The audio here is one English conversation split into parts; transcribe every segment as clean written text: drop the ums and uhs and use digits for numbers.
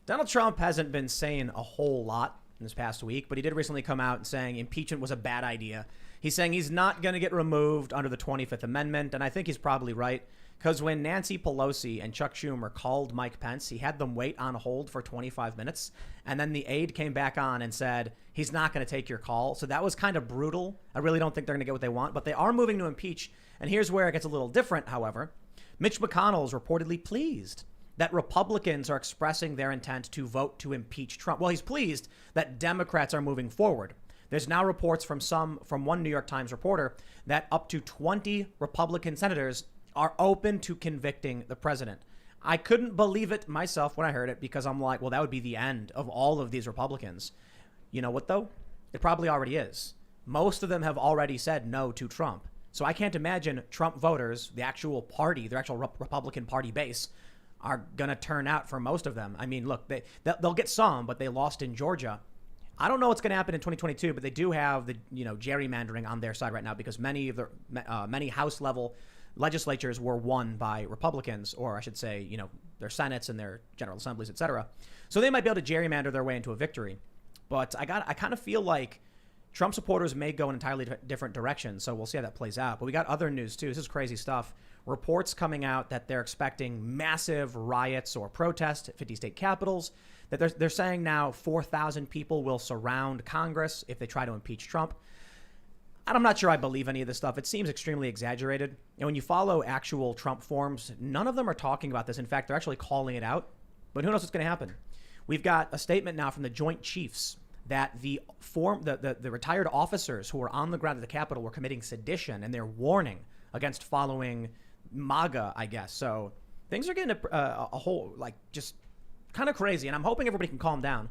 Donald Trump hasn't been saying a whole lot in this past week, but he did recently come out and saying impeachment was a bad idea. He's saying he's not going to get removed under the 25th Amendment, and I think he's probably right. Because when Nancy Pelosi and Chuck Schumer called Mike Pence, he had them wait on hold for 25 minutes. And then the aide came back on and said, he's not going to take your call. So that was kind of brutal. I really don't think they're going to get what they want, but they are moving to impeach. And here's where it gets a little different, however. Mitch McConnell is reportedly pleased that Republicans are expressing their intent to vote to impeach Trump. Well, he's pleased that Democrats are moving forward. There's now reports from one New York Times reporter that up to 20 Republican senators are open to convicting the president. I couldn't believe it myself when I heard it because I'm like, well, that would be the end of all of these Republicans. You know what, though? It probably already is. Most of them have already said no to Trump. So I can't imagine Trump voters, the actual party, their actual Republican Party base, are going to turn out for most of them. I mean, look, they'll get some, but they lost in Georgia. I don't know what's going to happen in 2022, but they do have the gerrymandering on their side right now because many House level legislatures were won by Republicans, or I should say, their Senates and their General Assemblies, et cetera. So they might be able to gerrymander their way into a victory. But I kind of feel like Trump supporters may go in entirely different directions. So we'll see how that plays out. But we got other news, too. This is crazy stuff. Reports coming out that they're expecting massive riots or protests at 50 state capitals, that they're saying now 4,000 people will surround Congress if they try to impeach Trump. I'm not sure I believe any of this stuff. It seems extremely exaggerated. And when you follow actual Trump forums, none of them are talking about this. In fact, they're actually calling it out. But who knows what's going to happen? We've got a statement now from the Joint Chiefs that the retired officers who were on the ground at the Capitol were committing sedition, and they're warning against following MAGA, I guess. So things are getting a whole, just kind of crazy. And I'm hoping everybody can calm down.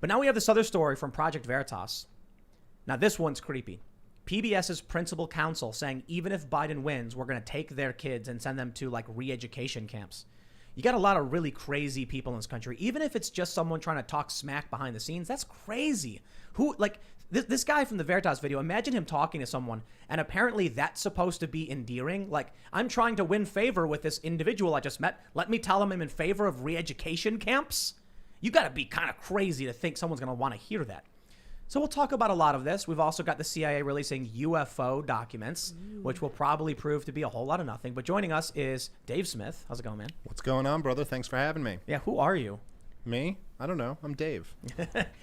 But now we have this other story from Project Veritas. Now, this one's creepy. PBS's principal counsel saying even if Biden wins, we're going to take their kids and send them to re-education camps. You got a lot of really crazy people in this country. Even if it's just someone trying to talk smack behind the scenes, that's crazy. This guy from the Veritas video, imagine him talking to someone and apparently that's supposed to be endearing. I'm trying to win favor with this individual I just met. Let me tell him I'm in favor of re-education camps. You got to be kind of crazy to think someone's going to want to hear that. So we'll talk about a lot of this. We've also got the CIA releasing UFO documents, which will probably prove to be a whole lot of nothing. But joining us is Dave Smith. How's it going, man? What's going on, brother? Thanks for having me. Yeah, who are you? Me? I don't know. I'm Dave.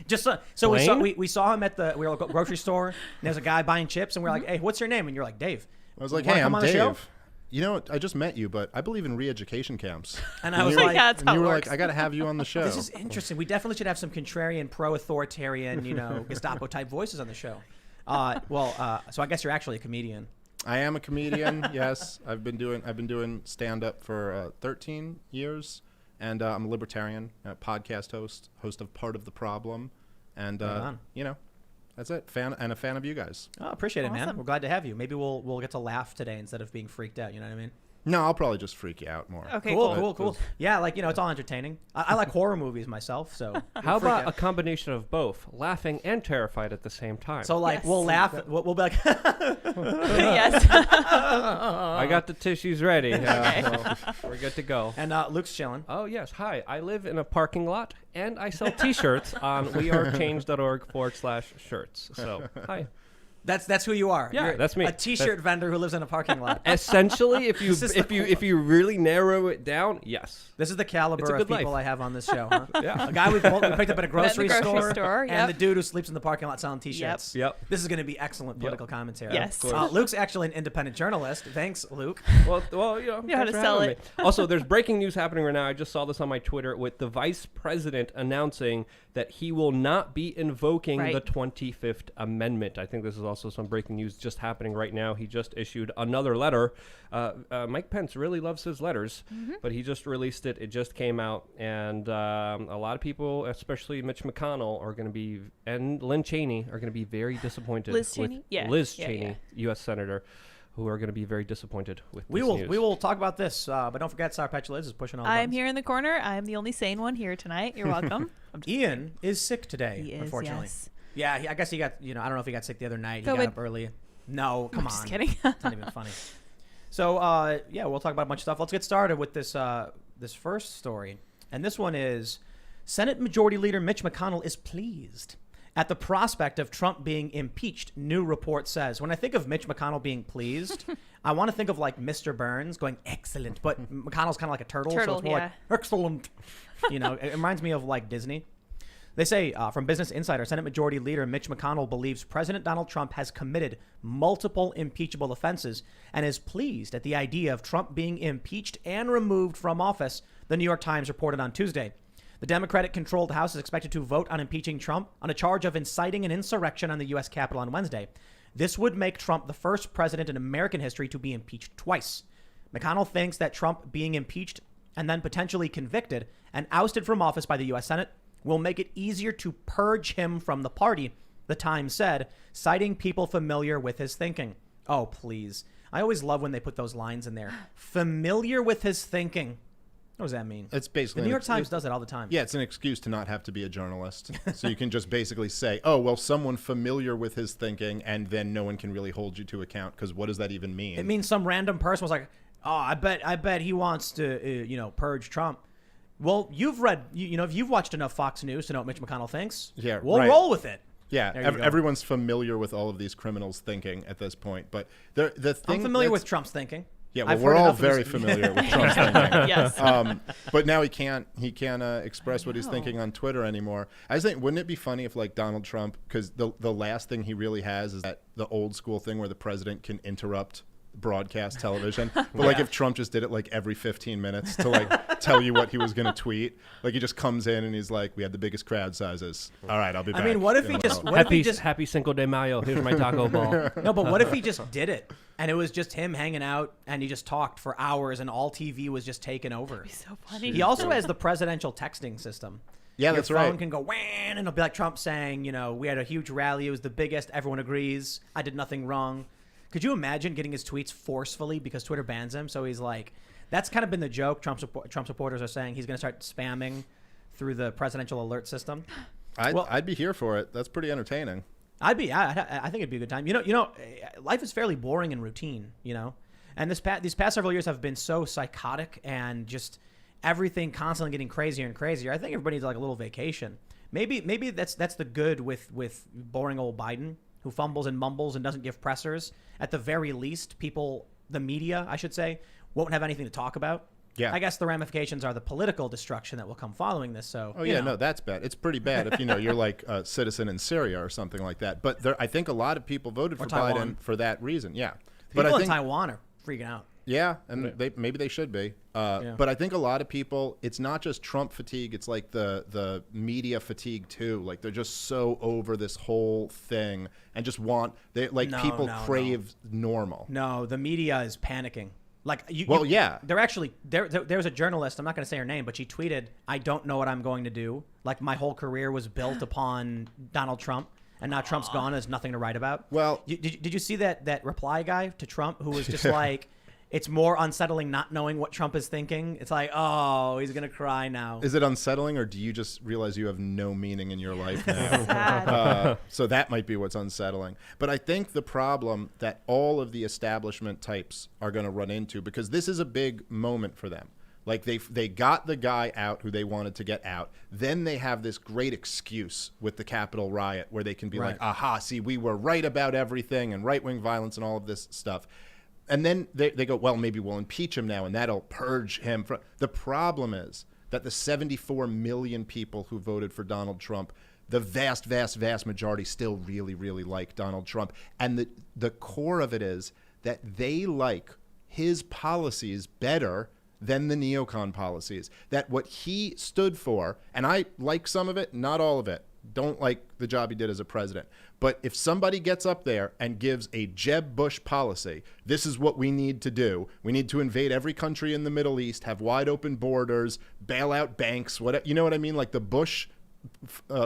So we saw him at the grocery store, and there's a guy buying chips, and we're like, hey, what's your name? And you're like, Dave. I was like, hey, I'm Dave. You know, I just met you, but I believe in re-education camps. And I was like, yeah, that's how it works. I got to have you on the show. This is interesting. We definitely should have some contrarian, pro-authoritarian, Gestapo type voices on the show. So I guess you're actually a comedian. I am a comedian. Yes, I've been doing stand up for 13 years, and I'm a libertarian, podcast host of Part of the Problem, and that's it. A fan of you guys. Oh, appreciate it, man. Awesome. We're glad to have you. Maybe we'll get to laugh today instead of being freaked out. You know what I mean? No, I'll probably just freak you out more. Okay, cool. Yeah, it's all entertaining. I like horror movies myself, so. How about a combination of both, laughing and terrified at the same time? So Yes. we'll laugh. We'll be like. Yes. I got the tissues ready. So we're good to go. And Luke's chilling. Oh, yes. Hi. I live in a parking lot, and I sell T-shirts on wearechange.org/shirts. So, hi. That's who you are. Yeah, You're that's me. A T-shirt vendor who lives in a parking lot. Essentially, if you really narrow it down, yes. This is the caliber of people life. I have on this show. Huh? Yeah. A guy we picked up at a grocery store, and yep. the dude who sleeps in the parking lot selling T-shirts. Yep. This is going to be excellent political commentary. Yes. Luke's actually an independent journalist. Thanks, Luke. Well, know how thanks to for sell having it. me. Also, there's breaking news happening right now. I just saw this on my Twitter with the vice president announcing that he will not be invoking the 25th Amendment. I think this is also some breaking news just happening right now. He just issued another letter. Mike Pence really loves his letters, but he just released it. It just came out, and a lot of people, especially Mitch McConnell, are going to be, and Lynn Cheney, are going to be very disappointed. Liz Cheney? Yeah. Liz Yeah, Cheney, yeah. U.S. Senator, who are going to be very disappointed with We this will news. we will talk about this, but don't forget Sour Patch Liz is pushing all the I'm buttons. here in the corner. I'm the only sane one here tonight. You're welcome. Ian is sick today, He is, unfortunately. yes. Yeah, I guess he got, I don't know if he got sick the other night. He COVID. got up early. No, come I'm on. just kidding. It's not even funny. So, we'll talk about a bunch of stuff. Let's get started with this this first story. And this one is, Senate Majority Leader Mitch McConnell is pleased at the prospect of Trump being impeached, new report says. When I think of Mitch McConnell being pleased, I want to think of like Mr. Burns going, excellent. But McConnell's kind of like a turtle, so it's more like, excellent. You know, it reminds me of like Disney. They say from Business Insider, Senate Majority Leader Mitch McConnell believes President Donald Trump has committed multiple impeachable offenses and is pleased at the idea of Trump being impeached and removed from office, the New York Times reported on Tuesday. The Democratic-controlled House is expected to vote on impeaching Trump on a charge of inciting an insurrection on the U.S. Capitol on Wednesday. This would make Trump the first president in American history to be impeached twice. McConnell thinks that Trump being impeached and then potentially convicted and ousted from office by the U.S. Senate will make it easier to purge him from the party, the Times said, citing people familiar with his thinking. Oh, please. I always love when they put those lines in there. Familiar with his thinking. What does that mean? It's basically the New York Times does it all the time. Yeah, it's an excuse to not have to be a journalist. So you can just basically say, oh, well, someone familiar with his thinking, and then no one can really hold you to account, because what does that even mean? It means some random person was like, oh, I bet he wants to, purge Trump. Well, you've read, if you've watched enough Fox News to know what Mitch McConnell thinks, yeah, we'll roll with it. Yeah, everyone's familiar with all of these criminals' thinking at this point. But the thing I'm familiar with Trump's thinking. Yeah, well, we're all very familiar with Trump's thinking. Yes. But now he can't express what he's thinking on Twitter anymore. I just think, wouldn't it be funny if like Donald Trump, because the last thing he really has is that the old school thing where the president can interrupt broadcast television, but like if Trump just did it like every 15 minutes to like tell you what he was going to tweet, like he just comes in and he's like, we had the biggest crowd sizes, all right, I'll be back. I mean, what if he just happy Cinco de Mayo, here's my taco ball. No, but what if he just did it and it was just him hanging out and he just talked for hours and all TV was just taken over? That'd be so funny. He also has the presidential texting system. Yeah, that's right. Your phone can go wham, and it'll be like Trump saying, we had a huge rally, it was the biggest, everyone agrees, I did nothing wrong. Could you imagine getting his tweets forcefully because Twitter bans him? So he's like, that's kind of been the joke. Trump supporters are saying he's going to start spamming through the presidential alert system. I'd be here for it. That's pretty entertaining. I think it'd be a good time. Life is fairly boring and routine, and these past several years have been so psychotic and just everything constantly getting crazier and crazier. I think everybody needs like a little vacation. Maybe that's the good with boring old Biden, who fumbles and mumbles and doesn't give pressers. At the very least, the media, I should say, won't have anything to talk about. Yeah. I guess the ramifications are the political destruction that will come following this. So. Oh yeah, no, that's bad. It's pretty bad if you're like a citizen in Syria or something like that. But I think a lot of people voted for Biden for that reason. Yeah. People in Taiwan are freaking out. Yeah, and maybe they should be. But I think a lot of people, it's not just Trump fatigue, it's like the media fatigue too. Like they're just so over this whole thing and just people crave normal. No, the media is panicking. Like they're actually there's a journalist, I'm not going to say her name, but she tweeted, "I don't know what I'm going to do. Like my whole career was built upon Donald Trump. And now Trump's gone, there's nothing to write about." Well, did you see that reply guy to Trump who was just like, it's more unsettling not knowing what Trump is thinking. It's like, oh, he's going to cry now. Is it unsettling, or do you just realize you have no meaning in your life now? So that might be what's unsettling. But I think the problem that all of the establishment types are going to run into, because this is a big moment for them. Like they got the guy out who they wanted to get out. Then they have this great excuse with the Capitol riot where they can be like, aha, see, we were right about everything and right-wing violence and all of this stuff. And then they go, well, maybe we'll impeach him now and that'll purge him. The problem is that the 74 million people who voted for Donald Trump, the vast, vast, vast majority still really, really like Donald Trump. And the core of it is that they like his policies better than the neocon policies. That what he stood for, and I like some of it, not all of it. Don't like the job he did as a president. But if somebody gets up there and gives a Jeb Bush policy, this is what we need to do. We need to invade every country in the Middle East, have wide open borders, bail out banks, whatever. You know what I mean? Like the Bush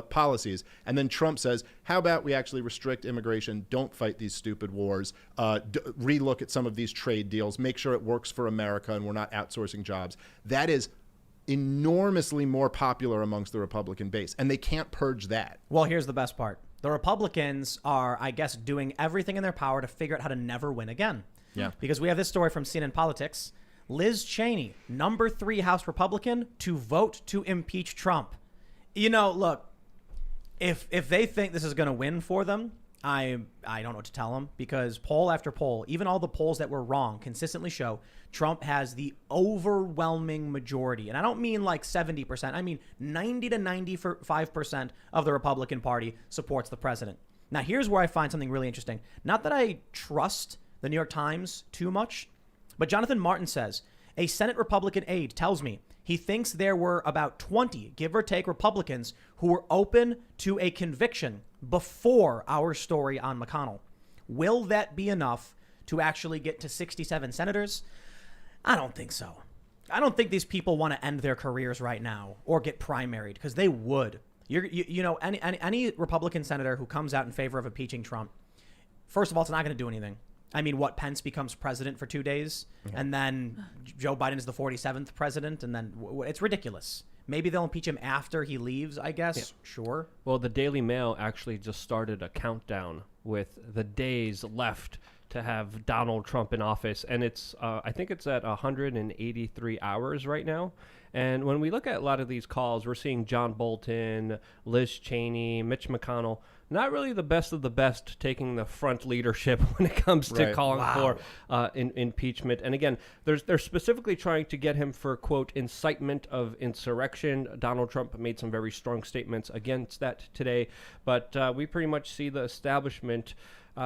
policies. And then Trump says, how about we actually restrict immigration, don't fight these stupid wars, relook at some of these trade deals, make sure it works for America and we're not outsourcing jobs. That is enormously more popular amongst the Republican base, and they can't purge that. Well, here's the best part. The Republicans are, I guess, doing everything in their power to figure out how to never win again. Yeah. Because we have this story from CNN Politics. Liz Cheney, number 3 House Republican, to vote to impeach Trump. Look, if they think this is going to win for them, I don't know what to tell them, because poll after poll, even all the polls that were wrong, consistently show Trump has the overwhelming majority. And I don't mean like 70%. I mean 90 to 95% of the Republican Party supports the president. Now, here's where I find something really interesting. Not that I trust the New York Times too much, but Jonathan Martin says, a Senate Republican aide tells me he thinks there were about 20, give or take, Republicans who were open to a conviction before our story on McConnell. Will that be enough to actually get to 67 senators? I don't think so. I don't think these people want to end their careers right now or get primaried, because they would. Any Republican senator who comes out in favor of impeaching Trump, first of all, it's not going to do anything. I mean, Pence becomes president for 2 days, and then Joe Biden is the 47th president, and then it's ridiculous. Maybe they'll impeach him after he leaves, I guess. Yeah. Sure. Well, the Daily Mail actually just started a countdown with the days left to have Donald Trump in office, and it's I think it's at 183 hours right now. And when we look at a lot of these calls, we're seeing John Bolton, Liz Cheney, Mitch McConnell, not really the best of the best taking the front leadership when it comes to calling for impeachment. And again, they're specifically trying to get him for, quote, incitement of insurrection. Donald Trump made some very strong statements against that today. But we pretty much see the establishment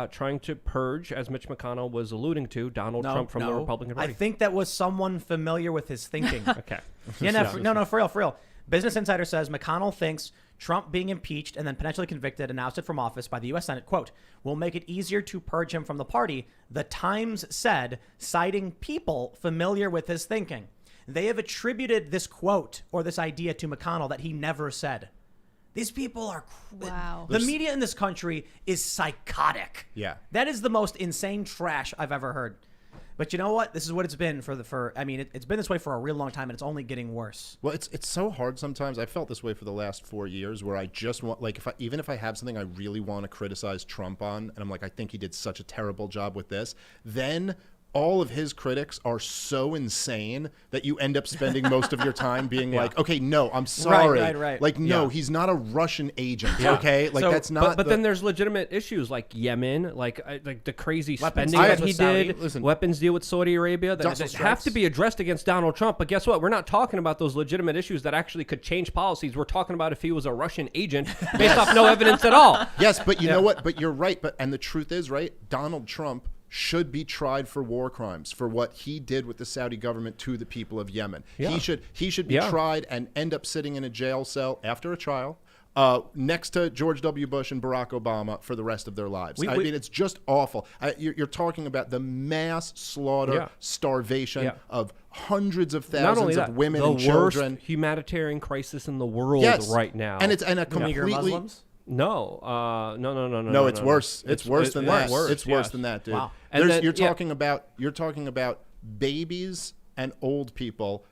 trying to purge, as Mitch McConnell was alluding to, Donald Trump from the Republican Party. I think that was someone familiar with his thinking. Okay. For real. Business Insider says McConnell thinks Trump being impeached and then potentially convicted and ousted from office by the U.S. Senate, quote, will make it easier to purge him from the party, the Times said, citing people familiar with his thinking. They have attributed this quote or this idea to McConnell that he never said. These people are... Wow. The media in this country is psychotic. Yeah. That is the most insane trash I've ever heard. But you know what? This is what it's been it's been this way for a real long time, and it's only getting worse. Well, it's so hard sometimes. I felt this way for the last 4 years, where I just want, like, even if I have something I really want to criticize Trump on, and I'm like, I think he did such a terrible job with this, then all of his critics are so insane that you end up spending most of your time being like, okay, no, I'm sorry. Right. Like, no, he's not a Russian agent, okay? Like, so, that's not... But then there's legitimate issues like Yemen, like the crazy spending that he did, weapons deal with Saudi Arabia that have to be addressed against Donald Trump. But guess what? We're not talking about those legitimate issues that actually could change policies. We're talking about if he was a Russian agent based off no evidence at all. Yes, but you know what? But you're right. And the truth is, right, Donald Trump should be tried for war crimes for what he did with the Saudi government to the people of Yemen. Yeah. He should be tried and end up sitting in a jail cell after a trial next to George W. Bush and Barack Obama for the rest of their lives. I mean, it's just awful. You're talking about the mass slaughter, starvation of hundreds of thousands of women and children. The worst humanitarian crisis in the world right now. And it's a completely... Muslims? No, it's worse. It's worse than that. It's worse than that, dude. Wow. You're talking about babies and old people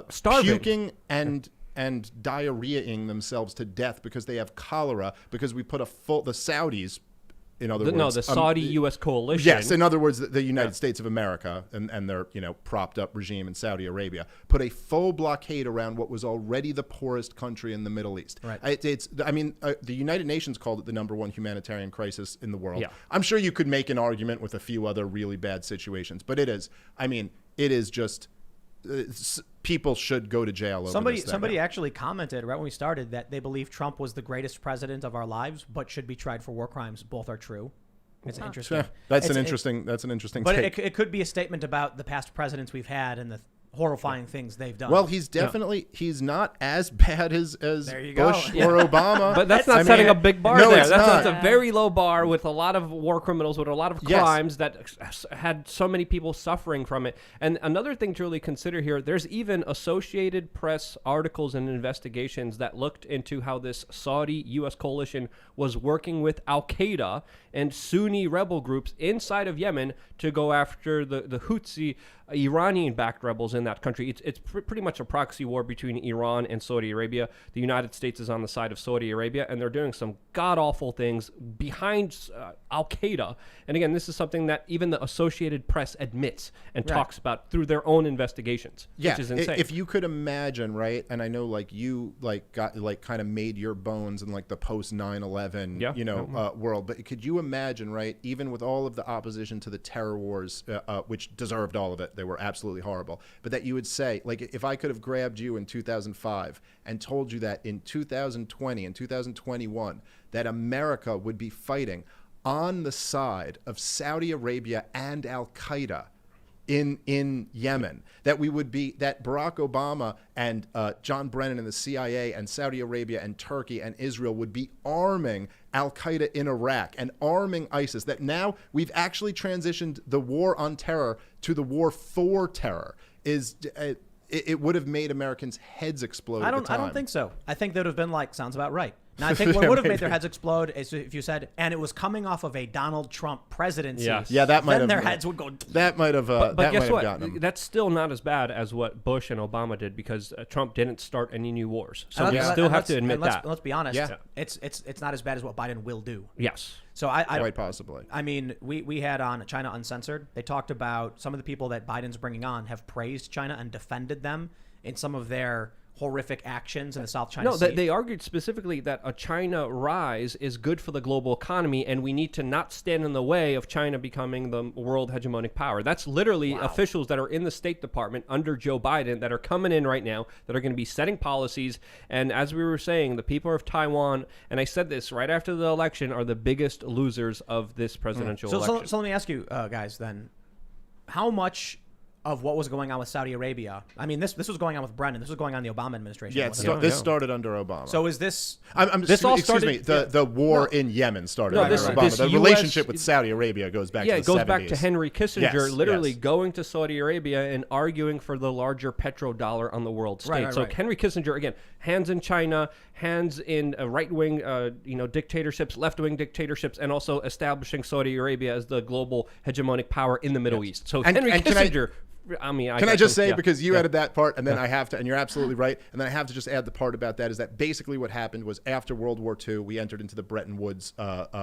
starving, puking and diarrheaing themselves to death because they have cholera, because we put the Saudis, in other words, the Saudi-U.S. coalition. Yes, in other words, the United States of America and their propped up regime in Saudi Arabia put a full blockade around what was already the poorest country in the Middle East. Right. The United Nations called it the #1 humanitarian crisis in the world. Yeah. I'm sure you could make an argument with a few other really bad situations, but it is just people should go to jail over this thing. Somebody actually commented right when we started that they believe Trump was the greatest president of our lives, but should be tried for war crimes. Both are true. It's interesting. That's an interesting but take. It could be a statement about the past presidents we've had and the horrifying things they've done. Well, he's not as bad as Bush or Obama. But that's not setting a big bar no, there. It's that's not. a very low bar with a lot of war criminals, with a lot of crimes that had so many people suffering from it. And another thing to really consider here, there's even Associated Press articles and investigations that looked into how this Saudi-U.S. coalition was working with Al-Qaeda and Sunni rebel groups inside of Yemen to go after the Houthi Iranian-backed rebels in that country. It's pretty much a proxy war between Iran and Saudi Arabia. The United States is on the side of Saudi Arabia, and they're doing some god-awful things behind Al-Qaeda. And again, this is something that even the Associated Press admits and talks about through their own investigations, which is insane. If you could imagine, right, and I know like you like got like kind of made your bones in like the post 9/11 world, but could you imagine, right, even with all of the opposition to the terror wars, which deserved all of it, they were absolutely horrible, but that you would say, like, if I could have grabbed you in 2005 and told you that in 2020 and 2021 that America would be fighting on the side of Saudi Arabia and Al-Qaeda in Yemen, that we would be, that Barack Obama and John Brennan and the CIA and Saudi Arabia and Turkey and Israel would be arming Al-Qaeda in Iraq and arming ISIS, that now we've actually transitioned the war on terror to the war for terror, it would have made Americans' heads explode at the time. I don't think so. I think they would have been like, sounds about right. Now, I think what would have made their heads explode is if you said, and it was coming off of a Donald Trump presidency. Yes. Yeah, that might then have. Their heads would go. That might have. But that guess might what? have gotten them. That's still not as bad as what Bush and Obama did, because Trump didn't start any new wars. So And we let's- still and have let's- to admit and let's- that. Let's be honest. Yeah. It's not as bad as what Biden will do. Yes. So I Quite possibly. I mean, we had on China Uncensored. They talked about some of the people that Biden's bringing on have praised China and defended them in some of their horrific actions in the South China Sea. No, they argued specifically that a China rise is good for the global economy, and we need to not stand in the way of China becoming the world hegemonic power. That's literally officials that are in the State Department under Joe Biden that are coming in right now that are going to be setting policies. And as we were saying, the people of Taiwan, and I said this right after the election, are the biggest losers of this presidential election. So let me ask you guys then, how much of what was going on with Saudi Arabia? I mean, this was going on with Brennan. This was going on in the Obama administration. Yeah, this started under Obama. So is this? Excuse me. The war in Yemen started under Obama. The relationship with Saudi Arabia goes back to the 70s. Yeah, it goes back to Henry Kissinger, literally yes. going to Saudi Arabia and arguing for the larger petrodollar on the world stage. Right, so right. Henry Kissinger, again, hands in China, hands in right-wing dictatorships, left-wing dictatorships, and also establishing Saudi Arabia as the global hegemonic power in the Middle East. So Henry Kissinger... Can I just say, because you added that part, and then I have to, and you're absolutely right, and then I have to just add the part about that, is that basically what happened was after World War II, we entered into the Bretton Woods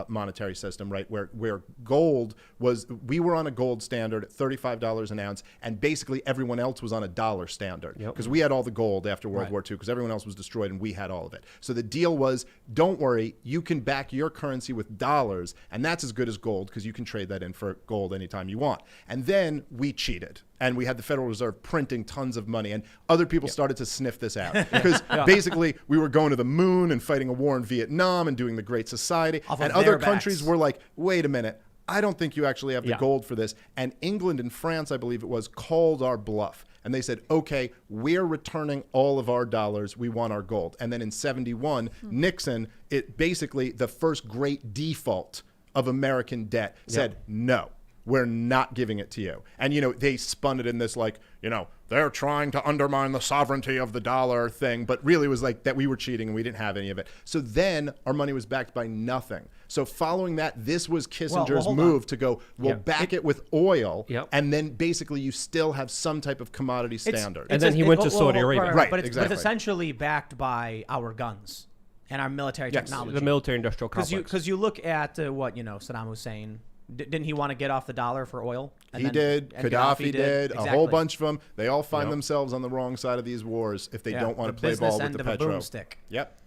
monetary system, right, where gold was, we were on a gold standard at $35 an ounce, and basically everyone else was on a dollar standard, because we had all the gold after World War II, because everyone else was destroyed, and we had all of it. So the deal was, don't worry, you can back your currency with dollars, and that's as good as gold, because you can trade that in for gold anytime you want. And then we cheated. And we had the Federal Reserve printing tons of money, and other people started to sniff this out because basically we were going to the moon and fighting a war in Vietnam and doing the Great Society, and other countries were like, wait a minute, I don't think you actually have the gold for this. And England and France, I believe it was, called our bluff. And they said, okay, we're returning all of our dollars. We want our gold. And then in 71, Nixon, basically the first great default of American debt, said no. We're not giving it to you. And, they spun it in this like, they're trying to undermine the sovereignty of the dollar thing. But really it was like that we were cheating and we didn't have any of it. So then our money was backed by nothing. So following that, this was Kissinger's move to go, we'll back it with oil. And then basically you still have some type of commodity standard. And then he went to Saudi Arabia. Right, but it's exactly. essentially backed by our guns and our military technology. The military industrial complex. Because you look at Saddam Hussein. Didn't he want to get off the dollar for oil? He did. Gaddafi did. Exactly. A whole bunch of them. They all find themselves on the wrong side of these wars if they don't want to play ball with the petro. Boomstick. Yep.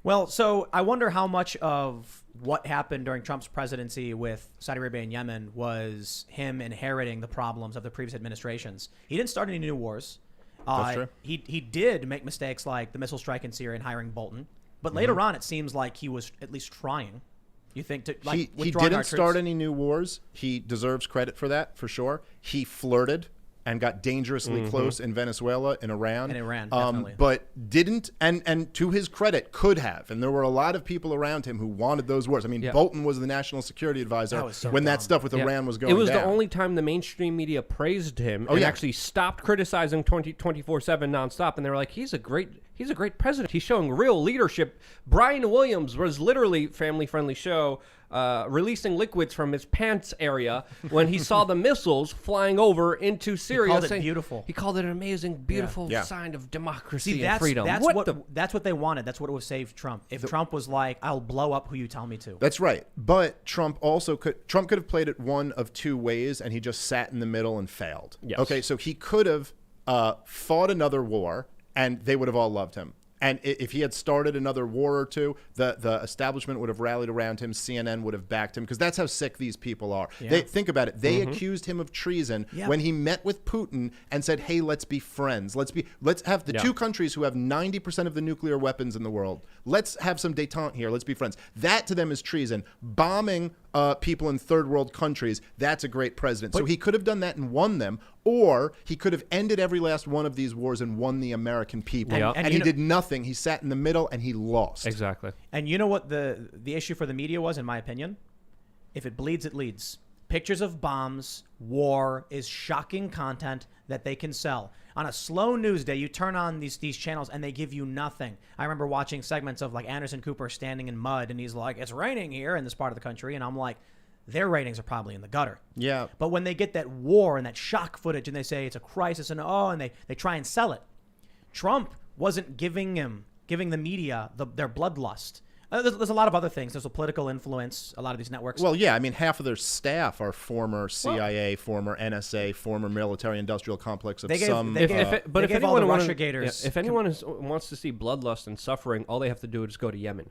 Well, so I wonder how much of what happened during Trump's presidency with Saudi Arabia and Yemen was him inheriting the problems of the previous administrations. He didn't start any new wars. That's true. He did make mistakes like the missile strike in Syria and hiring Bolton. But later on, it seems like he was at least trying. You think he didn't start any new wars. He deserves credit for that, for sure. He flirted and got dangerously close in Venezuela and Iran. Definitely. But didn't, and to his credit, could have. And there were a lot of people around him who wanted those wars. I mean, Bolton was the national security advisor when that stuff with Iran was going down. It was the only time the mainstream media praised him and actually stopped criticizing 24/7 nonstop. And they were like, he's a great he's a great president. He's showing real leadership. Brian Williams was literally family-friendly show, releasing liquids from his pants area when he saw the missiles flying over into Syria. He called it beautiful. He called it an amazing, beautiful sign of democracy and freedom. That's what they wanted. That's what would have saved Trump. If Trump was like, I'll blow up who you tell me to. That's right. But Trump could have played it one of two ways, and he just sat in the middle and failed. Yes. Okay, so he could have fought another war, and they would have all loved him. And if he had started another war or two, the establishment would have rallied around him. CNN would have backed him, because that's how sick these people are. Yeah. They think about it. They accused him of treason when he met with Putin and said, "Hey, let's be friends. Let's have the two countries who have 90% of the nuclear weapons in the world. Let's have some détente here. Let's be friends." That to them is treason. Bombing people in third world countries, that's a great president. So he could have done that and won them, or he could have ended every last one of these wars and won the American people. And he did nothing. He sat in the middle and he lost. Exactly. And you know what the issue for the media was, in my opinion? If it bleeds, it leads. Pictures of bombs, war is shocking content that they can sell. On a slow news day, you turn on these channels and they give you nothing. I remember watching segments of like Anderson Cooper standing in mud and he's like, "It's raining here in this part of the country." And I'm like, their ratings are probably in the gutter. Yeah. But when they get that war and that shock footage and they say it's a crisis and they try and sell it, Trump wasn't giving the media their bloodlust. There's a lot of other things. There's a political influence, a lot of these networks. Well, yeah, I mean, half of their staff are former CIA, former NSA, former military-industrial complex of They gave- some... they gave- If They gave all anyone the wanna- Russia gators- if anyone wants to see bloodlust and suffering, all they have to do is go to Yemen,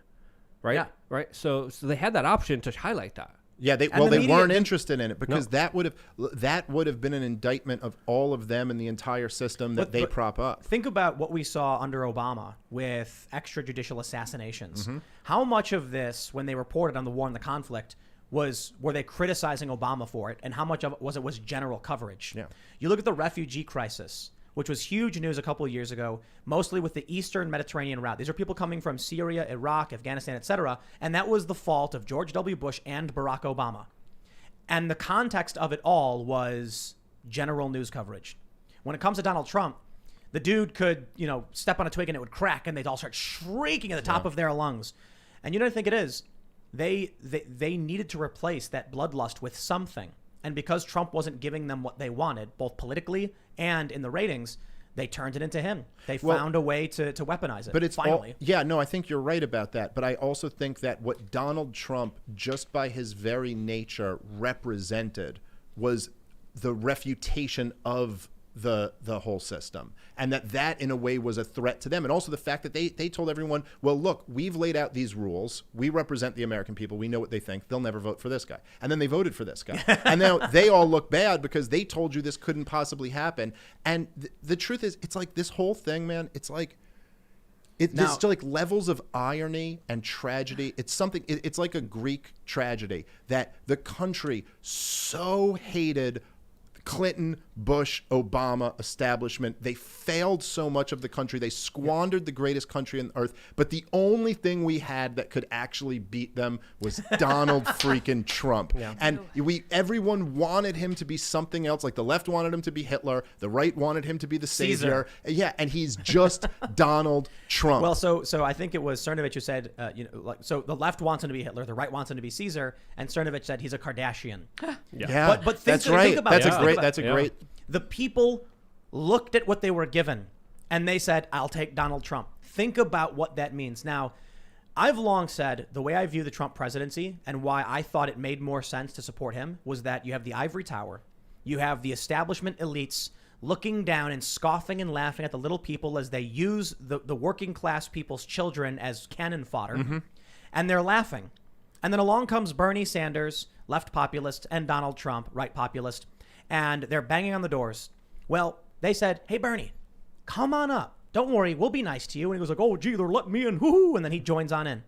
right? Yeah. Right. So they had that option to highlight that. Yeah, they the media- weren't interested in it, because that would have been an indictment of all of them and the entire system that they prop up. Think about what we saw under Obama with extrajudicial assassinations. How much of this, when they reported on the war and the conflict, were they criticizing Obama for it, and how much of it was general coverage? Yeah. You look at the refugee crisis, which was huge news a couple of years ago, mostly with the Eastern Mediterranean route. These are people coming from Syria, Iraq, Afghanistan, etc., and that was the fault of George W. Bush and Barack Obama. And the context of it all was general news coverage. When it comes to Donald Trump, the dude could, step on a twig and it would crack, and they'd all start shrieking at the top of their lungs. And you know what I think it is? They needed to replace that bloodlust with something. And because Trump wasn't giving them what they wanted, both politically and in the ratings, they turned it into him. They found a way to weaponize it. But it's finally. I think you're right about that. But I also think that what Donald Trump, just by his very nature, represented was the refutation of the whole system, and that in a way was a threat to them. And also the fact that they told everyone, well, look, we've laid out these rules, we represent the American people, we know what they think, they'll never vote for this guy. And then they voted for this guy. And now they all look bad because they told you this couldn't possibly happen. And the truth is, it's like this whole thing, man, it's like there's like levels of irony and tragedy. It's something, it's like a Greek tragedy that the country so hated Clinton, Bush, Obama establishment. They failed so much of the country. They squandered the greatest country on earth. But the only thing we had that could actually beat them was Donald freaking Trump. Yeah. And everyone wanted him to be something else. Like the left wanted him to be Hitler. The right wanted him to be the savior. Caesar. Yeah, and he's just Donald Trump. Well, so I think it was Cernovich who said, so the left wants him to be Hitler, the right wants him to be Caesar, and Cernovich said he's a Kardashian. Yeah, but that's right. Think about it. That's a great. The people looked at what they were given and they said, I'll take Donald Trump. Think about what that means. Now, I've long said the way I view the Trump presidency and why I thought it made more sense to support him was that you have the ivory tower, you have the establishment elites looking down and scoffing and laughing at the little people as they use the working class people's children as cannon fodder, and they're laughing. And then along comes Bernie Sanders, left populist, and Donald Trump, right populist, and they're banging on the doors. Well, they said, hey, Bernie, come on up. Don't worry, we'll be nice to you. And he goes like, oh, gee, they're letting me in. Woo-hoo. And then he joins on in.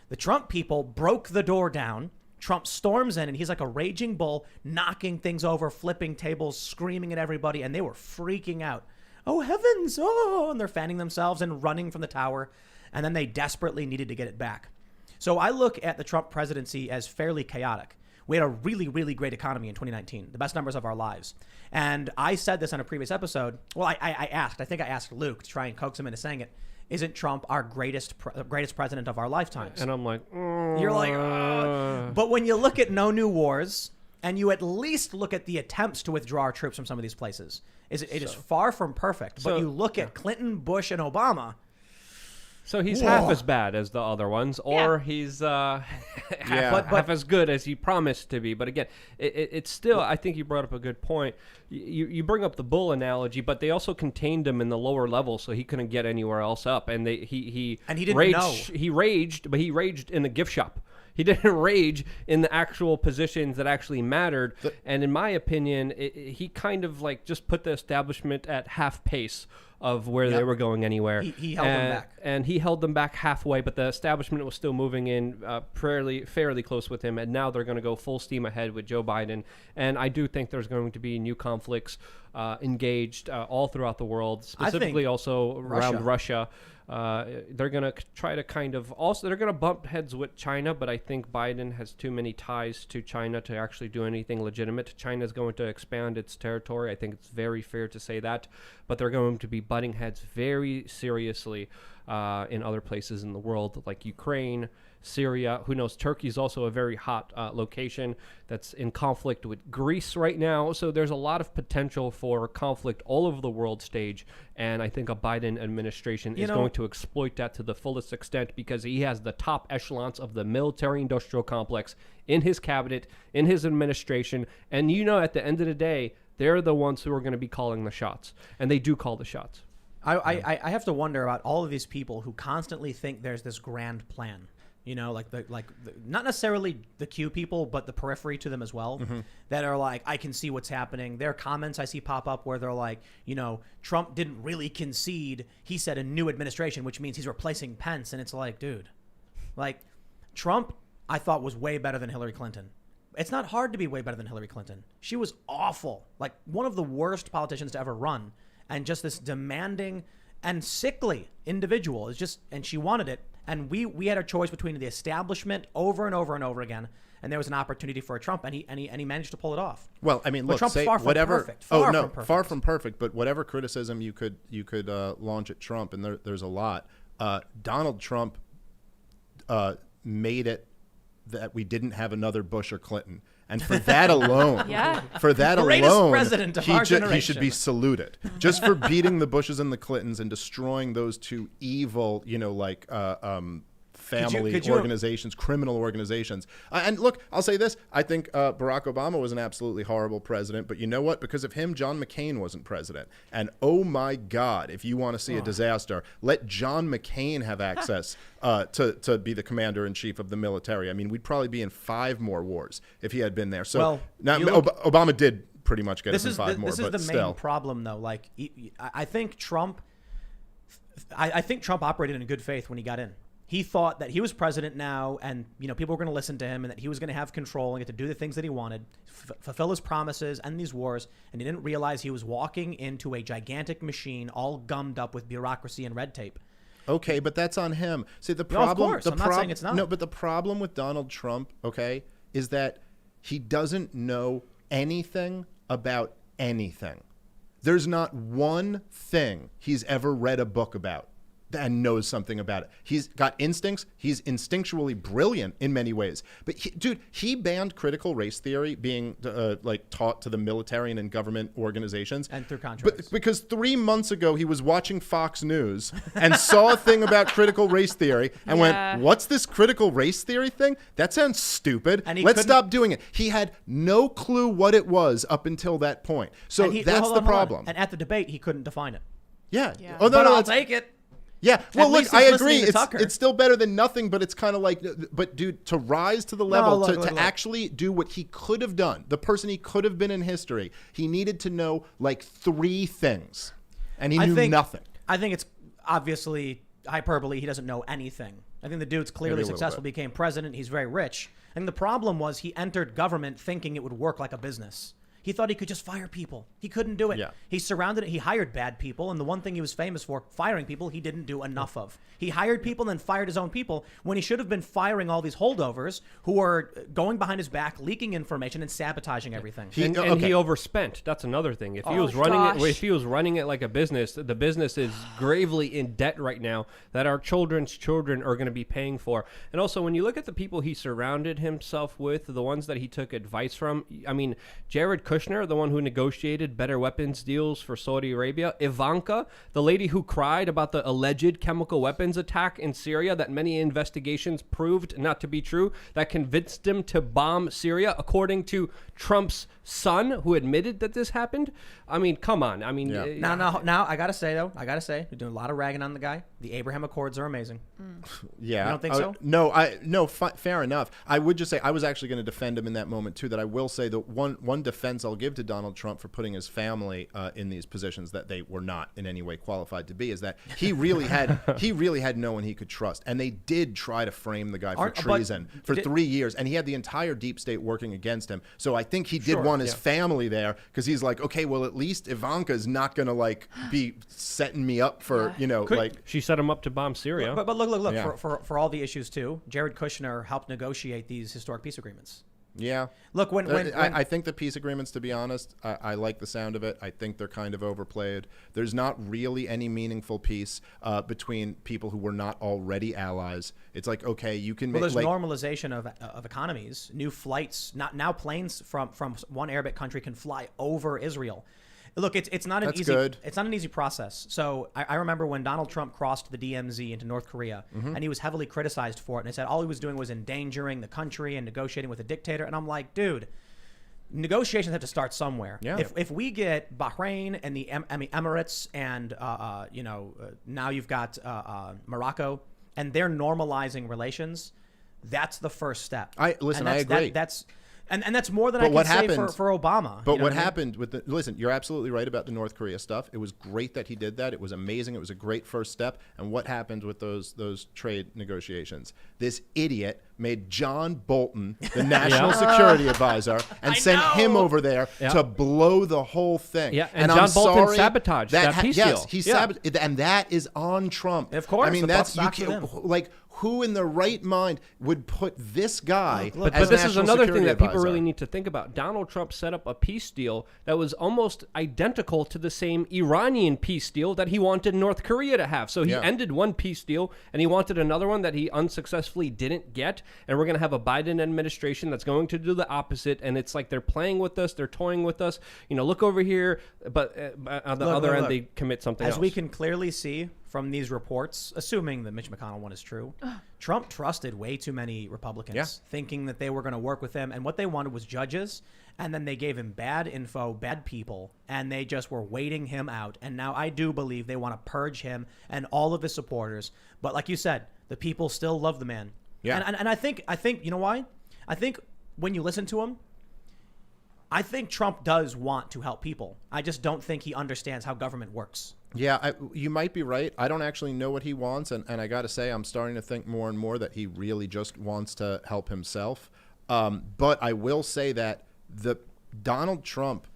The Trump people broke the door down. Trump storms in, and he's like a raging bull, knocking things over, flipping tables, screaming at everybody, and they were freaking out. Oh, heavens, oh, and they're fanning themselves and running from the tower, and then they desperately needed to get it back. So I look at the Trump presidency as fairly chaotic. We had a really, really great economy in 2019, the best numbers of our lives. And I said this on a previous episode. Well, I think I asked Luke to try and coax him into saying it. isn't Trump our greatest president of our lifetimes? And I'm like, you're like, but when you look at no new wars, and you at least look at the attempts to withdraw our troops from some of these places, it is far from perfect. But you look at Clinton, Bush, and Obama. So he's half as bad as the other ones, or he's half as good as he promised to be. But again, it's still, I think you brought up a good point. You bring up the bull analogy, but they also contained him in the lower level, so he couldn't get anywhere else up. And he didn't know. He raged, but he raged in a gift shop. He didn't rage in the actual positions that actually mattered. And in my opinion, he kind of like just put the establishment at half pace of where they were going anywhere. He held them back. And he held them back halfway, but the establishment was still moving in fairly close with him. And now they're going to go full steam ahead with Joe Biden. And I do think there's going to be new conflicts engaged all throughout the world, specifically also around Russia. They're going to try to they're going to bump heads with China, but I think Biden has too many ties to China to actually do anything legitimate. China is going to expand its territory. I think it's very fair to say that, but they're going to be butting heads very seriously in other places in the world, like Ukraine, Syria. Who knows? Turkey is also a very hot location that's in conflict with Greece right now. So there's a lot of potential for conflict all over the world stage. And I think a Biden administration is going to exploit that to the fullest extent because he has the top echelons of the military-industrial complex in his cabinet, in his administration. And at the end of the day, they're the ones who are going to be calling the shots. And they do call the shots. I have to wonder about all of these people who constantly think there's this grand plan. Not necessarily the Q people, but the periphery to them as well, that are like, I can see what's happening. There are comments I see pop up where they're like, Trump didn't really concede. He said a new administration, which means he's replacing Pence. And it's like, dude, Trump, I thought was way better than Hillary Clinton. It's not hard to be way better than Hillary Clinton. She was awful, like one of the worst politicians to ever run. And just this demanding and sickly individual and she wanted it. And we had a choice between the establishment over and over and over again, and there was an opportunity for a Trump, and he managed to pull it off. Well, I mean, look, Trump's say far from whatever. Perfect. Far from perfect. But whatever criticism you could launch at Trump, and there's a lot. Donald Trump made it that we didn't have another Bush or Clinton. And for that alone, Greatest president of our generation. He should be saluted just for beating the Bushes and the Clintons and destroying those two evil, family organizations, criminal organizations. And look, I'll say this. I think Barack Obama was an absolutely horrible president. But you know what? Because of him, John McCain wasn't president. And oh, my God, if you want to see a disaster, let John McCain have access to be the commander-in-chief of the military. I mean, we'd probably be in 5 more wars if he had been there. So Obama did pretty much get us in 5 more. This is the main problem, though. Like, I think Trump operated in good faith when he got in. He thought that he was president now, and people were going to listen to him, and that he was going to have control and get to do the things that he wanted, fulfill his promises, end these wars. And he didn't realize he was walking into a gigantic machine, all gummed up with bureaucracy and red tape. Okay, but that's on him. See, the problem. No, of course. I'm not saying it's not. No, but the problem with Donald Trump, okay, is that he doesn't know anything about anything. There's not one thing he's ever read a book about and knows something about it. He's got instincts. He's instinctually brilliant in many ways. But he banned critical race theory being taught to the military and in government organizations. And through contracts. Because 3 months ago, he was watching Fox News and saw a thing about critical race theory and went, what's this critical race theory thing? That sounds stupid. Let's stop doing it. He had no clue what it was up until that point. So that's the problem. And at the debate, he couldn't define it. Yeah. Oh, no, I'll take it. Yeah, well, look, I agree. It's still better than nothing, but it's kind of like, but dude, to rise to the level, to actually do what he could have done, the person he could have been in history, he needed to know like 3 things, and he knew nothing. I think it's obviously hyperbole. He doesn't know anything. I think the dude's clearly successful, became president. He's very rich. I think the problem was he entered government thinking it would work like a business. He thought he could just fire people. He couldn't do it. Yeah. He hired bad people, and the one thing he was famous for, firing people, he didn't do enough of. He hired people and then fired his own people when he should have been firing all these holdovers who are going behind his back, leaking information, and sabotaging everything. And he overspent. That's another thing. If he was running it like a business, the business is gravely in debt right now that our children's children are going to be paying for. And also, when you look at the people he surrounded himself with, the ones that he took advice from, I mean, Jared Kushner, the one who negotiated better weapons deals for Saudi Arabia, Ivanka, the lady who cried about the alleged chemical weapons attack in Syria that many investigations proved not to be true, that convinced him to bomb Syria, according to Trump's son, who admitted that this happened. I mean, come on. I mean, now I gotta say, we're doing a lot of ragging on the guy. The Abraham Accords are amazing. Yeah, you don't think so? No. Fair enough. I would just say I was actually going to defend him in that moment too. That I will say that one defense I'll give to Donald Trump for putting his family in these positions that they were not in any way qualified to be is that he really had no one he could trust, and they did try to frame the guy for treason for 3 years, and he had the entire deep state working against him. So I think he did want his family there because he's like, okay, well at least Ivanka's not going to like be setting me up for she set him up to bomb Syria. But look yeah. for all the issues too, Jared Kushner helped negotiate these historic peace agreements. Yeah. Look, when I think the peace agreements, to be honest, I like the sound of it. I think they're kind of overplayed. There's not really any meaningful peace between people who were not already allies. It's like, okay, you can make... Well, there's normalization of economies. New flights, now planes from one Arabic country can fly over Israel. Look, it's not an easy process. So I remember when Donald Trump crossed the DMZ into North Korea, and he was heavily criticized for it. And they said all he was doing was endangering the country and negotiating with a dictator. And I'm like, dude, negotiations have to start somewhere. Yeah. If we get Bahrain and the Emirates and now you've got Morocco and they're normalizing relations, that's the first step. I agree. And that's more than I can say for Obama. But what happened with listen, you're absolutely right about the North Korea stuff. It was great that he did that. It was amazing. It was a great first step. And what happened with those trade negotiations? This idiot made John Bolton the national security advisor and sent him over there to blow the whole thing. Yeah, and John Bolton sabotaged that peace deal. Yes, he sabotaged, and that is on Trump. Of course, I mean that's who in the right mind would put this guy but as this is another thing that advisor? People really need to think about. Donald Trump set up a peace deal that was almost identical to the same Iranian peace deal that he wanted North Korea to have. So he ended one peace deal and he wanted another one that he unsuccessfully didn't get. And we're going to have a Biden administration that's going to do the opposite. And it's like they're playing with us. They're toying with us. Look over here. But on the other end, they commit something else. As we can clearly see from these reports, assuming the Mitch McConnell one is true, Trump trusted way too many Republicans, thinking that they were going to work with him. And what they wanted was judges. And then they gave him bad info, bad people, and they just were waiting him out. And now I do believe they want to purge him and all of his supporters. But like you said, the people still love the man. Yeah. And I think, you know why? I think when you listen to him, I think Trump does want to help people. I just don't think he understands how government works. Yeah, you might be right. I don't actually know what he wants, and I got to say, I'm starting to think more and more that he really just wants to help himself. But I will say that Donald Trump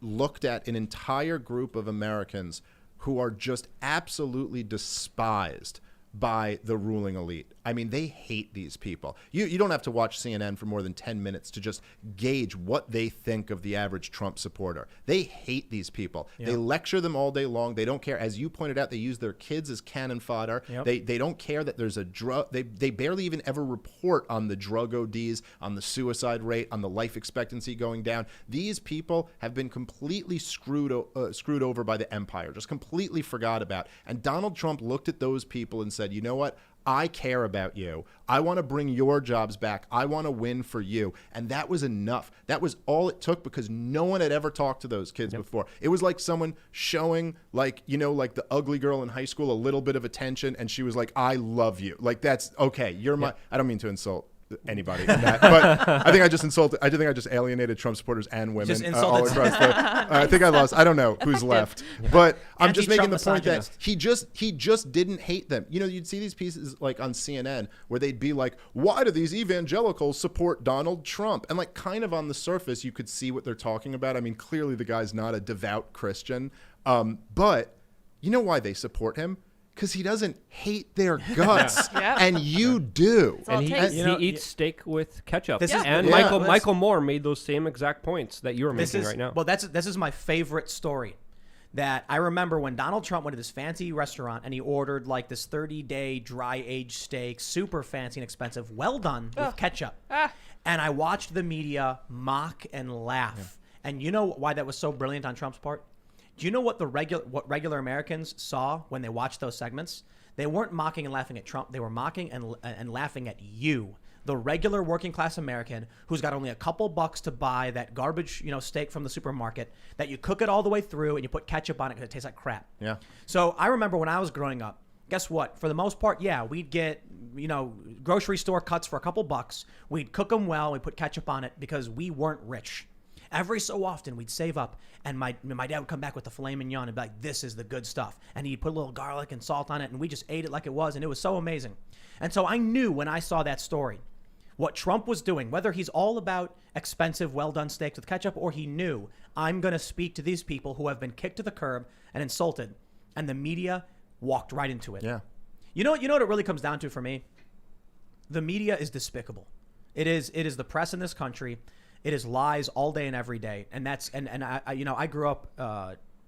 looked at an entire group of Americans who are just absolutely despised by the ruling elite. I mean, they hate these people. You don't have to watch CNN for more than 10 minutes to just gauge what they think of the average Trump supporter. They hate these people. Yep. They lecture them all day long. They don't care. As you pointed out, they use their kids as cannon fodder. Yep. They don't care that there's a drug. They barely even ever report on the drug ODs, on the suicide rate, on the life expectancy going down. These people have been completely screwed over by the empire, just completely forgot about. And Donald Trump looked at those people and said, you know what? I care about you. I want to bring your jobs back. I want to win for you. And that was enough. That was all it took because no one had ever talked to those kids before. It was like someone showing like the ugly girl in high school a little bit of attention and she was like, I love you. Like that's okay. You're my, I don't mean to insult anybody in that. But I think I just insulted. I think I just alienated Trump supporters and women Just all insulted. across the. I think I lost. I don't know who's left, but I'm just making the Anti-Trump point that misogynist. he just didn't hate them. You know, you'd see these pieces like on CNN where they'd be like, "Why do these evangelicals support Donald Trump?" And like kind of on the surface, you could see what they're talking about. I mean, clearly the guy's not a devout Christian, but you know why they support him? Because he doesn't hate their guts, and you do. And he eats steak with ketchup. And Michael Moore made those same exact points that you were making right now. Well, this is my favorite story. That I remember when Donald Trump went to this fancy restaurant and he ordered like this 30-day dry-aged steak, super fancy and expensive, well done with ketchup. And I watched the media mock and laugh. Yeah. And you know why that was so brilliant on Trump's part? Do you know what regular Americans saw when they watched those segments? They weren't mocking and laughing at Trump. They were mocking and laughing at you, the regular working class American who's got only a couple bucks to buy that garbage, steak from the supermarket that you cook it all the way through and you put ketchup on it because it tastes like crap. Yeah. So I remember when I was growing up, guess what? For the most part, we'd get, grocery store cuts for a couple bucks. We'd cook them well. We'd put ketchup on it because we weren't rich. Every so often, we'd save up, and my dad would come back with the filet mignon and be like, this is the good stuff. And he'd put a little garlic and salt on it, and we just ate it like it was, and it was so amazing. And so I knew when I saw that story what Trump was doing, whether he's all about expensive, well-done steaks with ketchup, or he knew, I'm going to speak to these people who have been kicked to the curb and insulted. And the media walked right into it. Yeah. You know what it really comes down to for me? The media is despicable. It is the press in this country. It is lies all day and every day, and that's and I grew up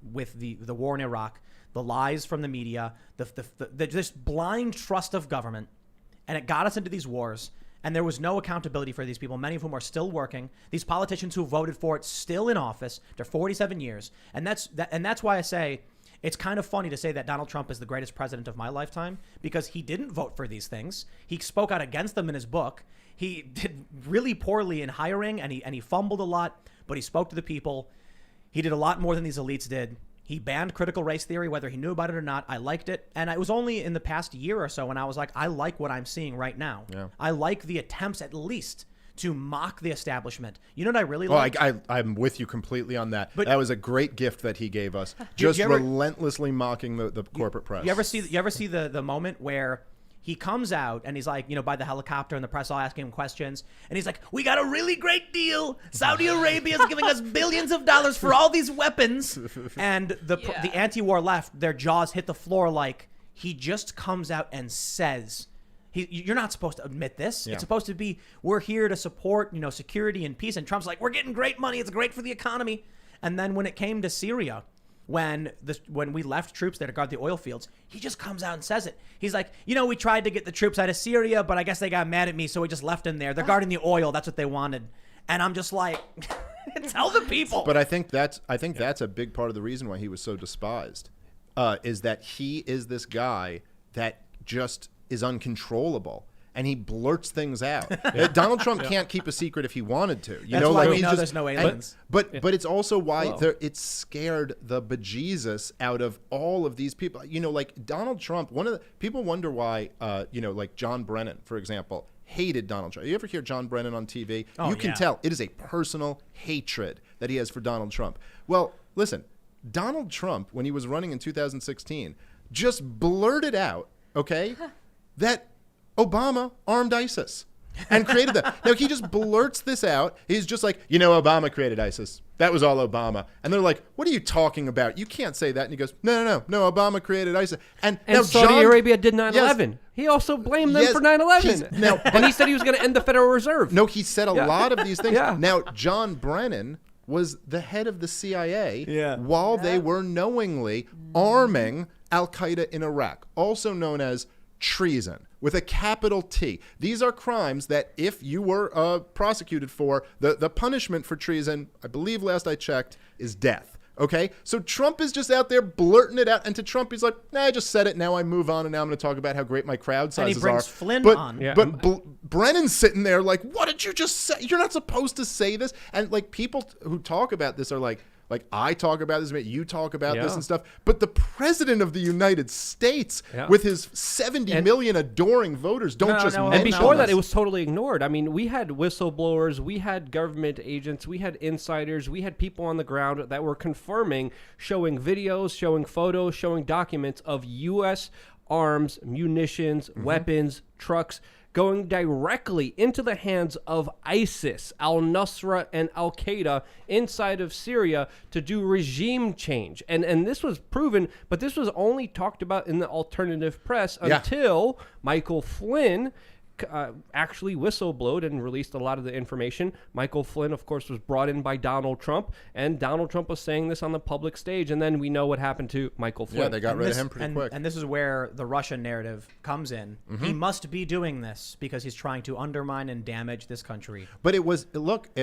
with the war in Iraq, the lies from the media, the just blind trust of government, and it got us into these wars. And there was no accountability for these people, many of whom are still working. These politicians who voted for it still in office after 47 years, and that's why I say it's kind of funny to say that Donald Trump is the greatest president of my lifetime because he didn't vote for these things. He spoke out against them in his book. He did really poorly in hiring, and he fumbled a lot, but he spoke to the people. He did a lot more than these elites did. He banned critical race theory, whether he knew about it or not. I liked it. And it was only in the past year or so when I was like, I like what I'm seeing right now. Yeah. I like the attempts, at least, to mock the establishment. You know what I really like? I'm with you completely on that. But that was a great gift that he gave us. Just relentlessly mocking the corporate press. You ever see the moment where he comes out and he's like, by the helicopter and the press all asking him questions. And he's like, we got a really great deal. Saudi Arabia is giving us billions of dollars for all these weapons. And the anti-war left, their jaws hit the floor like he just comes out and says, you're not supposed to admit this. Yeah. It's supposed to be, we're here to support, security and peace. And Trump's like, we're getting great money. It's great for the economy. And then when it came to Syria, when we left troops there to guard the oil fields, he just comes out and says it. He's like, we tried to get the troops out of Syria, but I guess they got mad at me, so we just left them there. They're guarding the oil. That's what they wanted. And I'm just like, tell the people. But I think that's a big part of the reason why he was so despised, is that he is this guy that just is uncontrollable. And he blurts things out. Donald Trump can't keep a secret if he wanted to. That's why we know there's no aliens. But it's also why it scared the bejesus out of all of these people. Like Donald Trump, people wonder why, like John Brennan, for example, hated Donald Trump. You ever hear John Brennan on TV? You can tell it is a personal hatred that he has for Donald Trump. Well, listen, Donald Trump, when he was running in 2016, just blurted out, that Obama armed ISIS and created that. Now, he just blurts this out. He's just like, Obama created ISIS. That was all Obama. And they're like, what are you talking about? You can't say that. And he goes, no, Obama created ISIS. And now Saudi Arabia did 9/11. Yes, he also blamed them for 9/11. And he said he was going to end the Federal Reserve. No, he said a lot of these things. Now, John Brennan was the head of the CIA while they were knowingly arming al-Qaeda in Iraq, also known as treason, with a capital T. These are crimes that if you were prosecuted for, the punishment for treason, I believe last I checked, is death. Okay? So Trump is just out there blurting it out. And to Trump, he's like, I just said it. Now I move on. And now I'm going to talk about how great my crowd sizes are. And he brings Flynn on. Yeah. But Brennan's sitting there like, what did you just say? You're not supposed to say this. And like people who talk about this are like, Like, I talk about this, you talk about this and stuff. But the president of the United States, with his 70 million adoring voters, don't just mention And before that, this. it was totally ignored. I mean, we had whistleblowers, we had government agents, we had insiders, we had people on the ground that were confirming, showing videos, showing photos, showing documents of U.S. arms, munitions, weapons, trucks, going directly into the hands of ISIS, al-Nusra, and al-Qaeda inside of Syria to do regime change. And this was proven, but this was only talked about in the alternative press until Michael Flynn actually whistleblowed and released a lot of the information. Michael Flynn, of course, was brought in by Donald Trump, and Donald Trump was saying this on the public stage, and then we know what happened to Michael Flynn. Yeah, they got rid of him pretty quick. And this is where the Russian narrative comes in. He must be doing this because he's trying to undermine and damage this country. But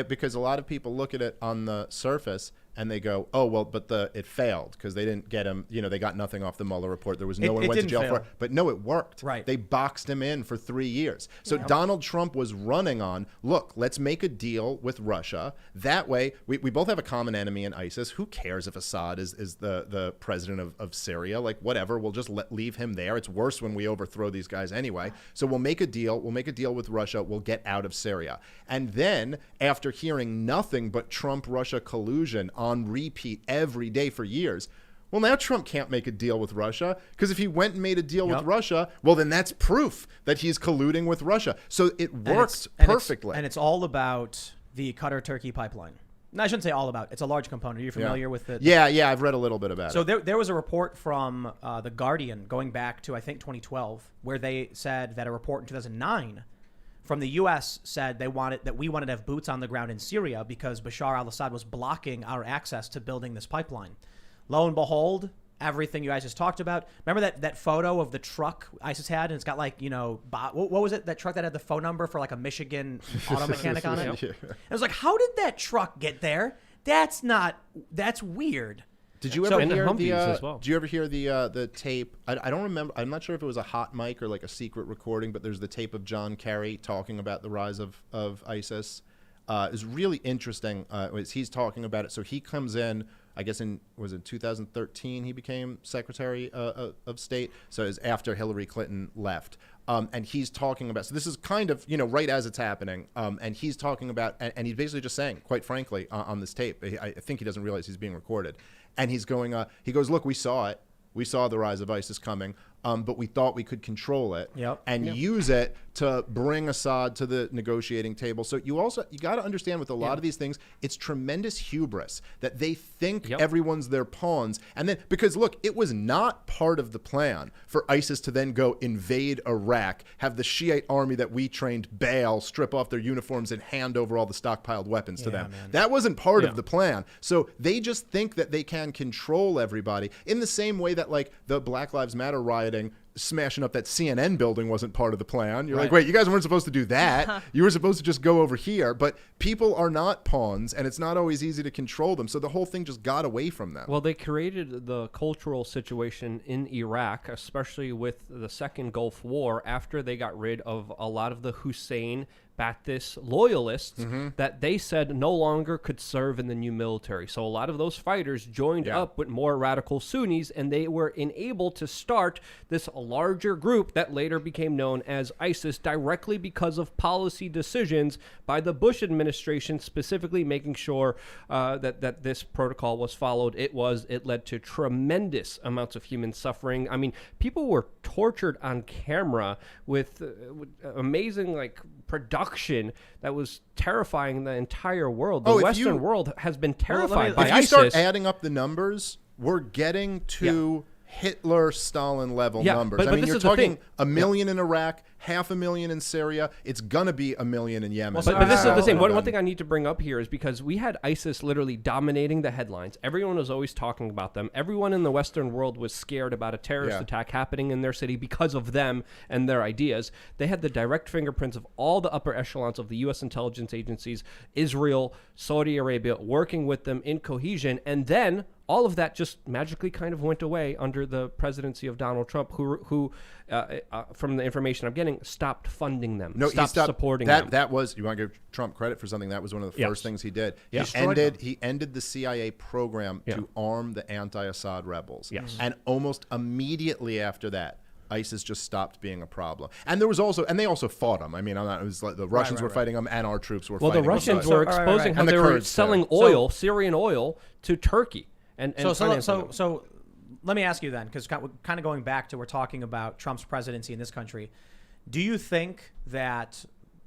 because a lot of people look at it on the surface and they go, oh, well, but it failed because they didn't get him. They got nothing off the Mueller report. There was no one went to jail for it. But no, it worked. Right. They boxed him in for 3 years. So Donald Trump was running on, look, let's make a deal with Russia. That way, we both have a common enemy in ISIS. Who cares if Assad is the president of Syria? Like, whatever. We'll just leave him there. It's worse when we overthrow these guys anyway. So we'll make a deal. We'll make a deal with Russia. We'll get out of Syria. And then, after hearing nothing but Trump-Russia collusion on repeat every day for years, well, now Trump can't make a deal with Russia, because if he went and made a deal with Russia, well, then that's proof that he's colluding with Russia. So it worked perfectly. And it's all about the Qatar-Turkey pipeline. No, I shouldn't say all about. It's a large component. Are you familiar with it? Yeah, I've read a little bit about it. So there was a report from The Guardian going back to, I think, 2012, where they said that a report in 2009 from the U.S. said we wanted to have boots on the ground in Syria because Bashar al-Assad was blocking our access to building this pipeline. Lo and behold, everything you guys just talked about. Remember that photo of the truck ISIS had, and it's got what was it? That truck that had the phone number for a Michigan auto mechanic on it. It was like, how did that truck get there? That's weird. Did you ever hear as well. Did you ever hear the tape? I don't remember. I'm not sure if it was a hot mic or like a secret recording, but there's the tape of John Kerry talking about the rise of ISIS. It's really interesting. He's talking about it. So he comes in, I guess in 2013 he became Secretary of State. So it was after Hillary Clinton left. And he's talking about, so this is kind of, right as it's happening. And he's talking about, and he's basically just saying, quite frankly, on this tape, I think he doesn't realize he's being recorded. And he goes, look, we saw it. We saw the rise of ISIS coming, but we thought we could control it and use it to bring Assad to the negotiating table. So you got to understand with a lot of these things, it's tremendous hubris that they think everyone's their pawns. And then, because look, it was not part of the plan for ISIS to then go invade Iraq, have the Shiite army that we trained bail, strip off their uniforms and hand over all the stockpiled weapons to them. Man. That wasn't part of the plan. So they just think that they can control everybody in the same way that the Black Lives Matter rioting, smashing up that CNN building wasn't part of the plan. You're like, wait, you guys weren't supposed to do that. You were supposed to just go over here. But people are not pawns, and it's not always easy to control them. So the whole thing just got away from them. Well, they created the cultural situation in Iraq, especially with the Second Gulf War, after they got rid of a lot of the Hussein Ba'athist loyalists that they said no longer could serve in the new military. So a lot of those fighters joined up with more radical Sunnis, and they were enabled to start this larger group that later became known as ISIS, directly because of policy decisions by the Bush administration, specifically making sure that this protocol was followed. It led to tremendous amounts of human suffering. I mean, people were tortured on camera with amazing production that was terrifying the entire world. The Western world has been terrified by ISIS. If you start adding up the numbers, we're getting to Hitler, Stalin level numbers. But you're talking 1 million in Iraq, 500,000 in Syria. It's going to be 1 million in Yemen. But this is the thing. One thing I need to bring up here is because we had ISIS literally dominating the headlines. Everyone was always talking about them. Everyone in the Western world was scared about a terrorist attack happening in their city because of them and their ideas. They had the direct fingerprints of all the upper echelons of the U.S. intelligence agencies, Israel, Saudi Arabia, working with them in cohesion. And then all of that just magically kind of went away under the presidency of Donald Trump, who from the information I'm getting, stopped funding them, stopped supporting them. That was, you want to give Trump credit for something, that was one of the first things he did. Yes. He ended the CIA program to arm the anti-Assad rebels. Yes. And almost immediately after that, ISIS just stopped being a problem. And there was also, and they also fought them. I mean, it was like the Russians were fighting them, and our troops were fighting them. Well, the Russians were exposing how they were selling oil, Syrian oil, to Turkey. So let me ask you then, because kind of going back to, we're talking about Trump's presidency in this country. Do you think that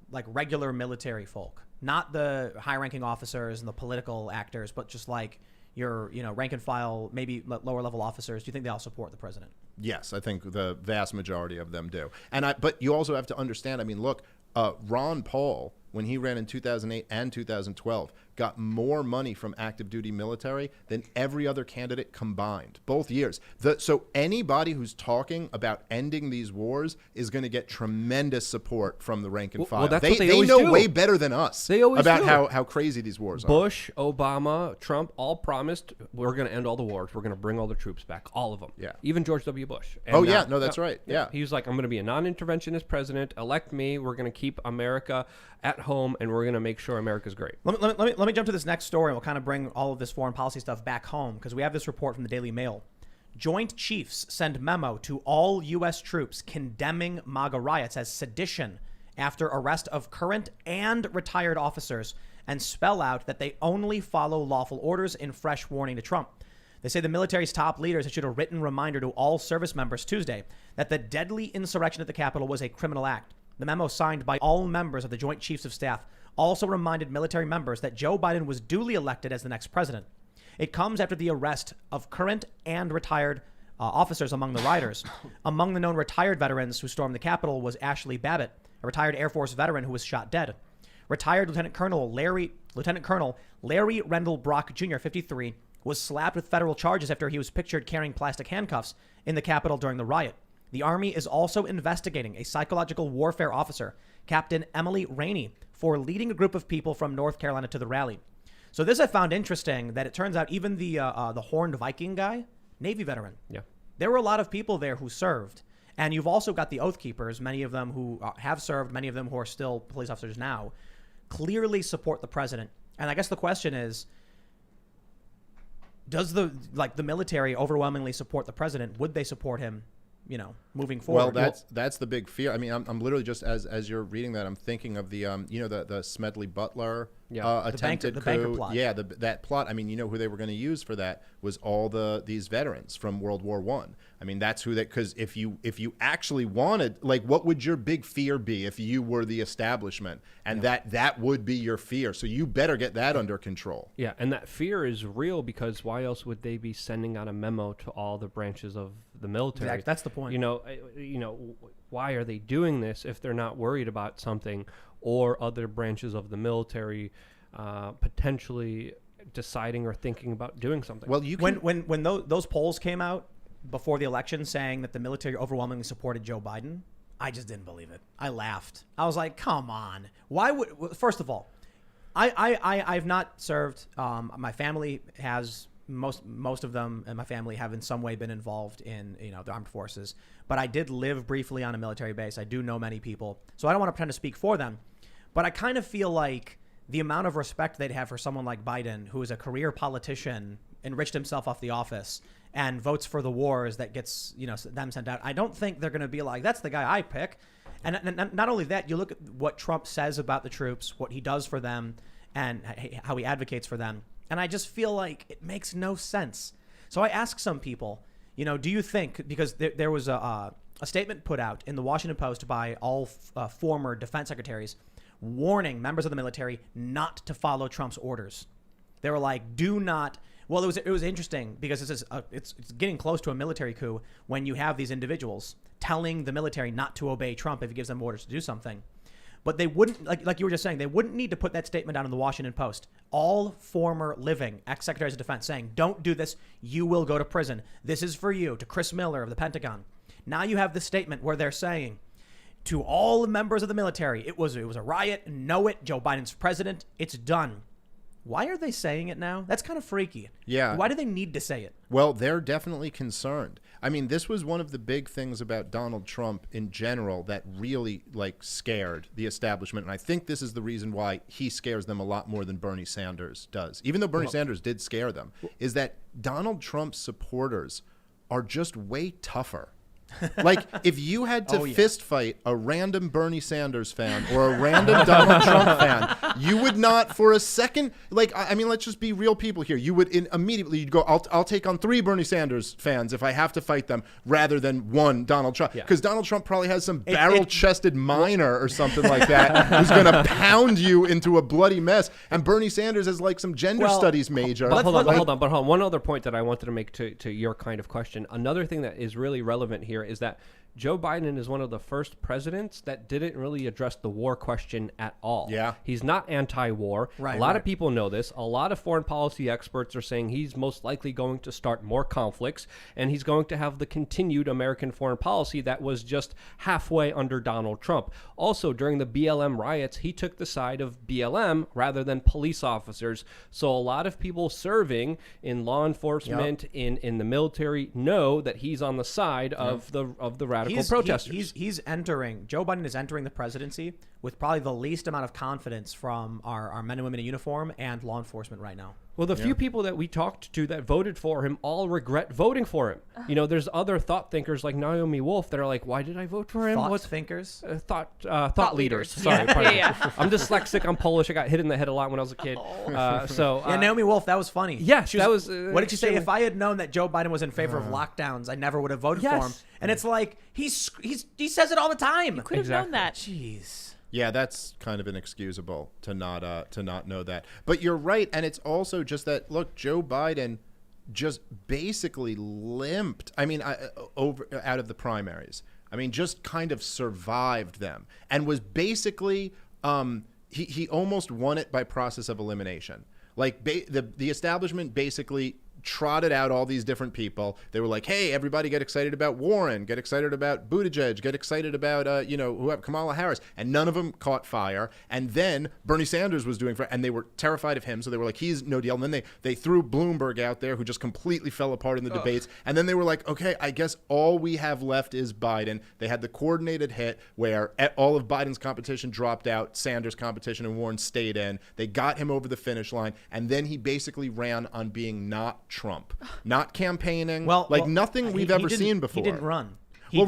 like regular military folk, not the high-ranking officers and the political actors, but just like your, rank and file, maybe lower level officers, do you think they all support the president? Yes, I think the vast majority of them do. But you also have to understand, I mean, look, Ron Paul, when he ran in 2008 and 2012, got more money from active duty military than every other candidate combined, both years. So anybody who's talking about ending these wars is going to get tremendous support from the rank and file. Well, that's they what they always know do. way better than us about how crazy these wars are. Bush, Obama, Trump all promised, we're going to end all the wars. We're going to bring all the troops back, all of them. Yeah. Even George W. Bush. And that's right. Yeah. He was like, I'm going to be a non-interventionist president. Elect me. We're going to keep America at home, and we're going to make sure America's great. Let me jump to this next story, and we'll kind of bring all of this foreign policy stuff back home, because we have this report from the Daily Mail. Joint Chiefs send memo to all U.S. troops condemning MAGA riots as sedition after arrest of current and retired officers, and spell out that they only follow lawful orders in fresh warning to Trump. They say the military's top leaders issued a written reminder to all service members Tuesday that the deadly insurrection at the Capitol was a criminal act. The memo, signed by all members of the Joint Chiefs of Staff, also reminded military members that Joe Biden was duly elected as the next president. It comes after the arrest of current and retired officers among the rioters. Among the known retired veterans who stormed the Capitol was Ashley Babbitt, a retired Air Force veteran who was shot dead. Retired Lieutenant Colonel Larry Rendell Brock Jr., 53, was slapped with federal charges after he was pictured carrying plastic handcuffs in the Capitol during the riot. The Army is also investigating a psychological warfare officer, Captain Emily Rainey, for leading a group of people from North Carolina to the rally. So this I found interesting, that it turns out even the Horned Viking guy, Navy veteran. Yeah. There were a lot of people there who served. And you've also got the Oath Keepers, many of them who have served, many of them who are still police officers now, clearly support the president. And I guess the question is, does the military overwhelmingly support the president? Would they support him, moving forward? Well, that's the big fear. I mean, I'm literally just, as you're reading that, I'm thinking of the the Smedley Butler attempted coup. Banker plot. Yeah, that plot. I mean, who they were going to use for that was all these veterans from World War I. I mean, that's who that, because if you actually wanted, what would your big fear be if you were the establishment? And that would be your fear. So you better get that under control. Yeah, and that fear is real, because why else would they be sending out a memo to all the branches of the military? Exactly. That's the point. Why are they doing this if they're not worried about something, or other branches of the military potentially deciding or thinking about doing something? Well, when those polls came out before the election saying that the military overwhelmingly supported Joe Biden, I just didn't believe it. I laughed. I was like, come on. Why would, first of all, I've not served. My family has, most of them and my family have in some way been involved in, the armed forces, but I did live briefly on a military base. I do know many people, so I don't want to pretend to speak for them, but I kind of feel like the amount of respect they'd have for someone like Biden, who is a career politician, enriched himself off the office, and votes for the wars that gets, them sent out. I don't think they're going to be like, that's the guy I pick. And not only that, you look at what Trump says about the troops, what he does for them, and how he advocates for them. And I just feel like it makes no sense. So I ask some people, do you think, because there was a statement put out in the Washington Post by all former defense secretaries warning members of the military not to follow Trump's orders. They were like, do not. Well, it was interesting, because it's getting close to a military coup when you have these individuals telling the military not to obey Trump if he gives them orders to do something. But they wouldn't, like you were just saying, they wouldn't need to put that statement out in the Washington Post. All former living ex-secretaries of defense saying, don't do this, you will go to prison. This is for you, to Chris Miller of the Pentagon. Now you have this statement where they're saying, to all the members of the military, it was a riot, know it, Joe Biden's president, it's done. Why are they saying it now? That's kind of freaky. Yeah. Why do they need to say it? Well, they're definitely concerned. I mean, this was one of the big things about Donald Trump in general that really scared the establishment. And I think this is the reason why he scares them a lot more than Bernie Sanders does. Even though Bernie Sanders did scare them, is that Donald Trump's supporters are just way tougher. If you had to fist fight a random Bernie Sanders fan or a random Donald Trump fan, you would not for a second, let's just be real people here. You would immediately, you'd go, I'll take on 3 Bernie Sanders fans if I have to fight them rather than 1 Donald Trump. Because Donald Trump probably has some barrel-chested miner or something like that who's going to pound you into a bloody mess. And Bernie Sanders is some gender studies major. Hold on. One other point that I wanted to make to your kind of question. Another thing that is really relevant here is that Joe Biden is one of the first presidents that didn't really address the war question at all. Yeah. He's not anti-war. Right, a lot of people know this. A lot of foreign policy experts are saying he's most likely going to start more conflicts, and he's going to have the continued American foreign policy that was just halfway under Donald Trump. Also, during the BLM riots, he took the side of BLM rather than police officers. So a lot of people serving in law enforcement, in the military, know that he's on the side of the radical protesters. Joe Biden is entering the presidency with probably the least amount of confidence from our men and women in uniform and law enforcement right now. Well, the few people that we talked to that voted for him all regret voting for him. There's other thought thinkers like Naomi Wolf that are like, why did I vote for him? Thinkers? Thought leaders. Sorry. Yeah. I'm dyslexic. I'm Polish. I got hit in the head a lot when I was a kid. Naomi Wolf, that was funny. Yeah, that was. What did she say? If I had known that Joe Biden was in favor of lockdowns, I never would have voted for him. And it's like, he says it all the time. You could have known that. Jeez. Yeah, that's kind of inexcusable to not know that. But you're right, and it's also just that, look, Joe Biden just basically limped. I mean, out of the primaries. I mean, just kind of survived them and was basically he almost won it by process of elimination. The establishment basically trotted out all these different people. They were like, hey, everybody get excited about Warren, get excited about Buttigieg, get excited about, Kamala Harris. And none of them caught fire. And then Bernie Sanders was doing and they were terrified of him. So they were like, he's no deal. And then they threw Bloomberg out there, who just completely fell apart in the debates. And then they were like, okay, I guess all we have left is Biden. They had the coordinated hit where all of Biden's competition dropped out, Sanders' competition and Warren stayed in. They got him over the finish line. And then he basically ran on being not Trump, not campaigning, nothing we've ever seen before. He didn't run. He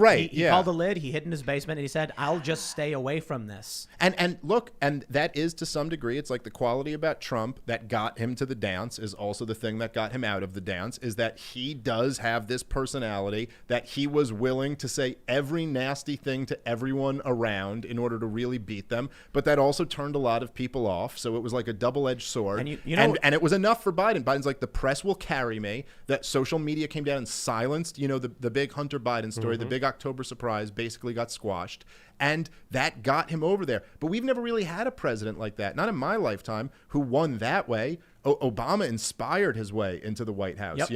called the lid, he hid in his basement, and he said, I'll just stay away from this. And look, and that is to some degree, it's like the quality about Trump that got him to the dance is also the thing that got him out of the dance, is that he does have this personality that he was willing to say every nasty thing to everyone around in order to really beat them, but that also turned a lot of people off. So it was like a double-edged sword. And it was enough for Biden. Biden's like, the press will carry me. That social media came down and silenced, the big Hunter Biden story, the big October surprise basically got squashed, and that got him over there. But we've never really had a president like that, not in my lifetime, who won that way. Obama inspired his way into the White House.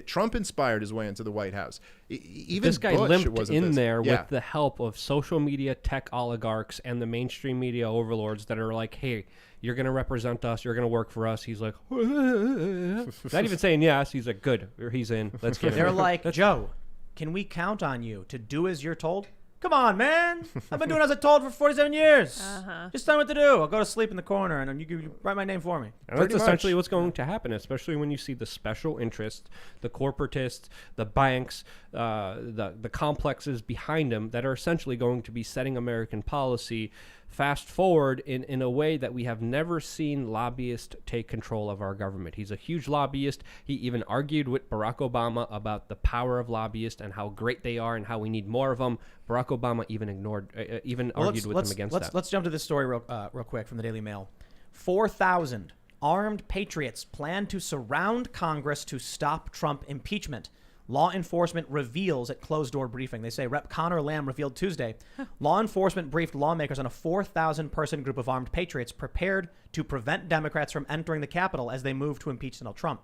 Trump inspired his way into the White House. Even this guy Bush limped in there with the help of social media tech oligarchs and the mainstream media overlords that are like, hey, you're going to represent us, you're going to work for us. He's like, not even saying yes. He's like, good, he's in. Let's get him. They're like, Joe, can we count on you to do as you're told? Come on, man. I've been doing as I'm told for 47 years. Just tell me what to do. I'll go to sleep in the corner, and you write my name for me. And that's essentially what's going to happen, especially when you see the special interests, the corporatists, the banks, the complexes behind them that are essentially going to be setting American policy fast forward in a way that we have never seen lobbyists take control of our government. He's a huge lobbyist. He even argued with Barack Obama about the power of lobbyists and how great they are and how we need more of them. Barack Obama even argued with him against that. Let's jump to this story real quick from the Daily Mail. 4,000 armed patriots plan to surround Congress to stop Trump impeachment. Law enforcement reveals at closed-door briefing. They say Rep. Connor Lamb revealed Tuesday. Law enforcement briefed lawmakers on a 4,000-person group of armed patriots prepared to prevent Democrats from entering the Capitol as they move to impeach Donald Trump.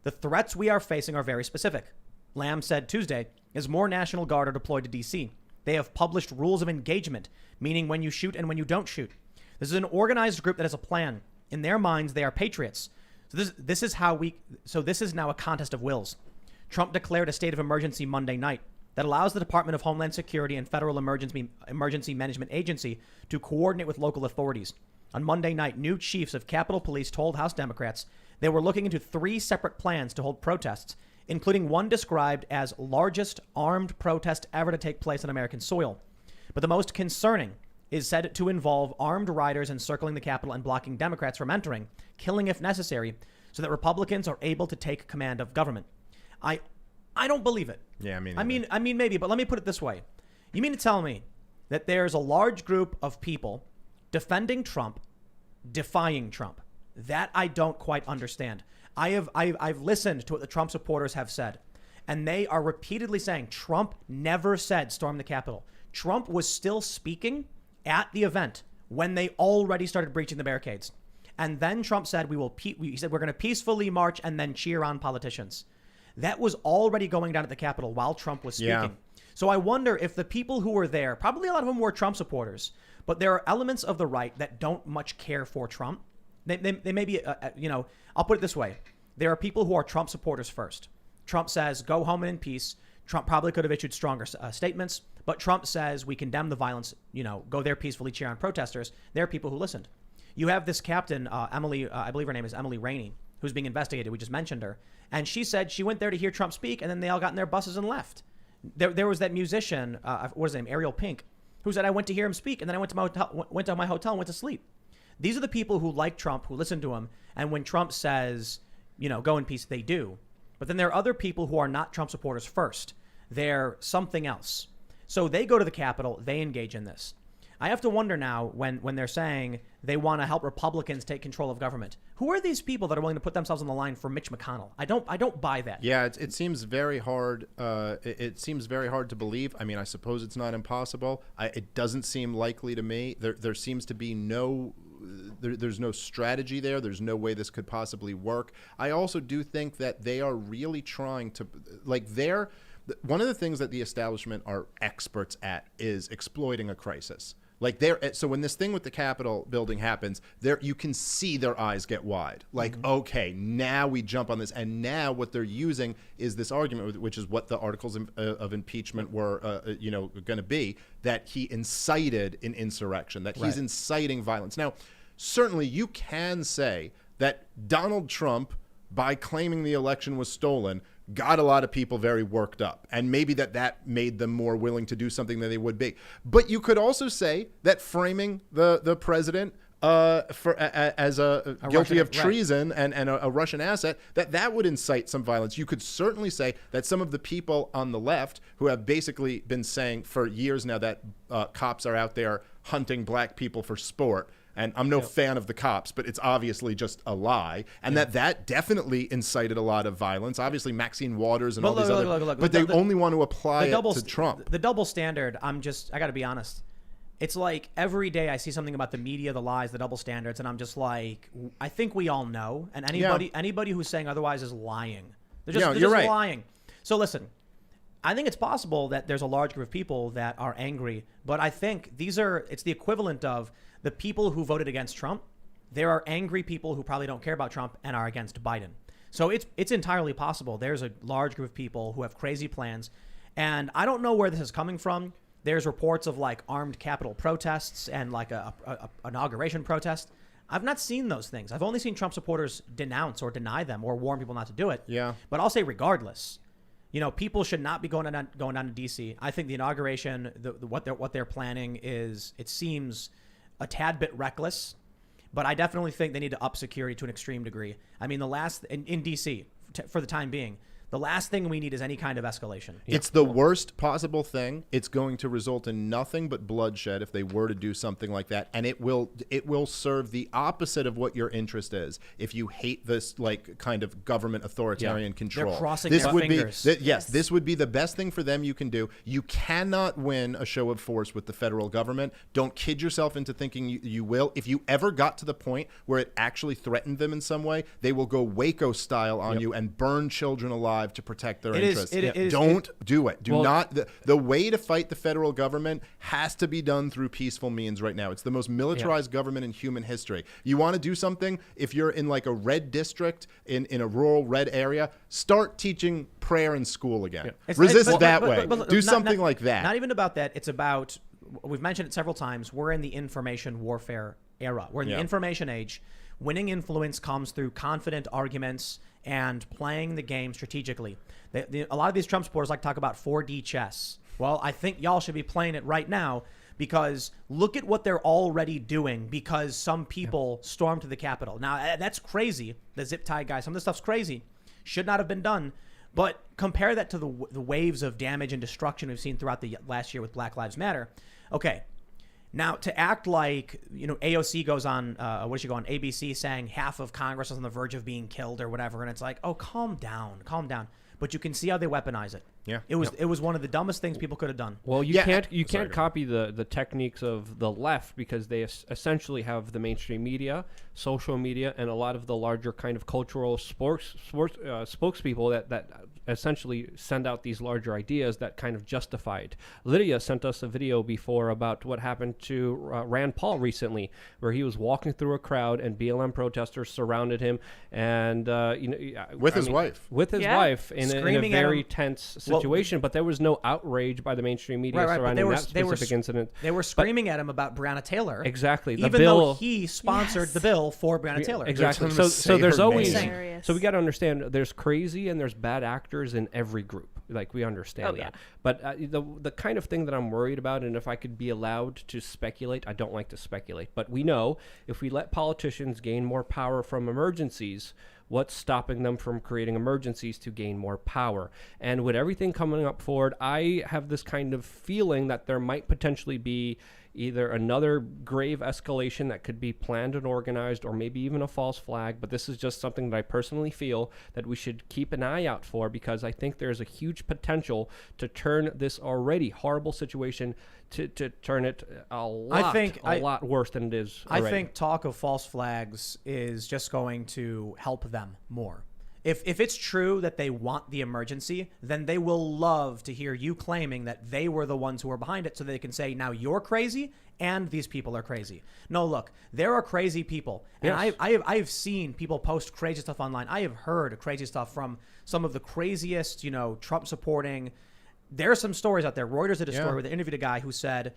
The threats we are facing are very specific, Lamb said Tuesday, as more National Guard are deployed to D.C. They have published rules of engagement, meaning when you shoot and when you don't shoot. This is an organized group that has a plan. In their minds, they are patriots. So this is now a contest of wills. Trump declared a state of emergency Monday night that allows the Department of Homeland Security and Federal Emergency Management Agency to coordinate with local authorities. On Monday night, new chiefs of Capitol Police told House Democrats they were looking into 3 separate plans to hold protests, including one described as largest armed protest ever to take place on American soil. But the most concerning is said to involve armed riders encircling the Capitol and blocking Democrats from entering, killing if necessary, so that Republicans are able to take command of government. I don't believe it. Yeah, I mean maybe, but let me put it this way. You mean to tell me that there's a large group of people defending Trump, defying Trump? That I don't quite understand. I've listened to what the Trump supporters have said, and they are repeatedly saying Trump never said storm the Capitol. Trump was still speaking at the event when they already started breaching the barricades. And then Trump said, he said, we're going to peacefully march and then cheer on politicians. That was already going down at the Capitol while Trump was speaking. Yeah. So I wonder if the people who were there, probably a lot of them were Trump supporters, but there are elements of the right that don't much care for Trump. They may be, I'll put it this way. There are people who are Trump supporters first. Trump says, go home and in peace. Trump probably could have issued stronger statements, but Trump says we condemn the violence, go there peacefully, cheer on protesters. There are people who listened. You have this captain, Emily, I believe her name is Emily Rainey, who's being investigated. We just mentioned her. And she said she went there to hear Trump speak, and then they all got in their buses and left. There was that musician, what is his name, Ariel Pink, who said, I went to hear him speak, and then I went to my hotel and went to sleep. These are the people who like Trump, who listen to him, and when Trump says, go in peace, they do. But then there are other people who are not Trump supporters first. They're something else. So they go to the Capitol, they engage in this. I have to wonder now when they're saying they want to help Republicans take control of government. Who are these people that are willing to put themselves on the line for Mitch McConnell? I don't buy that. Yeah, it seems very hard. It seems very hard to believe. I mean, I suppose it's not impossible. It doesn't seem likely to me. There seems to be there's no strategy there. There's no way this could possibly work. I also do think that they are really trying to, one of the things that the establishment are experts at is exploiting a crisis. So when this thing with the Capitol building happens, you can see their eyes get wide. Okay, now we jump on this, and now what they're using is this argument, which is what the articles of impeachment were, going to be, that he incited an insurrection, that he's inciting violence. Now, certainly you can say that Donald Trump, by claiming the election was stolen, got a lot of people very worked up, and maybe that made them more willing to do something than they would be. But you could also say that framing the president as guilty of treason and a Russian asset, that would incite some violence. You could certainly say that some of the people on the left who have basically been saying for years now that cops are out there hunting black people for sport, and I'm no fan of the cops, but it's obviously just a lie. And that definitely incited a lot of violence. Obviously, Maxine Waters and all these other... But they only want to apply it to Trump. The double standard, I got to be honest. It's like every day I see something about the media, the lies, the double standards, and I'm just like, I think we all know. And anybody who's saying otherwise is lying. They're just lying. So listen, I think it's possible that there's a large group of people that are angry, but I think it's the equivalent of the people who voted against Trump. There are angry people who probably don't care about Trump and are against Biden. So it's entirely possible there's a large group of people who have crazy plans, and I don't know where this is coming from. There's reports of armed Capitol protests and a inauguration protest. I've not seen those things. I've only seen Trump supporters denounce or deny them or warn people not to do it. Yeah. But I'll say regardless, people should not be going down to D.C. I think the inauguration, what they're planning it seems a tad bit reckless, but I definitely think they need to up security to an extreme degree. I mean, in D.C. For the time being, the last thing we need is any kind of escalation. It's the worst possible thing. It's going to result in nothing but bloodshed if they were to do something like that, and it will serve the opposite of what your interest is. If you hate this kind of government authoritarian control, they're crossing their fingers. This would be the best thing for them you can do. You cannot win a show of force with the federal government. Don't kid yourself into thinking you will. If you ever got to the point where it actually threatened them in some way, they will go Waco style on you and burn children alive alive to protect their It is- interests. it is- Don't do it. Do Well- not. The way to fight the federal government has to be done through peaceful means right now. It's the most militarized government in human history. You want to do something, if you're in like a red district, in a rural red area, start teaching prayer in school again. Resist that way. Do something like that. Not even about that. It's about, we've mentioned it several times, we're in the information warfare era. We're in the information age. Winning influence comes through confident arguments and playing the game strategically. A lot of these Trump supporters like to talk about 4D chess. Well, I think y'all should be playing it right now, because look at what they're already doing because some people stormed to the Capitol. Now, that's crazy. The zip tie guy, some of this stuff's crazy. Should not have been done. But compare that to the waves of damage and destruction we've seen throughout the last year with Black Lives Matter. Okay. Now, to act like, AOC goes on, on ABC saying half of Congress is on the verge of being killed or whatever. And it's like, oh, calm down. But you can see how they weaponize it. Yeah. It was one of the dumbest things people could have done. Well, you can't copy the techniques of the left, because they essentially have the mainstream media, social media, and a lot of the larger kind of cultural spokespeople that essentially send out these larger ideas that kind of justify it. Lydia sent us a video before about what happened to Rand Paul recently, where he was walking through a crowd and BLM protesters surrounded him, and with his wife in a Screaming very tense situation. But there was no outrage by the mainstream media surrounding that specific incident. They were screaming at him about Breonna Taylor. Exactly. Even though he sponsored the bill for Breonna Taylor. Exactly. So there's always. So we got to understand, there's crazy and there's bad actors in every group. Like, we understand that. But the kind of thing that I'm worried about, and if I could be allowed to speculate, I don't like to speculate, but we know if we let politicians gain more power from emergencies, what's stopping them from creating emergencies to gain more power? And with everything coming up forward, I have this kind of feeling that there might potentially be either another grave escalation that could be planned and organized, or maybe even a false flag. But this is just something that I personally feel that we should keep an eye out for, because I think there's a huge potential to turn this already horrible situation to turn it a lot worse than it is already. I think talk of false flags is just going to help them more. If it's true that they want the emergency, then they will love to hear you claiming that they were the ones who were behind it, so they can say, now you're crazy and these people are crazy. No, look, there are crazy people. And I've seen people post crazy stuff online. I have heard crazy stuff from some of the craziest, Trump supporting. There are some stories out there. Reuters did a story where they interviewed a guy who said,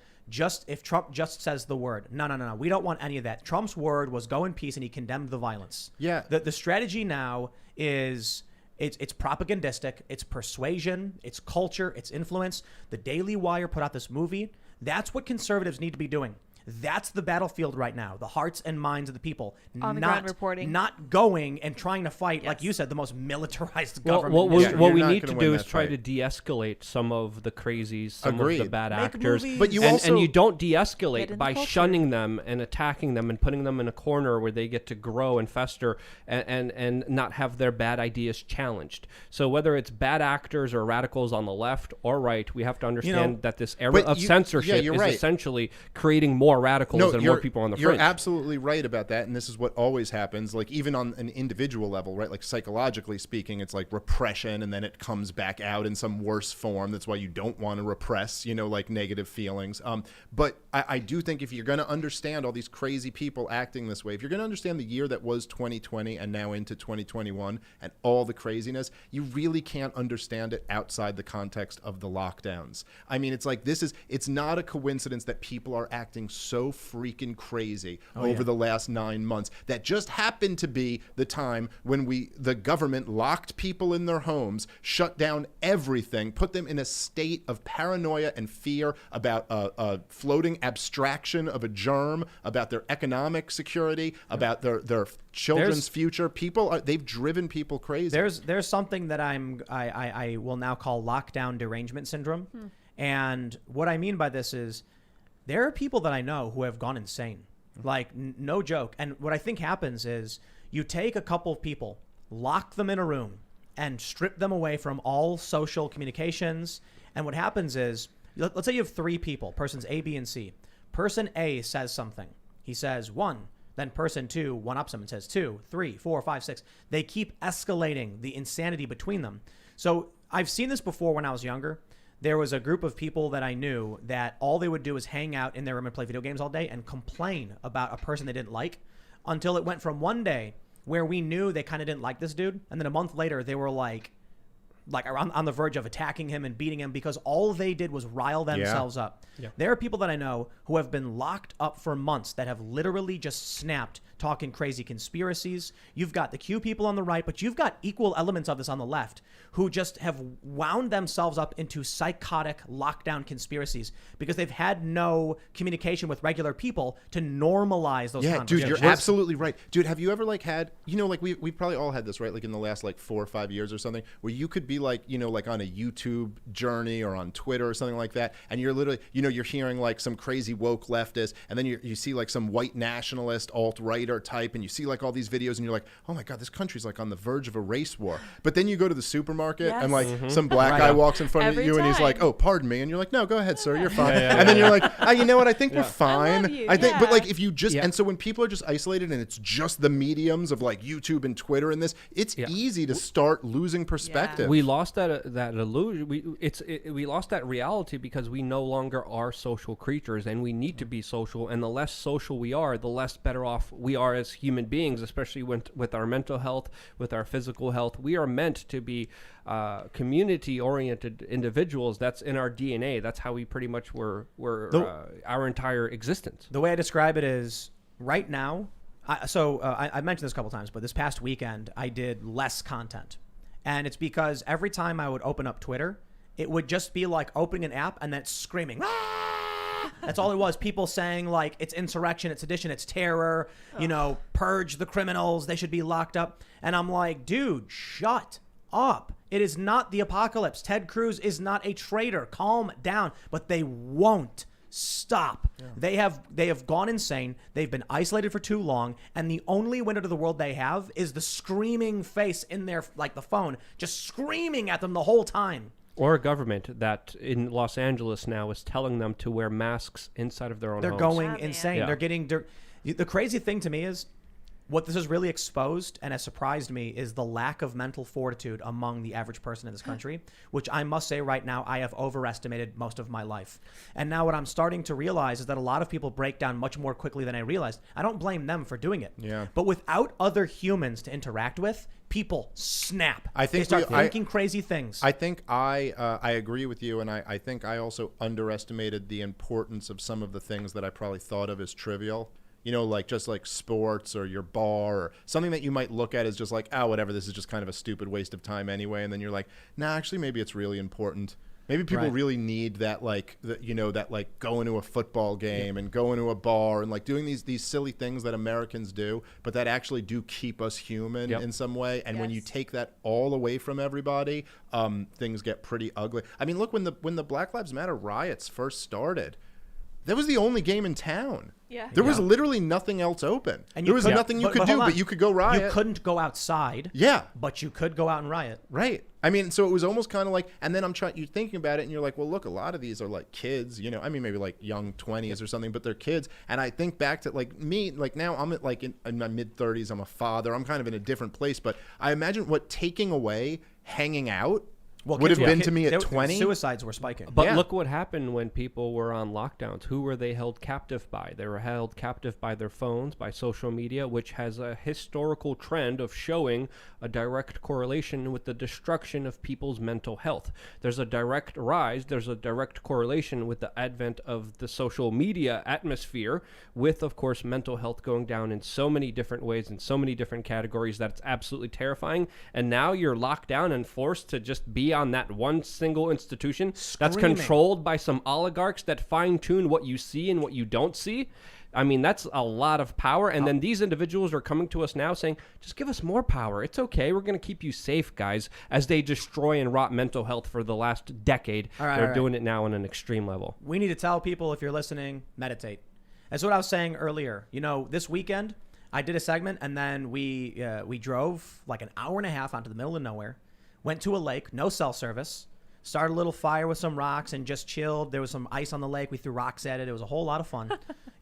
if Trump just says the word, no, we don't want any of that. Trump's word was go in peace, and he condemned the violence. Yeah. The strategy now is it's propagandistic, it's persuasion, it's culture, it's influence. The Daily Wire put out this movie. That's what conservatives need to be doing. That's the battlefield right now, the hearts and minds of the people. On the ground reporting. Not going and trying to fight, like you said, the most militarized government. What we need to do is try to de-escalate some of the crazies, some of the bad actors. But you and you don't de-escalate by shunning them and attacking them and putting them in a corner where they get to grow and fester and not have their bad ideas challenged. So whether it's bad actors or radicals on the left or right, we have to understand that this era of censorship is essentially creating more radicals and more people on the fringe. You're absolutely right about that, and this is what always happens. Like, even on an individual level, right? Like, psychologically speaking, it's like repression, and then it comes back out in some worse form. That's why you don't want to repress, like negative feelings. But I do think if you're going to understand all these crazy people acting this way, if you're going to understand the year that was 2020 and now into 2021 and all the craziness, you really can't understand it outside the context of the lockdowns. I mean, it's like it's not a coincidence that people are acting so freaking crazy over the last 9 months. That just happened to be the time when the government locked people in their homes, shut down everything, put them in a state of paranoia and fear about a floating abstraction of a germ, about their economic security, about their children's future. They've driven people crazy. There's something that I will now call lockdown derangement syndrome. And what I mean by this is, there are people that I know who have gone insane, like no joke. And what I think happens is you take a couple of people, lock them in a room, and strip them away from all social communications. And what happens is, let's say you have 3 people, persons A, B, and C. Person A says something. He says 1, then person 2 one-ups him and says 2, 3, 4, 5, 6. They keep escalating the insanity between them. So I've seen this before when I was younger. There was a group of people that I knew that all they would do is hang out in their room and play video games all day and complain about a person they didn't like, until it went from one day where we knew they kind of didn't like this dude, and then a month later they were like on the verge of attacking him and beating him because all they did was rile themselves up. Yeah. There are people that I know who have been locked up for months that have literally just snapped talking crazy conspiracies. You've got the Q people on the right, but you've got equal elements of this on the left who just have wound themselves up into psychotic lockdown conspiracies because they've had no communication with regular people to normalize those conversations. Dude, you're absolutely right. Dude, have you ever had, we probably all had this, right? Like in the last 4 or 5 years or something, where you could be on a YouTube journey or on Twitter or something like that, and you're literally, you're hearing some crazy woke leftist, and then you see some white nationalist alt-righter type, and you see all these videos, and you're like, oh my God, this country's on the verge of a race war. But then you go to the supermarket, and some black guy walks in front of you, and he's like, oh, pardon me, and you're like, no, go ahead, sir, you're fine. And then you're like, you know what, I think we're fine. I think, but if you just, and so when people are just isolated and it's just the mediums of YouTube and Twitter and this, it's easy to start losing perspective. We lost that illusion. We lost that reality because we no longer are social creatures, and we need to be social. And the less social we are, the less better off we are as human beings, especially with our mental health, with our physical health. We are meant to be community-oriented individuals. That's in our DNA. That's how we pretty much were our entire existence. The way I describe it is right now. I've mentioned this a couple times, but this past weekend I did less content. And it's because every time I would open up Twitter, it would just be like opening an app and then screaming. Ah! That's all it was. People saying it's insurrection, it's sedition, it's terror, purge the criminals, they should be locked up. And I'm like, dude, shut up. It is not the apocalypse. Ted Cruz is not a traitor. Calm down. But they won't stop. Yeah. They have gone insane. They've been isolated for too long, and the only window to the world they have is the screaming face in their the phone, just screaming at them the whole time. Or a government that in Los Angeles now is telling them to wear masks inside of their own homes. They're going insane. Yeah. They're getting the crazy thing to me is what this has really exposed and has surprised me is the lack of mental fortitude among the average person in this country, which I must say right now I have overestimated most of my life. And now what I'm starting to realize is that a lot of people break down much more quickly than I realized. I don't blame them for doing it. Yeah. But without other humans to interact with, people snap. They start thinking crazy things. I think I agree with you, and I think I also underestimated the importance of some of the things that I probably thought of as trivial. Just sports or your bar or something that you might look at as just whatever, this is just kind of a stupid waste of time anyway. And then you're like, nah, actually, maybe it's really important. Maybe people really need that, going to a football game and going to a bar and doing these silly things that Americans do, but that actually do keep us human in some way. And when you take that all away from everybody, things get pretty ugly. I mean, look, when the Black Lives Matter riots first started, that was the only game in town. Yeah. There was literally nothing else open. And there was nothing you could do, but you could go riot. You couldn't go outside. Yeah. But you could go out and riot. Right. I mean, so it was almost kind of and then you're thinking about it and you're like, well, look, a lot of these are kids, maybe young 20s or something, but they're kids. And I think back to me, now I'm at in my mid 30s, I'm a father, I'm kind of in a different place, but I imagine what taking away hanging out would have been to me at 20. Suicides were spiking. But look what happened when people were on lockdowns. Who were they held captive by? They were held captive by their phones, by social media, which has a historical trend of showing a direct correlation with the destruction of people's mental health. There's a direct rise. There's a direct correlation with the advent of the social media atmosphere with, of course, mental health going down in so many different ways, in so many different categories that it's absolutely terrifying. And now you're locked down and forced to just be on that one single institution that's controlled by some oligarchs that fine-tune what you see and what you don't see. I mean, that's a lot of power. And then these individuals are coming to us now saying, just give us more power. It's okay. We're going to keep you safe, guys, as they destroy and rot mental health for the last decade. They're doing it now on an extreme level. We need to tell people, if you're listening, meditate. That's what I was saying earlier. This weekend, I did a segment, and then we drove an hour and a half onto the middle of nowhere, went to a lake, no cell service, started a little fire with some rocks and just chilled. There was some ice on the lake. We threw rocks at it. It was a whole lot of fun.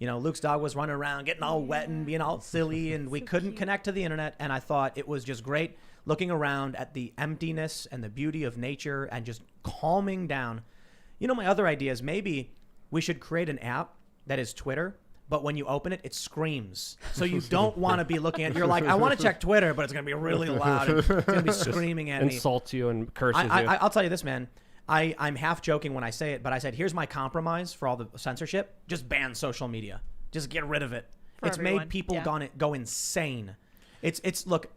Luke's dog was running around, getting all wet and being all silly, and we couldn't connect to the internet. And I thought it was just great looking around at the emptiness and the beauty of nature and just calming down. My other idea is maybe we should create an app that is Twitter, but when you open it, it screams. So you don't want to be looking at it. You're like, I want to check Twitter, but it's going to be really loud. And it's going to be screaming at me. Insults you and curses you. I'll tell you this, man. I'm half joking when I say it, but I said, here's my compromise for all the censorship. Just ban social media. Just get rid of it. It's made people go insane. Look,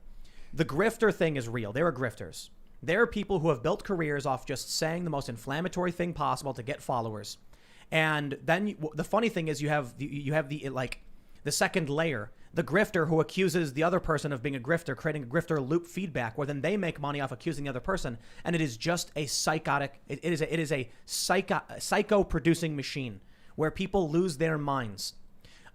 the grifter thing is real. There are grifters. There are people who have built careers off just saying the most inflammatory thing possible to get followers. And then the funny thing is you have the second layer, the grifter who accuses the other person of being a grifter, creating a grifter loop feedback where then they make money off accusing the other person. And it is just a psychotic, it is a psycho producing machine where people lose their minds.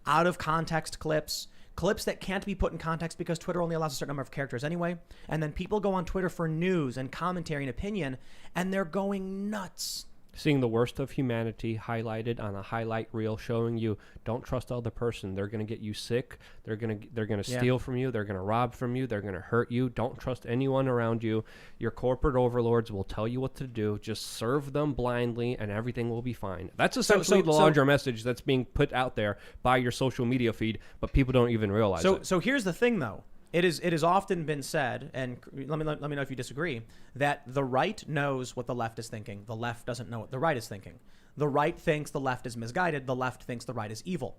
Out of context clips that can't be put in context because Twitter only allows a certain number of characters anyway. And then people go on Twitter for news and commentary and opinion, and they're going nuts. Seeing the worst of humanity highlighted on a highlight reel, showing you don't trust the other person. They're going to get you sick. They're going to steal from you. They're going to rob from you. They're going to hurt you. Don't trust anyone around you. Your corporate overlords will tell you what to do. Just serve them blindly and everything will be fine. That's essentially the larger message that's being put out there by your social media feed, but people don't even realize it. So here's the thing, though. It has often been said, and let me know if you disagree, that the right knows what the left is thinking. The left doesn't know what the right is thinking. The right thinks the left is misguided. The left thinks the right is evil.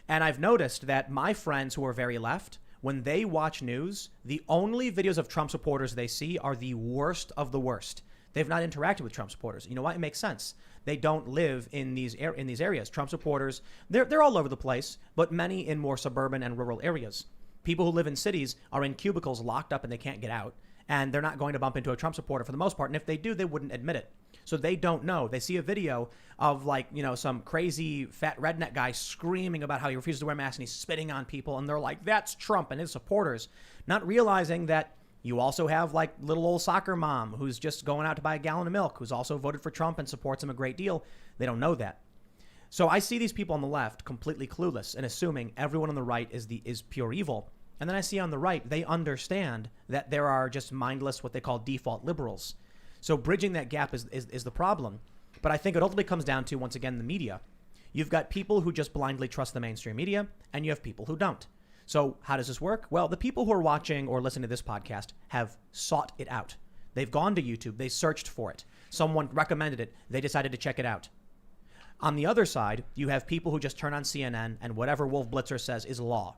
And I've noticed that my friends who are very left, when they watch news, the only videos of Trump supporters they see are the worst of the worst. They've not interacted with Trump supporters. You know what? It makes sense. They don't live in these areas. Trump supporters, they're all over the place, but many in more suburban and rural areas. People who live in cities are in cubicles locked up and they can't get out. And they're not going to bump into a Trump supporter for the most part. And if they do, they wouldn't admit it. So they don't know. They see a video of some crazy fat redneck guy screaming about how he refuses to wear masks and he's spitting on people. And they're like, that's Trump and his supporters. Not realizing that you also have little old soccer mom who's just going out to buy a gallon of milk, who's also voted for Trump and supports him a great deal. They don't know that. So I see these people on the left completely clueless and assuming everyone on the right is pure evil. And then I see on the right, they understand that there are just mindless, what they call default liberals. So bridging that gap is the problem. But I think it ultimately comes down to, once again, the media. You've got people who just blindly trust the mainstream media, and you have people who don't. So how does this work? Well, the people who are watching or listening to this podcast have sought it out. They've gone to YouTube. They searched for it. Someone recommended it. They decided to check it out. On the other side, you have people who just turn on CNN and whatever Wolf Blitzer says is law.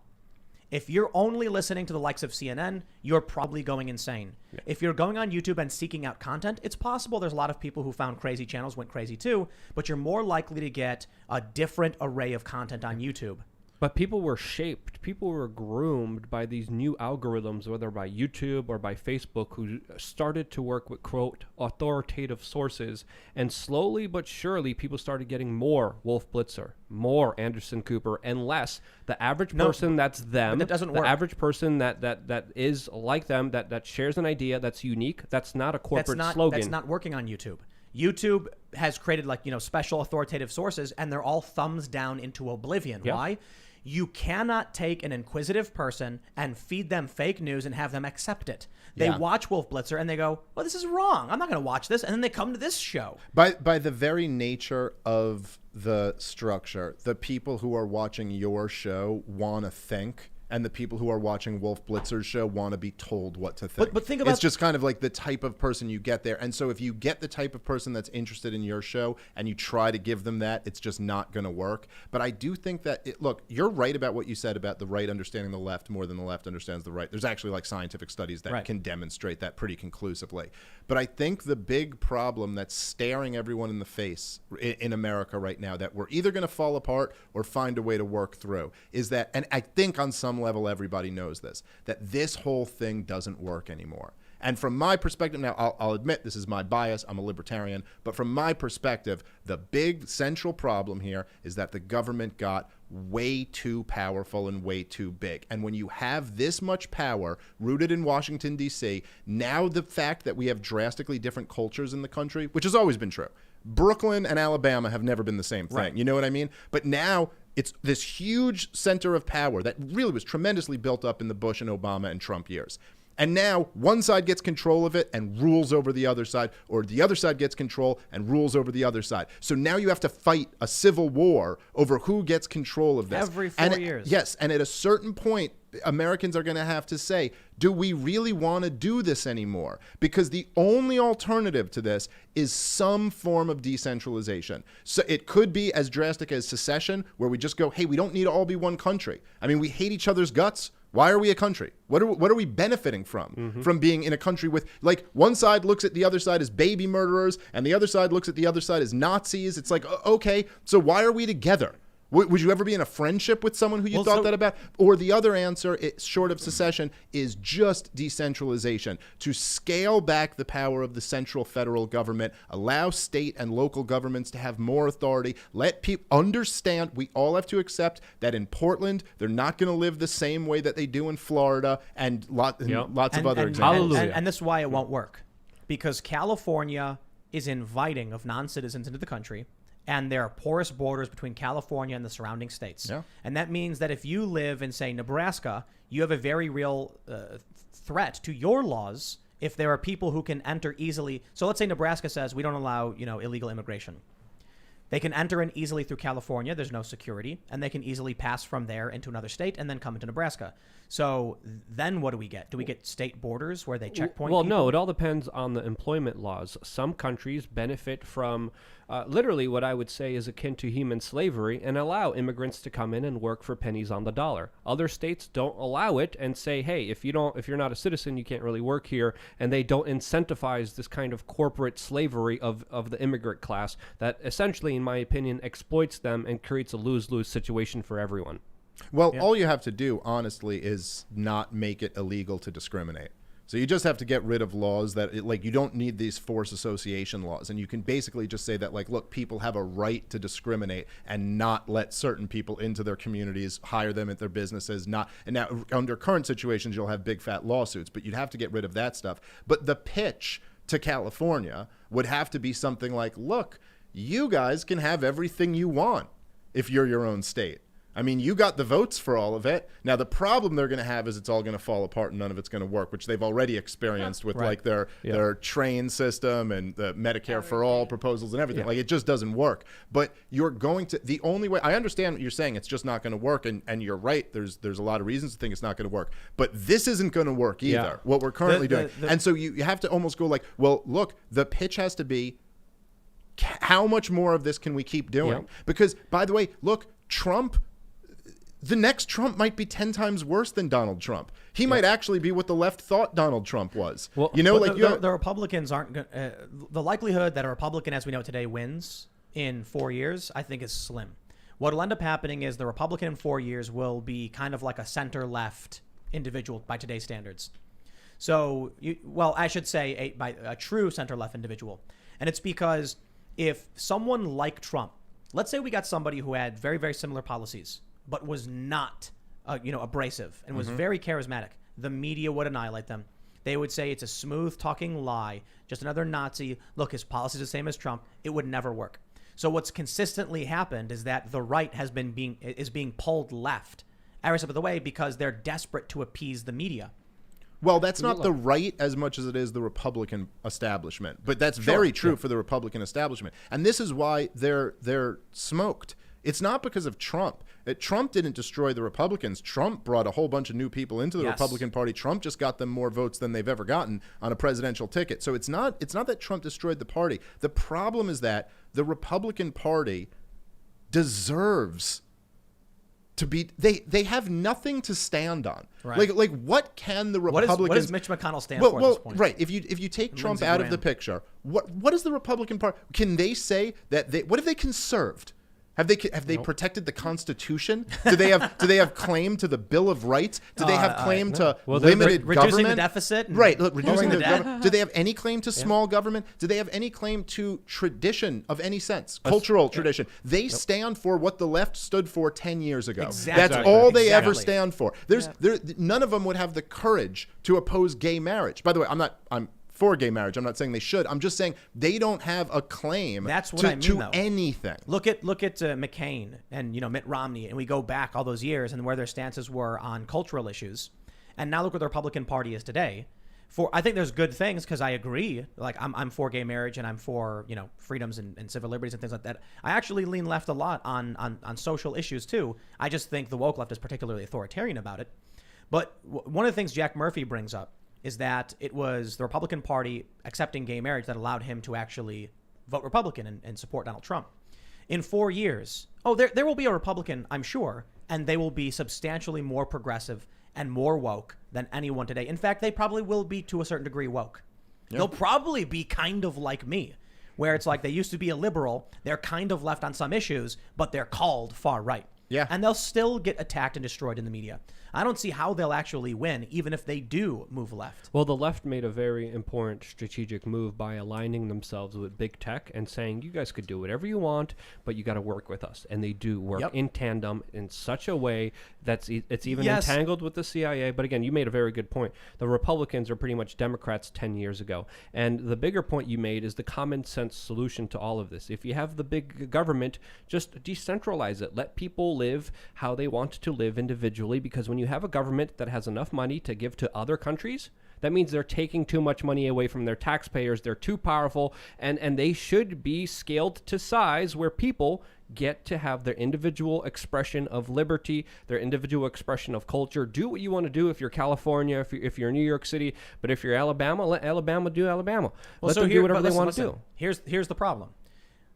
If you're only listening to the likes of CNN, you're probably going insane. Yeah. If you're going on YouTube and seeking out content, it's possible there's a lot of people who found crazy channels, went crazy too, but you're more likely to get a different array of content on YouTube. But people were shaped, people were groomed by these new algorithms, whether by YouTube or by Facebook, who started to work with, quote, authoritative sources. And slowly but surely, people started getting more Wolf Blitzer, more Anderson Cooper, and less the average person that's them. But that doesn't work. The average person that is like them, that shares an idea that's unique. That's not a corporate slogan. That's not working on YouTube. YouTube has created special authoritative sources, and they're all thumbs down into oblivion. Yep. Why? You cannot take an inquisitive person and feed them fake news and have them accept it. They watch Wolf Blitzer and they go, well, this is wrong. I'm not going to watch this. And then they come to this show. By the very nature of the structure, the people who are watching your show want to think, and the people who are watching Wolf Blitzer's show want to be told what to think. But think about, it's just kind of like the type of person you get there. And so if you get the type of person that's interested in your show and you try to give them that, it's just not going to work. But I do think that, look, you're right about what you said about the right understanding the left more than the left understands the right. There's actually scientific studies that can demonstrate that pretty conclusively. But I think the big problem that's staring everyone in the face in America right now, that we're either going to fall apart or find a way to work through, is that, and I think on some level everybody knows this, that this whole thing doesn't work anymore. And from my perspective, now I'll admit this is my bias, I'm a libertarian, but from my perspective, the big central problem here is that the government got way too powerful and way too big. And when you have this much power rooted in Washington, D.C., now the fact that we have drastically different cultures in the country, which has always been true. Brooklyn and Alabama have never been the same thing. Right. You know what I mean? But now it's this huge center of power that really was tremendously built up in the Bush and Obama and Trump years. And now one side gets control of it and rules over the other side, or the other side gets control and rules over the other side. So now you have to fight a civil war over who gets control of this. Every 4 years. Yes, and at a certain point, Americans are going to have to say, do we really want to do this anymore? Because the only alternative to this is some form of decentralization. So it could be as drastic as secession, where we just go, hey, we don't need to all be one country. I mean, we hate each other's guts. Why are we a country? What are we benefiting from being in a country with, like, one side looks at the other side as baby murderers and the other side looks at the other side as Nazis? It's like, okay, so why are we together? Would you ever be in a friendship with someone who you thought that about? Or the other answer, short of secession, is just decentralization. To scale back the power of the central federal government, allow state and local governments to have more authority, let people understand, we all have to accept that in Portland, they're not going to live the same way that they do in Florida and lots of other examples. And this is why it won't work. Because California is inviting of non-citizens into the country. And there are porous borders between California and the surrounding states. Yeah. And that means that if you live in, say, Nebraska, you have a very real threat to your laws if there are people who can enter easily. So let's say Nebraska says we don't allow, illegal immigration. They can enter in easily through California. There's no security. And they can easily pass from there into another state and then come into Nebraska. So then what do we get? Do we get state borders where they checkpoint Well, people? no, it all depends on the employment laws. Some countries benefit from literally what I would say is akin to human slavery and allow immigrants to come in and work for pennies on the dollar. Other states don't allow it and say, hey, if you're not a citizen, you can't really work here. And they don't incentivize this kind of corporate slavery of the immigrant class that essentially, in my opinion, exploits them and creates a lose-lose situation for everyone. Well, all you have to do, honestly, is not make it illegal to discriminate. So you just have to get rid of laws that, you don't need these forced association laws. And you can basically just say that, look, people have a right to discriminate and not let certain people into their communities, hire them at their businesses. And now, under current situations, you'll have big, fat lawsuits, but you'd have to get rid of that stuff. But the pitch to California would have to be something like, look, you guys can have everything you want if you're your own state. I mean, you got the votes for all of it. Now, the problem they're going to have is it's all going to fall apart and none of it's going to work, which they've already experienced with their train system and the Medicare for all proposals and everything. It just doesn't work. But you're going to, the only way, I understand what you're saying, it's just not going to work. And you're right. There's a lot of reasons to think it's not going to work. But this isn't going to work either, what we're currently doing. And so you have to almost go like, well, look, the pitch has to be, how much more of this can we keep doing? Yeah. Because, by the way, look, the next Trump might be 10 times worse than Donald Trump. He might actually be what the left thought Donald Trump was. Well, the Republicans aren't the likelihood that a Republican as we know it today wins in 4 years, I think, is slim. What will end up happening is the Republican in 4 years will be kind of like a center-left individual by today's standards. So, I should say by a true center-left individual. And it's because if someone like Trump, let's say we got somebody who had very, very similar policies, but was not, abrasive and was very charismatic, the media would annihilate them. They would say it's a smooth talking lie, just another Nazi. Look, his policy is the same as Trump. It would never work. So what's consistently happened is that the right is being pulled left every step of the way because they're desperate to appease the media. Well, that's not the right as much as it is the Republican establishment, but that's very true for the Republican establishment. And this is why they're smoked. It's not because of Trump. Trump didn't destroy the Republicans. Trump brought a whole bunch of new people into the Republican Party. Trump just got them more votes than they've ever gotten on a presidential ticket. So it's not that Trump destroyed the party. The problem is that the Republican Party deserves to be they have nothing to stand on. Right. Like what can the Republicans what does Mitch McConnell stand for at this point? Right. If you take Trump out of the picture, what is the Republican Party? Can they say that what if they conserved? Have they protected the Constitution? Do they have claim to the Bill of Rights? Do they have claim to limited government? Reducing the deficit? Right, reducing the government. Do they have any claim to small government? Do they have any claim to tradition of any sense? Cultural tradition. They stand for what the left stood for 10 years ago. Exactly. That's all they ever stand for. None of them would have the courage to oppose gay marriage. By the way, I'm for gay marriage. I'm not saying they should. I'm just saying they don't have a claim to anything. Look at McCain and Mitt Romney, and we go back all those years and where their stances were on cultural issues, and now look where the Republican Party is today. I think there's good things because I agree. Like I'm for gay marriage and I'm for freedoms and civil liberties and things like that. I actually lean left a lot on social issues too. I just think the woke left is particularly authoritarian about it. But one of the things Jack Murphy brings up is that it was the Republican Party accepting gay marriage that allowed him to actually vote Republican and support Donald Trump. In 4 years, there will be a Republican, I'm sure, and they will be substantially more progressive and more woke than anyone today. In fact, they probably will be, to a certain degree, woke. Yep. They'll probably be kind of like me, where it's like they used to be a liberal, they're kind of left on some issues, but they're called far right. Yeah. And they'll still get attacked and destroyed in the media. I don't see how they'll actually win, even if they do move left. Well, the left made a very important strategic move by aligning themselves with big tech and saying, you guys could do whatever you want, but you got to work with us. And they do work in tandem in such a way that's it's even entangled with the CIA. But again, you made a very good point. The Republicans are pretty much Democrats 10 years ago. And the bigger point you made is the common sense solution to all of this. If you have the big government, just decentralize it. Let people live how they want to live individually, because when you have a government that has enough money to give to other countries, that means they're taking too much money away from their taxpayers. They're too powerful, and they should be scaled to size where people get to have their individual expression of liberty, their individual expression of culture. Do what you want to do if you're California, if you're New York City, but if you're Alabama, let Alabama do Alabama. Let them do whatever they want to do. Here's the problem.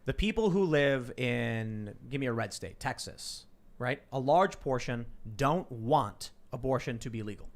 The people who live in, give me a red state, Texas, right? A large portion don't want abortion to be legal,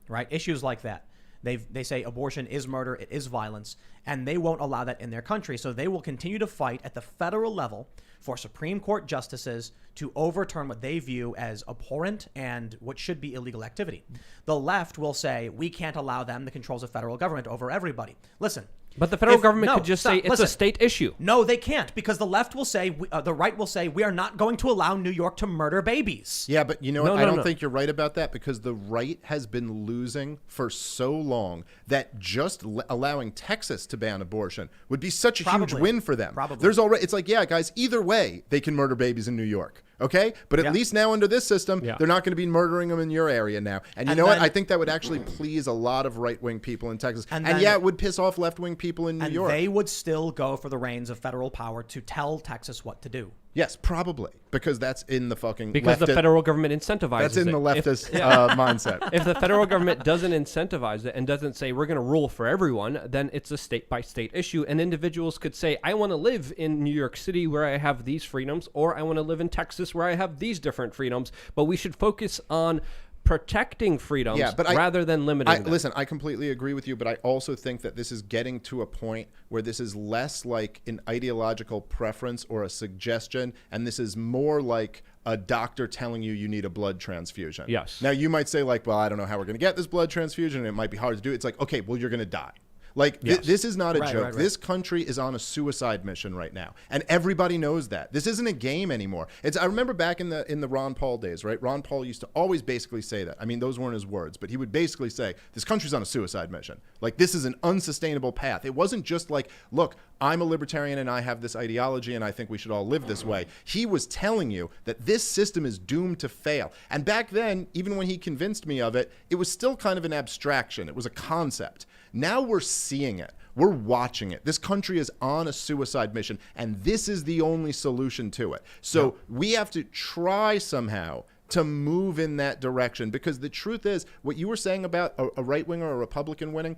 right? Issues like that. They say abortion is murder, it is violence, and they won't allow that in their country. So they will continue to fight at the federal level for Supreme Court justices to overturn what they view as abhorrent and what should be illegal activity. The left will say, we can't allow them the controls of federal government over everybody. Listen. But the federal government could just say it's a state issue. No, they can't, because the left will say, the right will say, we are not going to allow New York to murder babies. Yeah, but you know what? I don't think you're right about that, because the right has been losing for so long that just allowing Texas to ban abortion would be such a huge win for them. There's already, it's like, yeah, guys, either way, they can murder babies in New York. Okay, but at least now under this system, they're not going to be murdering them in your area now. And you know what? I think that would actually please a lot of right-wing people in Texas. And it would piss off left-wing people in New York. And they would still go for the reins of federal power to tell Texas what to do. Yes, probably, because that's in the fucking because the federal government incentivizes that's in it. The leftist mindset. If the federal government doesn't incentivize it and doesn't say we're going to rule for everyone, then it's a state-by-state issue. And individuals could say, I want to live in New York City where I have these freedoms, or I want to live in Texas where I have these different freedoms. But we should focus on protecting freedoms rather than limiting them. Listen, I completely agree with you, but I also think that this is getting to a point where this is less like an ideological preference or a suggestion, and this is more like a doctor telling you need a blood transfusion. Yes. Now, you might say, like, well, I don't know how we're going to get this blood transfusion, and it might be hard to do. It's like, okay, well, you're going to die. Like, this is not a joke. Right. This country is on a suicide mission right now, and everybody knows that. This isn't a game anymore. I remember back in the Ron Paul days, right? Ron Paul used to always basically say that. I mean, those weren't his words, but he would basically say, this country's on a suicide mission. Like, this is an unsustainable path. It wasn't just like, look, I'm a libertarian and I have this ideology and I think we should all live this way. He was telling you that this system is doomed to fail. And back then, even when he convinced me of it, it was still kind of an abstraction. It was a concept. Now we're seeing it. We're watching it. This country is on a suicide mission, and this is the only solution to it. So we have to try somehow to move in that direction, because the truth is, what you were saying about a right-wing or a Republican winning,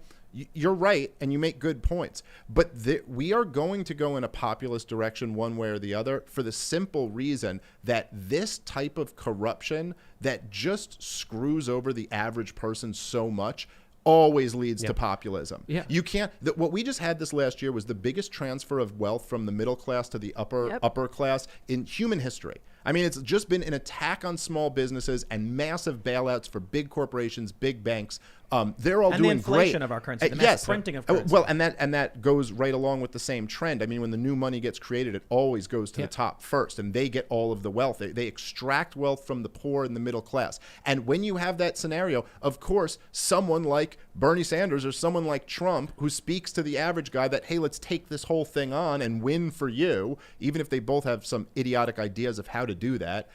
you're right, and you make good points. But we are going to go in a populist direction one way or the other, for the simple reason that this type of corruption that just screws over the average person so much always leads to populism. Yeah. You can't. What we just had this last year was the biggest transfer of wealth from the middle class to the upper class in human history. I mean, it's just been an attack on small businesses and massive bailouts for big corporations, big banks. They're all and doing the inflation great. of our currency, the Yes, printing of currency. Well, and that goes right along with the same trend. I mean, when the new money gets created, it always goes to the top first, and they get all of the wealth. They extract wealth from the poor and the middle class. And when you have that scenario, of course, someone like Bernie Sanders or someone like Trump, who speaks to the average guy that, hey, let's take this whole thing on and win for you, even if they both have some idiotic ideas of how to do that.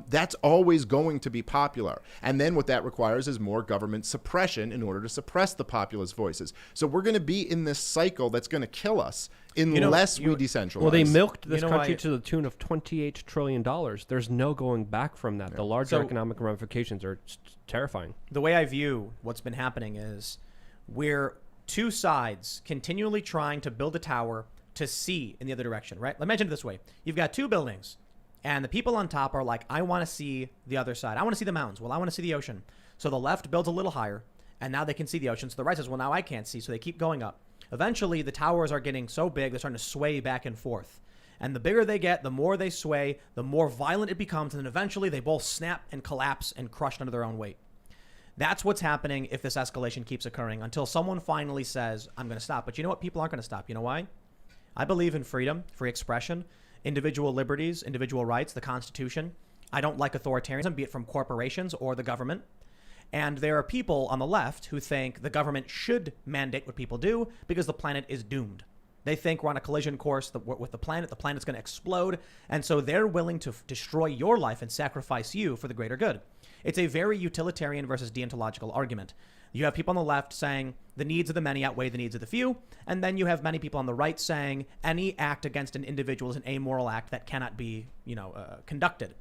That's always going to be popular. And then what that requires is more government suppression in order to suppress the populist voices. So we're going to be in this cycle that's going to kill us unless we decentralize. Well, they milked this country to the tune of $28 trillion. There's no going back from that. The larger economic ramifications are terrifying. The way I view what's been happening is we're two sides continually trying to build a tower to see in the other direction, right? Let me mention it this way. You've got two buildings. And the people on top are like, I want to see the other side. I want to see the mountains. Well, I want to see the ocean. So the left builds a little higher, and now they can see the ocean. So the right says, well, now I can't see. So they keep going up. Eventually, the towers are getting so big, they're starting to sway back and forth. And the bigger they get, the more they sway, the more violent it becomes. And then eventually, they both snap and collapse and crush under their own weight. That's what's happening if this escalation keeps occurring until someone finally says, I'm going to stop. But you know what? People aren't going to stop. You know why? I believe in freedom, free expression, individual liberties, individual rights, the Constitution. I don't like authoritarianism, be it from corporations or the government. And there are people on the left who think the government should mandate what people do because the planet is doomed. They think we're on a collision course with the planet's going to explode. And so they're willing to destroy your life and sacrifice you for the greater good. It's a very utilitarian versus deontological argument. You have people on the left saying the needs of the many outweigh the needs of the few. And then you have many people on the right saying any act against an individual is an amoral act that cannot be, conducted.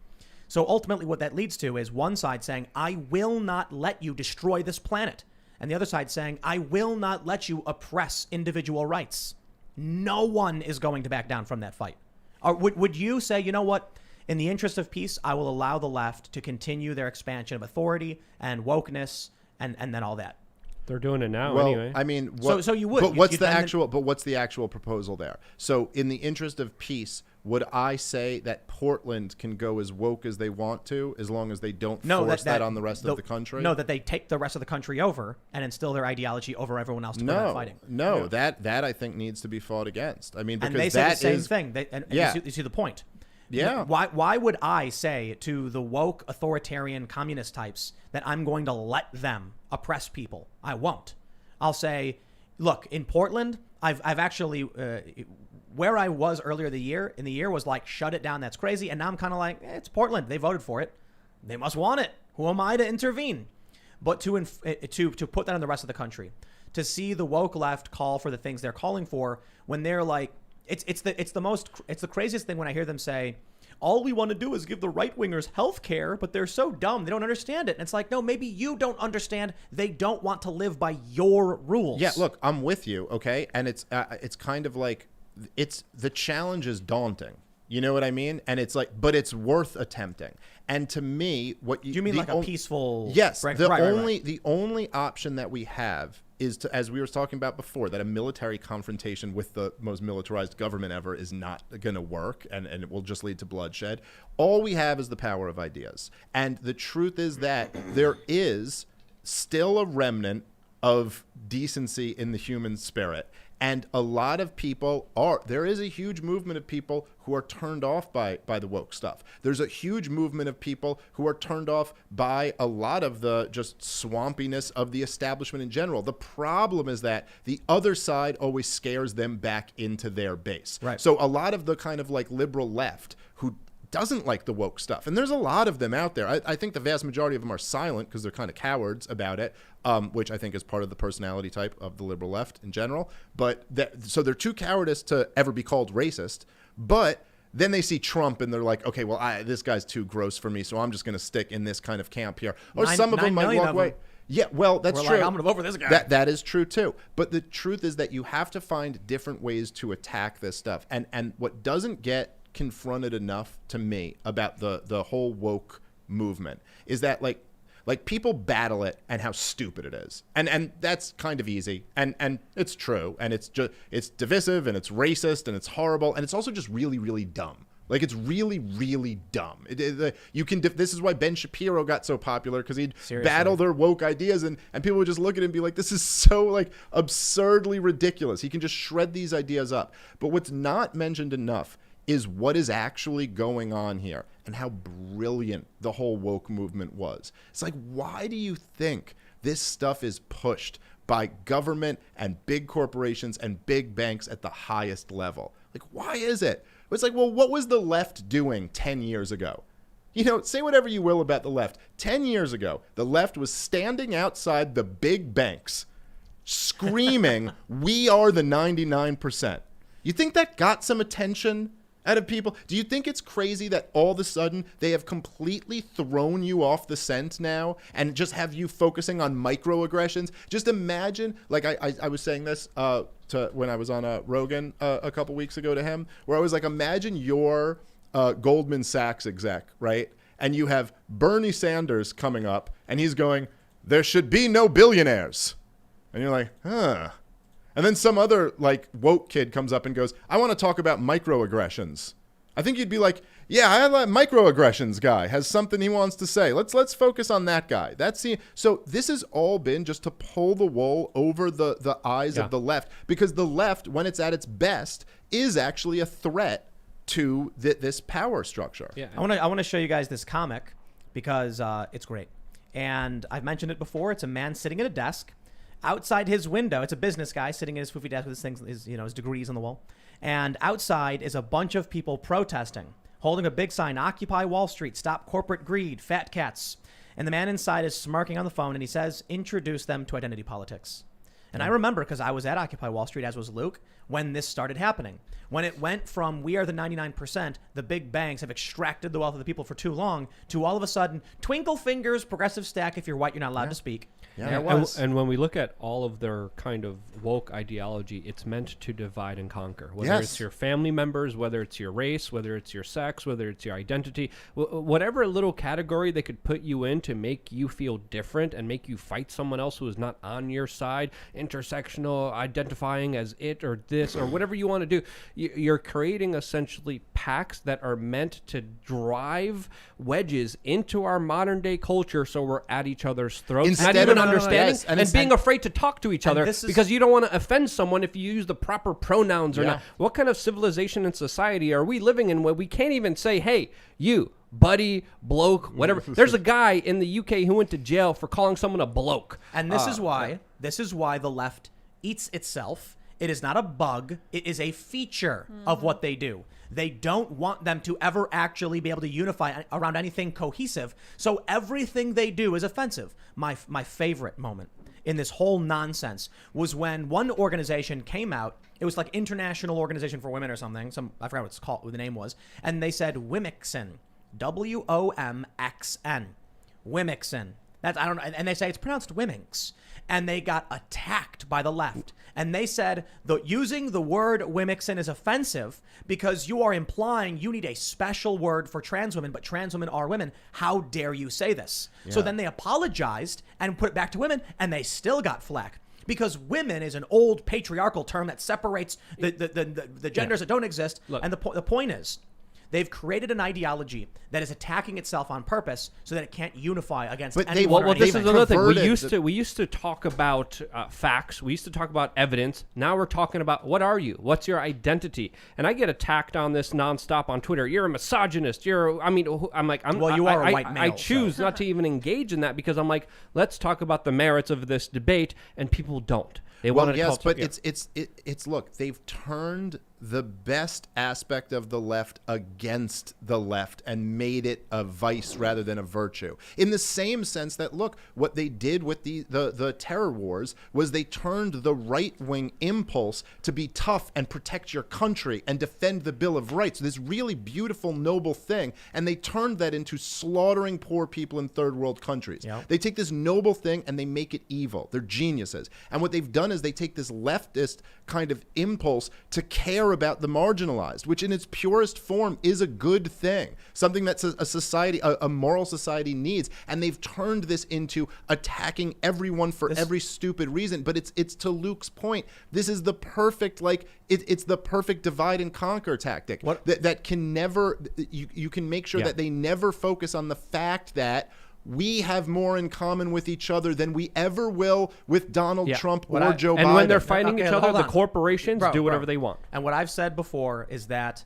So ultimately what that leads to is one side saying, I will not let you destroy this planet. And the other side saying, I will not let you oppress individual rights. No one is going to back down from that fight. Or would you say, you know what? In the interest of peace, I will allow the left to continue their expansion of authority and wokeness and then all that. They're doing it now anyway. I mean, so you would. But what's the actual proposal there? So in the interest of peace, would I say that Portland can go as woke as they want to, as long as they don't force that on the rest of the country? No, that they take the rest of the country over and instill their ideology over everyone else to prevent fighting. No, that I think needs to be fought against. I mean, because and they say the same thing. You see the point. Yeah. Why would I say to the woke authoritarian communist types that I'm going to let them oppress people? I won't. I'll say, look, in Portland, I've actually where I was earlier in the year was like, shut it down. That's crazy. And now I'm kind of like, it's Portland. They voted for it. They must want it. Who am I to intervene? But to put that on the rest of the country, to see the woke left call for the things they're calling for when they're like, it's the craziest thing when I hear them say, all we want to do is give the right-wingers health care, but they're so dumb, they don't understand it. And it's like, no, maybe you don't understand. They don't want to live by your rules. Yeah, look, I'm with you, okay? And it's kind of like, the challenge is daunting. You know what I mean? And it's like, but it's worth attempting. And to me, do you mean like a peaceful? Yes. Right. The only option that we have is to, as we were talking about before, that a military confrontation with the most militarized government ever is not going to work, and it will just lead to bloodshed. All we have is the power of ideas. And the truth is that there is still a remnant of decency in the human spirit. And a lot of people there is a huge movement of people who are turned off by the woke stuff. There's a huge movement of people who are turned off by a lot of the just swampiness of the establishment in general. The problem is that the other side always scares them back into their base. Right. So a lot of the kind of like liberal left who doesn't like the woke stuff, and there's a lot of them out there. I think the vast majority of them are silent because they're kind of cowards about it, which I think is part of the personality type of the liberal left in general. But so they're too cowardice to ever be called racist. But then they see Trump and they're like, okay, well, this guy's too gross for me, so I'm just going to stick in this kind of camp here. Or some of them might walk away. Yeah, well, that's true. Like, I'm going to vote for this guy. That is true too. But the truth is that you have to find different ways to attack this stuff. And what doesn't get confronted enough to me about the whole woke movement is that, like, Like, people battle it and how stupid it is. And that's kind of easy. And it's true. And it's divisive and it's racist and it's horrible. And it's also just really, really dumb. Like, it's really, really dumb. This is why Ben Shapiro got so popular, because he'd battle their woke ideas, and people would just look at him and be like, this is so, like, absurdly ridiculous. He can just shred these ideas up. But what's not mentioned enough is what is actually going on here and how brilliant the whole woke movement was. It's like, why do you think this stuff is pushed by government and big corporations and big banks at the highest level? Like, why is it? It's like, well, what was the left doing 10 years ago? You know, say whatever you will about the left. 10 years ago, the left was standing outside the big banks screaming, we are the 99%. You think that got some attention out of people? Do you think it's crazy that all of a sudden they have completely thrown you off the scent now and just have you focusing on microaggressions? Just imagine, like I was saying this when I was on Rogan a couple weeks ago to him, where I was like, imagine you're Goldman Sachs exec, right? And you have Bernie Sanders coming up and he's going, there should be no billionaires. And you're like, huh. And then some other, like, woke kid comes up and goes, I want to talk about microaggressions. I think you'd be like, yeah, I like microaggressions guy has something he wants to say. Let's focus on that guy. So this has all been just to pull the wool over the eyes of the left, because the left, when it's at its best, is actually a threat to this power structure. Yeah. I want to show you guys this comic because it's great. And I've mentioned it before. It's a man sitting at a desk. Outside his window, it's a business guy sitting at his foofy desk with his degrees on the wall. And outside is a bunch of people protesting, holding a big sign, Occupy Wall Street, Stop Corporate Greed, Fat Cats. And the man inside is smirking on the phone, and he says, introduce them to identity politics. And I remember, because I was at Occupy Wall Street, as was Luke, when this started happening. When it went from we are the 99%, the big banks have extracted the wealth of the people for too long, to all of a sudden, twinkle fingers, progressive stack, if you're white, you're not allowed to speak. Yeah. There it was. And when we look at all of their kind of woke ideology, it's meant to divide and conquer. Whether it's your family members, whether it's your race, whether it's your sex, whether it's your identity, whatever little category they could put you in to make you feel different and make you fight someone else who is not on your side, intersectional, identifying as it or this or whatever you want to do. You're creating essentially packs that are meant to drive wedges into our modern day culture, so we're at each other's throats. Instead of understanding and being afraid to talk to each other because you don't want to offend someone if you use the proper pronouns or not. What kind of civilization and society are we living in where we can't even say, hey, you, buddy, bloke, whatever? There's a guy in the UK who went to jail for calling someone a bloke. And this is why the left eats itself. It is not a bug. It is a feature of what they do. They don't want them to ever actually be able to unify around anything cohesive. So everything they do is offensive. My favorite moment in this whole nonsense was when one organization came out. It was like International Organization for Women or something. I forgot what the name was. And they said Wimixen, WOMXN, Wimixen. I don't know. And they say it's pronounced Wimminx. And they got attacked by the left. And they said using the word Wimixen is offensive because you are implying you need a special word for trans women, but trans women are women. How dare you say this? Yeah. So then they apologized and put it back to women, and they still got flack. Because women is an old patriarchal term that separates the genders that don't exist. Look, and the point is, they've created an ideology that is attacking itself on purpose so that it can't unify against anyone. Well, this is another thing. We used to talk about facts. We used to talk about evidence. Now we're talking about what are you? What's your identity? And I get attacked on this nonstop on Twitter. You're a misogynist. You are a white male. I choose not to even engage in that because I'm like, let's talk about the merits of this debate, and people don't. They want to it's look, they've turned the best aspect of the left against the left and made it a vice rather than a virtue. In the same sense that, look, what they did with the terror wars was they turned the right-wing impulse to be tough and protect your country and defend the Bill of Rights, this really beautiful, noble thing, and they turned that into slaughtering poor people in third world countries. Yep. They take this noble thing and they make it evil. They're geniuses. And what they've done is they take this leftist kind of impulse to care about the marginalized, which in its purest form is a good thing, something that's a society, a moral society needs. And they've turned this into attacking everyone for every stupid reason. But it's to Luke's point. This is the perfect, it's the perfect divide and conquer tactic that can never, you can make sure that they never focus on the fact that we have more in common with each other than we ever will with Donald Trump or Joe Biden. And when they're fighting each other, the corporations do whatever they want. And what I've said before is that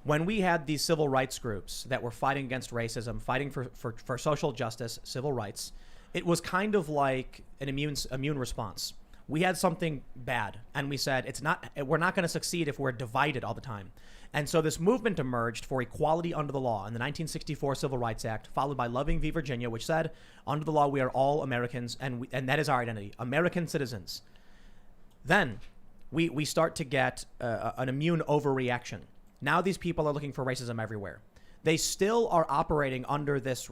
when we had these civil rights groups that were fighting against racism, fighting for social justice, civil rights, it was kind of like an immune response. We had something bad, and we said we're not going to succeed if we're divided all the time. And so this movement emerged for equality under the law in the 1964 Civil Rights Act, followed by Loving v. Virginia, which said, under the law, we are all Americans, and that is our identity, American citizens. Then we start to get an immune overreaction. Now these people are looking for racism everywhere. They still are operating under this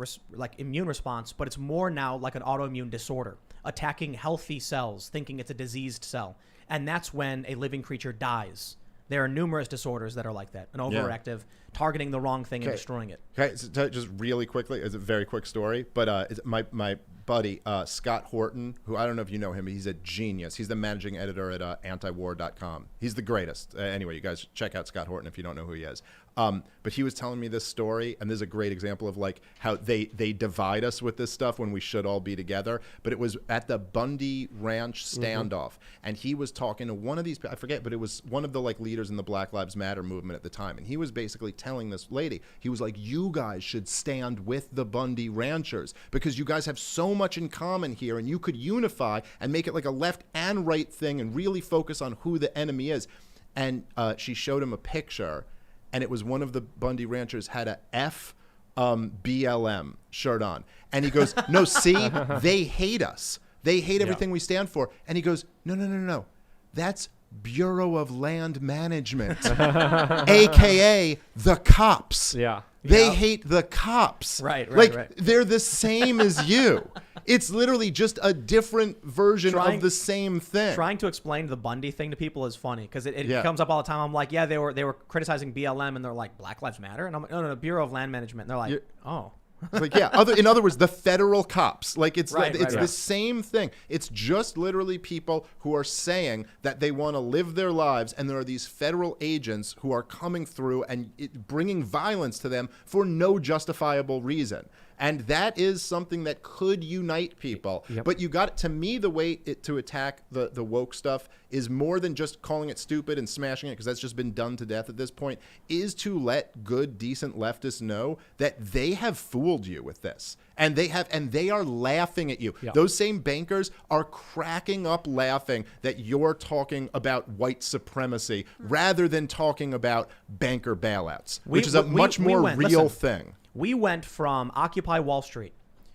immune response, but it's more now like an autoimmune disorder, attacking healthy cells, thinking it's a diseased cell. And that's when a living creature dies. There are numerous disorders that are like that, an overactive, targeting the wrong thing and destroying it. Okay, so just really quickly, it's a very quick story, but my buddy, Scott Horton, who I don't know if you know him, he's a genius. He's the managing editor at antiwar.com. He's the greatest. Anyway, you guys check out Scott Horton if you don't know who he is. But he was telling me this story, and this is a great example of how they divide us with this stuff when we should all be together. But it was at the Bundy Ranch standoff, and he was talking to one of these, I forget, but it was one of the leaders in the Black Lives Matter movement at the time, and he was basically telling this lady, he was like, you guys should stand with the Bundy Ranchers because you guys have so much in common here, and you could unify and make it like a left and right thing and really focus on who the enemy is. And she showed him a picture, and it was one of the Bundy Ranchers had a F BLM shirt on. And he goes, no, see, they hate us. They hate everything we stand for. And he goes, no. That's Bureau of Land Management, AKA the cops. Yeah. They hate the cops. Right. They're the same as you. It's literally just a different version of the same thing. Trying to explain the Bundy thing to people is funny because it comes up all the time. I'm like, they were criticizing BLM, and they're like, Black Lives Matter? And I'm like, no, Bureau of Land Management. And they're like, oh. It's like, in other words, the federal cops. It's the same thing. It's just literally people who are saying that they want to live their lives, and there are these federal agents who are coming through and bringing violence to them for no justifiable reason. And that is something that could unite people. Yep. But to me, the way to attack the woke stuff is more than just calling it stupid and smashing it, because that's just been done to death at this point, is to let good, decent leftists know that they have fooled you with this. And they are laughing at you. Yep. Those same bankers are cracking up laughing that you're talking about white supremacy rather than talking about banker bailouts, which is a much more real thing. We went from Occupy Wall Street,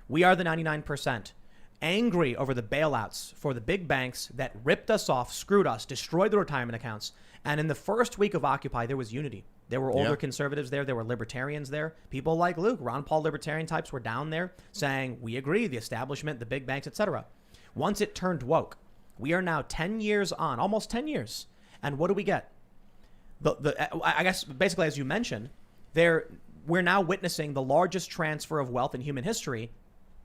we are the 99%, angry over the bailouts for the big banks that ripped us off, screwed us, destroyed the retirement accounts. And in the first week of Occupy, there was unity. There were older conservatives there. There were libertarians there. People like Luke, Ron Paul libertarian types were down there saying, we agree, the establishment, the big banks, etc. Once it turned woke, we are now 10 years on, almost 10 years. And what do we get? I guess, basically, as you mentioned, we're now witnessing the largest transfer of wealth in human history,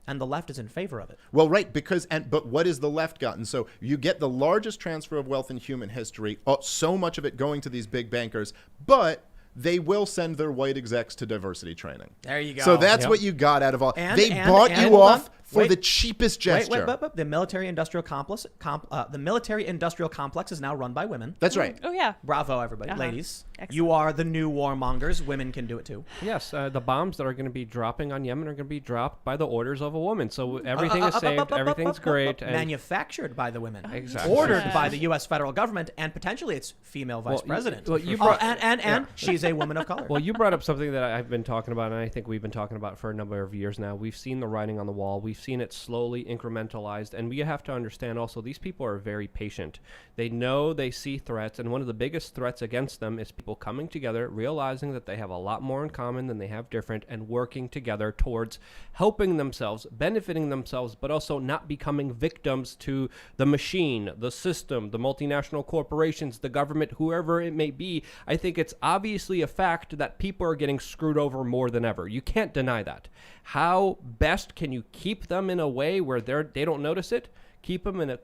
and the left is in favor of it. Well, right, but what has the left gotten? So you get the largest transfer of wealth in human history, so much of it going to these big bankers, but they will send their white execs to diversity training. There you go. So that's what you got out of all. They bought you off for the cheapest gesture. Wait. The military-industrial complex. The military-industrial complex is now run by women. That's right. Oh yeah. Bravo, everybody, ladies. Excellent. You are the new warmongers. Women can do it too. Yes, the bombs that are going to be dropping on Yemen are going to be dropped by the orders of a woman. So everything is saved. Everything's great. Manufactured by the women. Exactly. Ordered by the U.S. federal government, and potentially its female vice president. And she's a woman of color. Well, you brought up something that I've been talking about, and I think we've been talking about for a number of years now. We've seen the writing on the wall. We've seen it slowly incrementalized. And we have to understand also these people are very patient. They know they see threats. And one of the biggest threats against them is people coming together, realizing that they have a lot more in common than they have different, and working together towards helping themselves, benefiting themselves, but also not becoming victims to the machine, the system, the multinational corporations, the government, whoever it may be. I think it's obviously a fact that people are getting screwed over more than ever. You can't deny that. How best can you keep them in a way where they don't notice it? Keep them in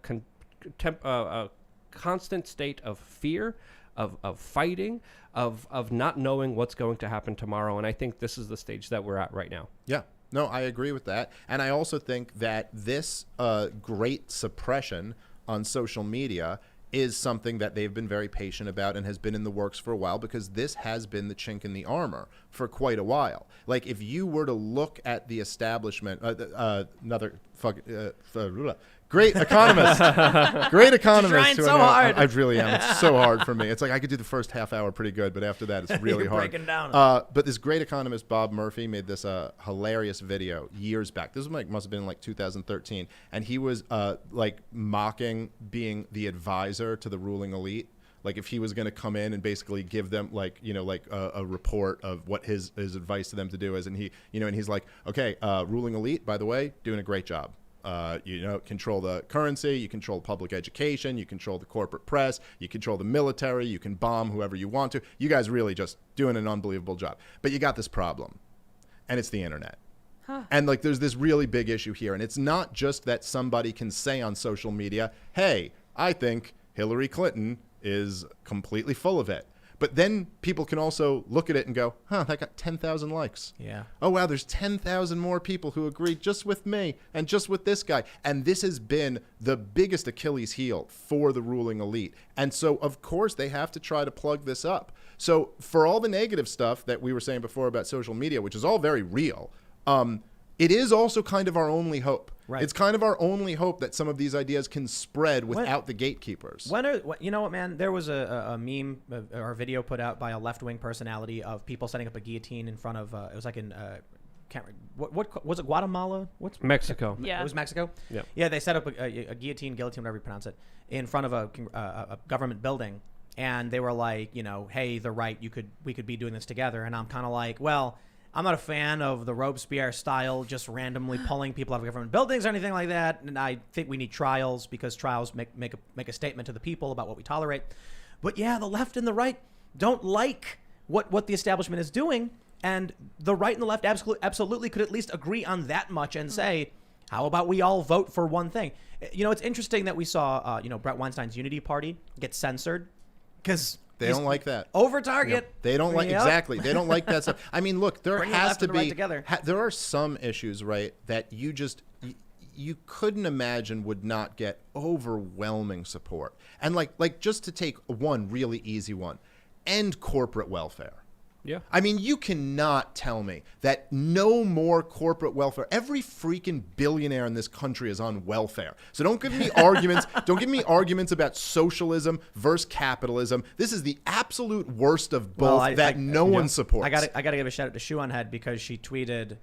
a constant state of fear, of fighting, of not knowing what's going to happen tomorrow. And I think this is the stage that we're at right now. Yeah. No, I agree with that. And I also think that this great suppression on social media is something that they've been very patient about and has been in the works for a while, because this has been the chink in the armor for quite a while. Like, if you were to look at the establishment, great economist, Trying so hard. I really am. It's so hard for me. It's like I could do the first half hour pretty good, but after that, it's really You're hard. breaking down. But this great economist, Bob Murphy, made this hilarious video years back. This was must have been like 2013, and he was like mocking being the advisor to the ruling elite. Like, if he was going to come in and basically give them a report of what his advice to them to do is, and he's like, okay, ruling elite, by the way, doing a great job. Control the currency, you control public education, you control the corporate press, you control the military, you can bomb whoever you want to. You guys really just doing an unbelievable job. But you got this problem, and it's the internet. And like, there's this really big issue here. And it's not just that somebody can say on social media, hey, I think Hillary Clinton is completely full of it. But then people can also look at it and go, that got 10,000 likes. Yeah. Oh, wow, there's 10,000 more people who agree just with me and just with this guy. And this has been the biggest Achilles heel for the ruling elite. And so, of course, they have to try to plug this up. So for all the negative stuff that we were saying before about social media, which is all very real, it is also kind of our only hope. Right. It's kind of our only hope that some of these ideas can spread without the gatekeepers. You know what, man? There was a meme or a video put out by a left-wing personality of people setting up a guillotine in front of. It was like in. What was it? Guatemala? What's Mexico? Yeah. It was Mexico. Yeah. Yeah, they set up a guillotine, whatever you pronounce it, in front of a government building, and they were like, hey, the right, we could be doing this together, and I'm kind of like, well, I'm not a fan of the Robespierre style, just randomly pulling people out of government buildings or anything like that. And I think we need trials, because trials make a statement to the people about what we tolerate. But yeah, the left and the right don't like what the establishment is doing. And the right and the left absolutely could at least agree on that much and say, how about we all vote for one thing? It's interesting that we saw, Brett Weinstein's Unity Party get censored because they don't like that. Over target. Yep. They don't like exactly. They don't like that stuff. I mean, look, there has to be. There are some issues, right, that you couldn't imagine would not get overwhelming support. And like just to take one really easy one, end corporate welfare. Yeah. I mean, you cannot tell me that no more corporate welfare. Every freaking billionaire in this country is on welfare. So don't give me arguments. Don't give me arguments about socialism versus capitalism. This is the absolute worst of both no one supports. I got to give a shout out to Shoe on Head, because she tweeted,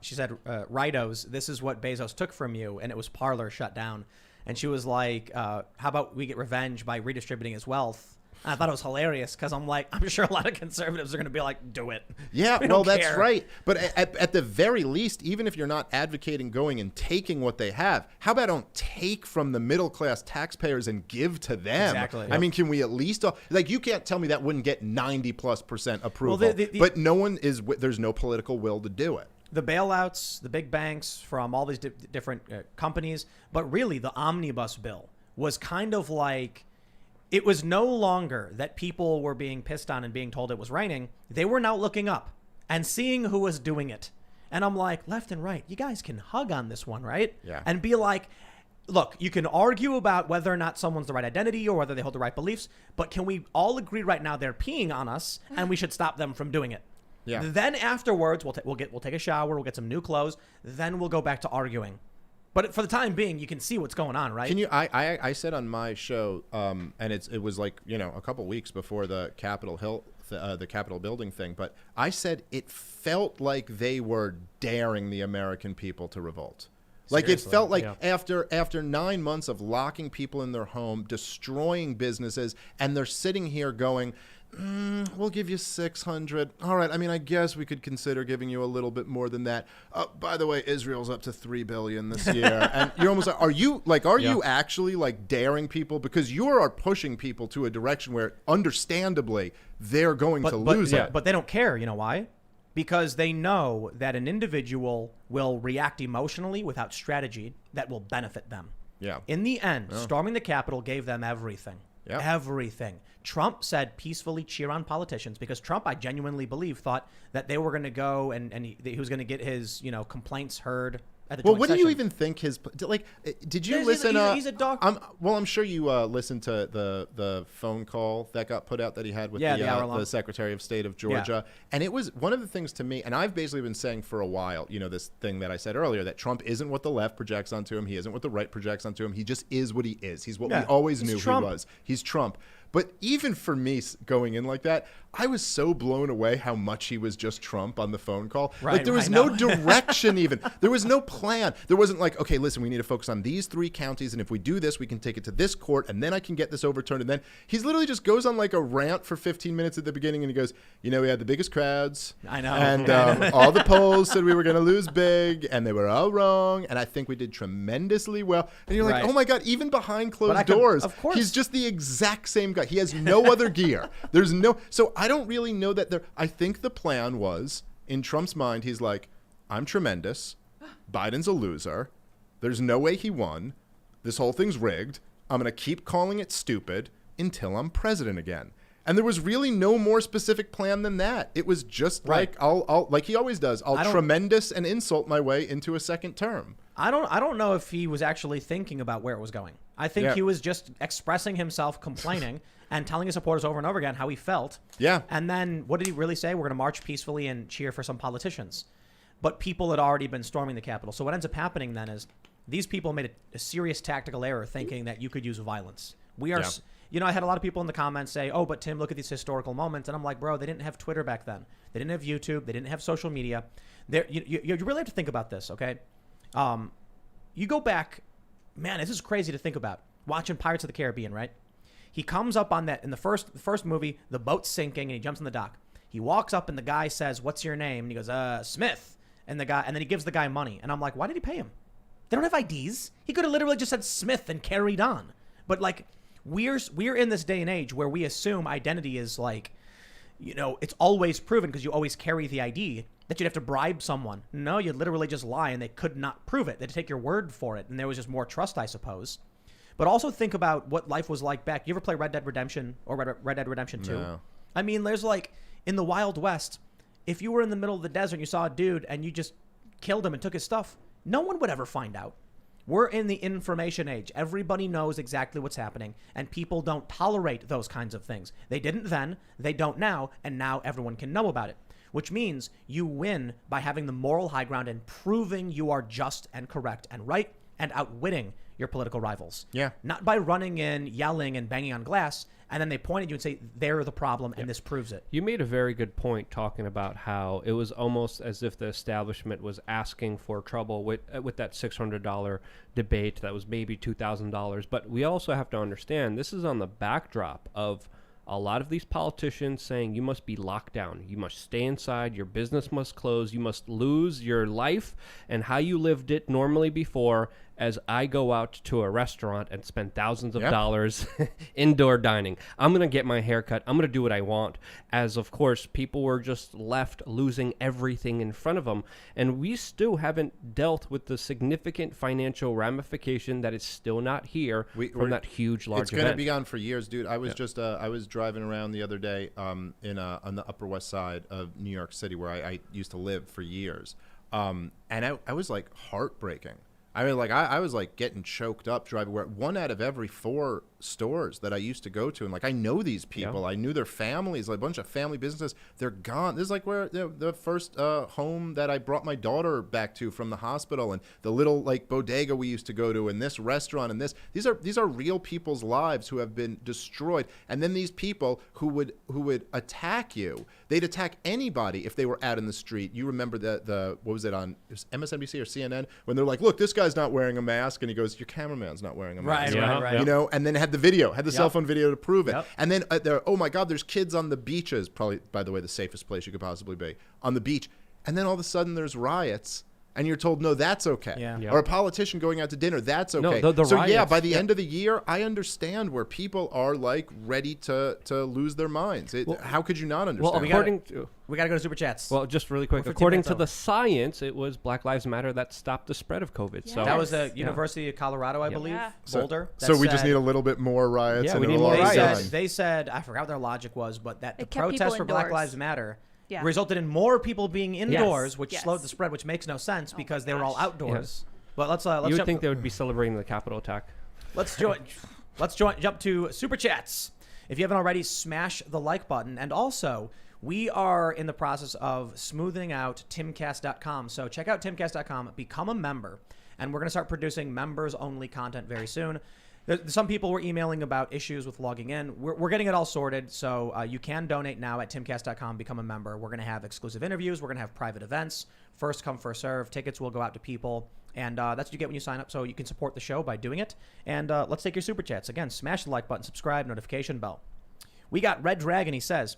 she said, Rightos, this is what Bezos took from you. And it was Parler shut down. And she was like, how about we get revenge by redistributing his wealth? And I thought it was hilarious, because I'm like, I'm sure a lot of conservatives are going to be like, do it. Yeah, well, that's right. But at the very least, even if you're not advocating going and taking what they have, how about don't take from the middle class taxpayers and give to them? Exactly. I mean, can we at least, you can't tell me that wouldn't get 90+% approval. Well, but no one there's no political will to do it. The bailouts, the big banks from all these different companies, but really the omnibus bill was kind of like, it was no longer that people were being pissed on and being told it was raining. They were now looking up and seeing who was doing it. And I'm like, left and right, you guys can hug on this one, right? Yeah. And be like, look, you can argue about whether or not someone's the right identity or whether they hold the right beliefs, but can we all agree right now they're peeing on us and we should stop them from doing it? Yeah. Then afterwards, we'll take a shower, we'll get some new clothes, then we'll go back to arguing. But for the time being, you can see what's going on, right? Can you? I said on my show, and it was like a couple weeks before the Capitol Hill, the Capitol building thing. But I said it felt like they were daring the American people to revolt. Like Seriously, it felt like after 9 months of locking people in their home, destroying businesses, and they're sitting here going, we'll give you 600. All right. I mean, I guess we could consider giving you a little bit more than that. By the way, Israel's up to $3 billion this year. And you're almost like, are you actually like daring people? Because you are pushing people to a direction where understandably they're going to lose it. But they don't care. You know why? Because they know that an individual will react emotionally without strategy that will benefit them. Yeah. In the end, storming the Capitol gave them everything. Yep. Everything. Trump said peacefully cheer on politicians because Trump, I genuinely believe, thought that they were going to go and he was going to get his complaints heard at the joint what session. do you even think his like? Did you listen? He's a doctor. I'm sure you listened to the phone call that got put out that he had with the Secretary of State of Georgia, and it was one of the things to me. And I've basically been saying for a while, this thing that I said earlier, that Trump isn't what the left projects onto him. He isn't what the right projects onto him. He just is what he is. He's what we always knew he was. He's Trump. But even for me going in like that, I was so blown away how much he was just Trump on the phone call. Like there was no direction even. There was no plan. There wasn't like, okay, listen, we need to focus on these 3 counties. And if we do this, we can take it to this court. And then I can get this overturned. And then he's literally just goes on like a rant for 15 minutes at the beginning. And he goes, we had the biggest crowds. I know. And all the polls said we were going to lose big. And they were all wrong. And I think we did tremendously well. And you're like, oh my God, even behind closed doors, of course, he's just the exact same guy. He has no other gear. There's no. So I don't really know that there. I think the plan was in Trump's mind. He's like, I'm tremendous. Biden's a loser. There's no way he won. This whole thing's rigged. I'm gonna keep calling it stupid until I'm president again. And there was really no more specific plan than that. It was just like I'll like he always does. I'll tremendous and insult my way into a second term. I don't know if he was actually thinking about where it was going. I think he was just expressing himself, complaining, and telling his supporters over and over again how he felt. Yeah. And then what did he really say? We're going to march peacefully and cheer for some politicians. But people had already been storming the Capitol. So what ends up happening then is these people made a serious tactical error thinking that you could use violence. We are... Yeah. I had a lot of people in the comments say, oh, but Tim, look at these historical moments. And I'm like, bro, they didn't have Twitter back then. They didn't have YouTube. They didn't have social media. You really have to think about this, okay? You go back... Man, this is crazy to think about. Watching Pirates of the Caribbean, right? He comes up on that in the first movie, the boat's sinking and he jumps in the dock. He walks up and the guy says, what's your name? And he goes, Smith. And then he gives the guy money. And I'm like, why did he pay him? They don't have IDs. He could have literally just said Smith and carried on. But like, we're in this day and age where we assume identity is like, it's always proven because you always carry the ID that you'd have to bribe someone. No, you'd literally just lie and they could not prove it. They'd take your word for it. And there was just more trust, I suppose. But also think about what life was like back. You ever play Red Dead Redemption or Red Dead Redemption 2? No. I mean, there's like, in the Wild West, if you were in the middle of the desert and you saw a dude and you just killed him and took his stuff, no one would ever find out. We're in the information age. Everybody knows exactly what's happening, and people don't tolerate those kinds of things. They didn't then, they don't now, and now everyone can know about it. Which means you win by having the moral high ground and proving you are just and correct and right and outwitting your political rivals. Yeah. Not by running in, yelling, and banging on glass, and then they point at you and say, they're the problem, and this proves it. You made a very good point talking about how it was almost as if the establishment was asking for trouble with that $600 debate that was maybe $2,000. But we also have to understand this is on the backdrop of a lot of these politicians saying you must be locked down. You must stay inside. Your business must close. You must lose your life and how you lived it normally before as I go out to a restaurant and spend thousands of dollars indoor dining. I'm going to get my hair cut. I'm going to do what I want. As, of course, people were just left losing everything in front of them. And we still haven't dealt with the significant financial ramification that is still not here from that huge, large event. It's going to be gone for years, dude. I was just I was driving around the other day on the Upper West Side of New York City where I used to live for years. And I was like heartbreaking. I mean, like I was like getting choked up driving. Where 1 out of every 4 stores that I used to go to, and like I know these people. I knew their families, like a bunch of family businesses. They're gone. This is like where the first home that I brought my daughter back to from the hospital, and the little like bodega we used to go to, and this restaurant, and these are real people's lives who have been destroyed. And then these people who would attack you. They'd attack anybody if they were out in the street. You remember the what was it on MSNBC or CNN when they're like, look, this guy's not wearing a mask, and he goes, your cameraman's not wearing a mask. Right. You know, and then had the video, had the cell phone video to prove it. Yep. And then oh my God, there's kids on the beaches, probably, by the way, the safest place you could possibly be, on the beach. And then all of a sudden there's riots. And you're told, no, that's okay. Yeah. Or a politician going out to dinner, that's okay. No, the so riots, yeah, by the end of the year, I understand where people are like ready to lose their minds. How could you not understand? Well, we got to go to Super Chats. Well, just really quick, according to the science, it was Black Lives Matter that stopped the spread of COVID. Yes. So that was the University of Colorado, I believe, Boulder. So we just need a little bit more riots. Yeah, and we need more riots. They said, I forgot what their logic was, but that the It kept people protest for Black indoors. Lives Matter resulted in more people being indoors, which Yes. slowed the spread, which makes no sense because they were all gosh. outdoors. But let's you would jump, think they would be celebrating the Capitol attack. jump to Super Chats. If you haven't already, smash the like button. And also, we are in the process of smoothing out Timcast.com. So check out Timcast.com, become a member, and we're going to start producing members-only content very soon. Some people were emailing about issues with logging in. We're getting it all sorted, so you can donate now at timcast.com, become a member. We're going to have exclusive interviews. We're going to have private events. First come, first serve. Tickets will go out to people, and that's what you get when you sign up, so you can support the show by doing it. And let's take your Super Chats. Again, smash the like button, subscribe, notification bell. We got Red Dragon. He says,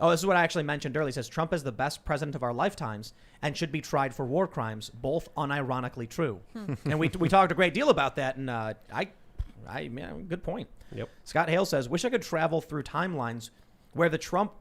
this is what I actually mentioned earlier. He says, Trump is the best president of our lifetimes and should be tried for war crimes, both unironically true. And we talked a great deal about that, and good point. Yep. Scott Hale says, wish I could travel through timelines where Trump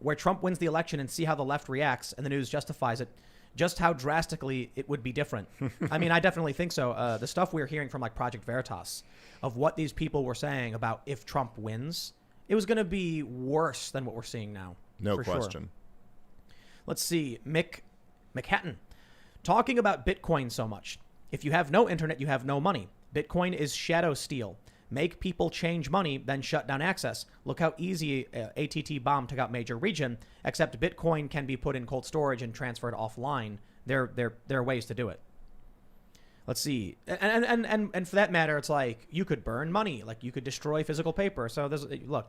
wins the election and see how the left reacts and the news justifies it, just how drastically it would be different. I mean, I definitely think so. The stuff we were hearing from like Project Veritas of what these people were saying about if Trump wins, it was going to be worse than what we're seeing now. No question. Sure. Let's see. McHatton talking about Bitcoin so much. If you have no internet, you have no money. Bitcoin is shadow steel. Make people change money, then shut down access. Look how easy ATT bomb took out major region, except Bitcoin can be put in cold storage and transferred offline. There are ways to do it. Let's see. And for that matter, it's like you could burn money, like you could destroy physical paper. So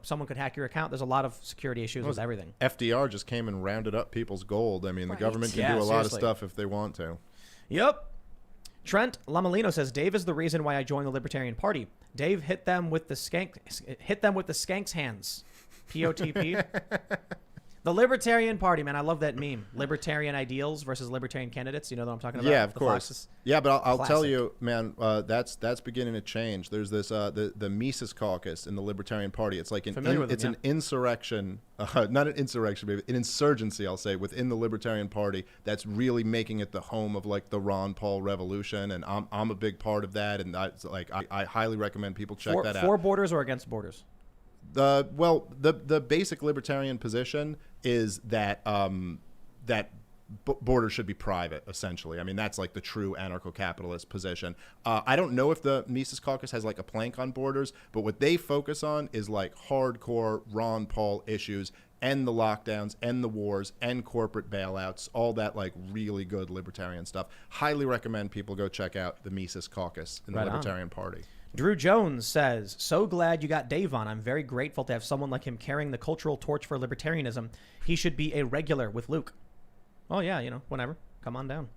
someone could hack your account. There's a lot of security issues with everything. FDR just came and rounded up people's gold. I mean, the government can do a lot of stuff if they want to. Yep. Trent Lamalino says, Dave is the reason why I joined the Libertarian Party. Dave hit them with the skanks hands. POTP. The Libertarian Party, man. I love that meme. Libertarian ideals versus libertarian candidates. You know what I'm talking about? Yeah, of course. Foxes. Yeah, but I'll tell you, man, that's beginning to change. There's this the Mises Caucus in the Libertarian Party. It's like an insurrection, not an insurrection, but an insurgency, I'll say, within the Libertarian Party that's really making it the home of like the Ron Paul revolution, and I'm a big part of that, and I highly recommend people check that out. For borders or against borders? The basic libertarian position is that borders should be private, essentially. I mean, that's like the true anarcho-capitalist position. I don't know if the Mises Caucus has like a plank on borders, but what they focus on is like hardcore Ron Paul issues, end the lockdowns, end the wars, end corporate bailouts, all that like really good libertarian stuff. Highly recommend people go check out the Mises Caucus in the Libertarian Party. Drew Jones says, so glad you got Dave on. I'm very grateful to have someone like him carrying the cultural torch for libertarianism. He should be a regular with Luke. Oh, yeah, whenever. Come on down.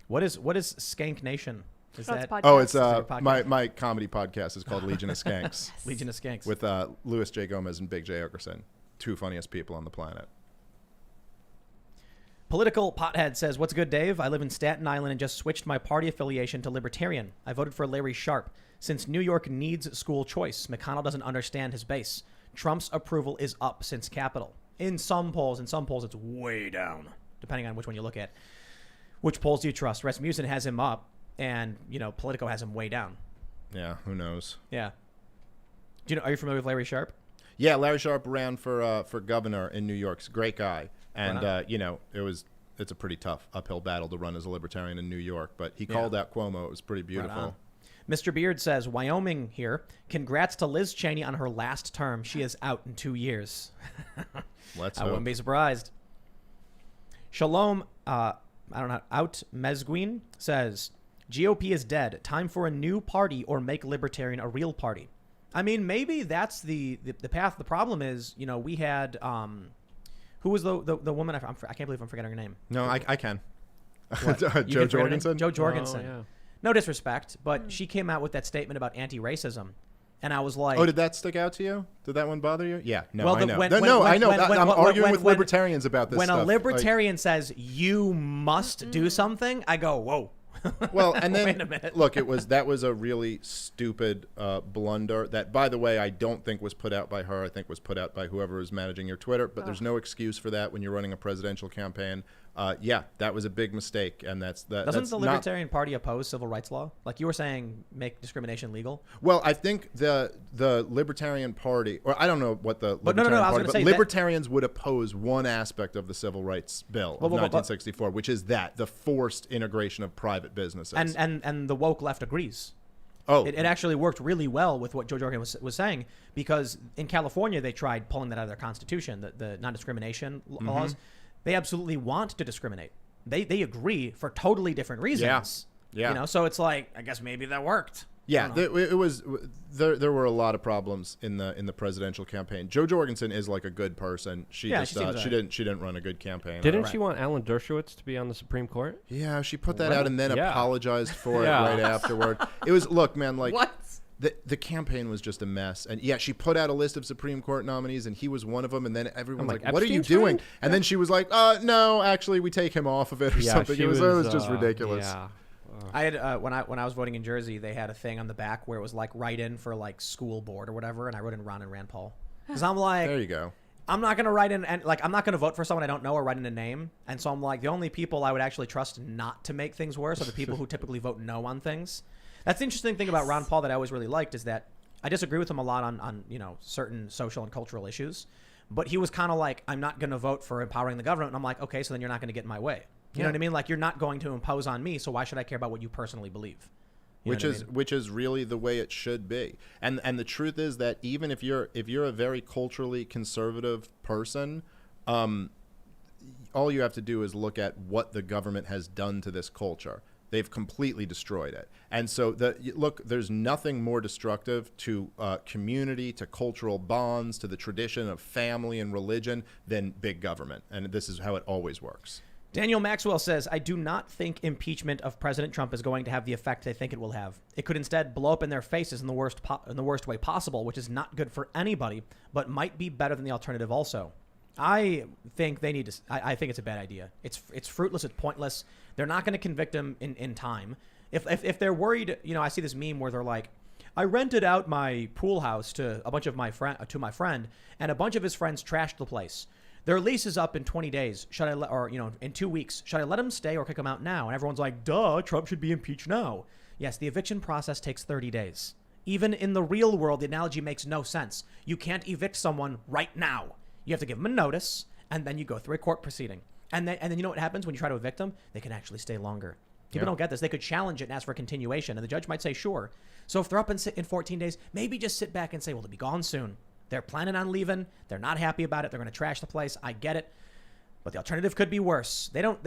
What is Skank Nation? Is that? Oh, it's my comedy podcast is called Legion of Skanks. Yes. Legion of Skanks. With Louis J. Gomez and Big J. Okerson. Two funniest people on the planet. Political Pothead says, what's good, Dave? I live in Staten Island and just switched my party affiliation to Libertarian. I voted for Larry Sharpe. Since New York needs school choice, McConnell doesn't understand his base. Trump's approval is up since Capitol. In some polls, it's way down, depending on which one you look at. Which polls do you trust? Rasmussen has him up, and, Politico has him way down. Yeah, who knows? Yeah. Are you familiar with Larry Sharpe? Yeah, Larry Sharpe ran for governor in New York. He's a great guy. And, it's a pretty tough uphill battle to run as a libertarian in New York. But he called out Cuomo. It was pretty beautiful. Mr. Beard says, Wyoming here. Congrats to Liz Cheney on her last term. She is out in 2 years. Let's I hope. wouldn't be surprised. Shalom, I don't know, Out Mezguin says, GOP is dead. Time for a new party or make Libertarian a real party. I mean, maybe that's the path. The problem is, we had, who was the woman? I can't believe I'm forgetting her name. No, I can. Jo Jorgensen? Jo Jorgensen. Oh, yeah. No disrespect, but she came out with that statement about anti-racism. And I was like... Oh, did that stick out to you? Did that one bother you? Yeah. No, well, I know. I know. I'm arguing with libertarians about this stuff. When a libertarian says, you must do something, I go, whoa. Well, and then wait a minute. Look, that was a really stupid blunder that, by the way, I don't think was put out by her. I think was put out by whoever was managing your Twitter. But there's no excuse for that when you're running a presidential campaign. Yeah, that was a big mistake, and Doesn't the Libertarian Party oppose civil rights law? Like you were saying, make discrimination legal. Well, I think the Libertarian Party, or I don't know what the Libertarian Party, but libertarians would oppose one aspect of the Civil Rights Bill of 1964, which is the forced integration of private businesses. And the woke left agrees. Oh, it actually worked really well with what Jo Jorgensen was saying, because in California they tried pulling that out of their constitution, the non-discrimination laws. They absolutely want to discriminate. They agree for totally different reasons. Yeah. So it's like, I guess maybe that worked. Yeah, it was. There were a lot of problems in the presidential campaign. Jo Jorgensen is like a good person. She didn't run a good campaign. Didn't she want Alan Dershowitz to be on the Supreme Court? Yeah, she put that out and then apologized for it right afterward. It was, look, man, like what? The campaign was just a mess. And yeah, she put out a list of Supreme Court nominees and he was one of them. And then everyone's like, what are you doing? And then she was like, no, actually, we take him off of it or something. It was just ridiculous. Yeah. I had when I was voting in Jersey, they had a thing on the back where it was like write in for like school board or whatever, and I wrote in Ron and Rand Paul because I'm like, there you go. I'm not gonna write in and like I'm not gonna vote for someone I don't know or write in a name, and so I'm like the only people I would actually trust not to make things worse are the people who typically vote no on things. That's the interesting thing about Ron Paul that I always really liked is that I disagree with him a lot on certain social and cultural issues, but he was kind of like, I'm not gonna vote for empowering the government, and I'm like, okay, so then you're not gonna get in my way. You know what I mean? Like, you're not going to impose on me, so why should I care about what you personally believe? Which is really the way it should be. And the truth is that even if you're a very culturally conservative person, all you have to do is look at what the government has done to this culture. They've completely destroyed it. And so there's nothing more destructive to community, to cultural bonds, to the tradition of family and religion than big government. And this is how it always works. Daniel Maxwell says, I do not think impeachment of President Trump is going to have the effect they think it will have. It could instead blow up in their faces in the worst way possible, which is not good for anybody, but might be better than the alternative also. I think they need to. I think it's a bad idea. It's fruitless. It's pointless. They're not going to convict him in time. If they're worried, I see this meme where they're like, I rented out my pool house to a bunch of my friend, and a bunch of his friends trashed the place. Their lease is up in 20 days. Should I in 2 weeks? Should I let him stay or kick him out now? And everyone's like, duh, Trump should be impeached now. Yes, the eviction process takes 30 days. Even in the real world, the analogy makes no sense. You can't evict someone right now. You have to give them a notice, and then you go through a court proceeding. And then you know what happens when you try to evict them? They can actually stay longer. People don't get this. They could challenge it and ask for a continuation, and the judge might say, sure. So if they're up in 14 days, maybe just sit back and say, well, they'll be gone soon. They're planning on leaving. They're not happy about it. They're going to trash the place. I get it. But the alternative could be worse. They don't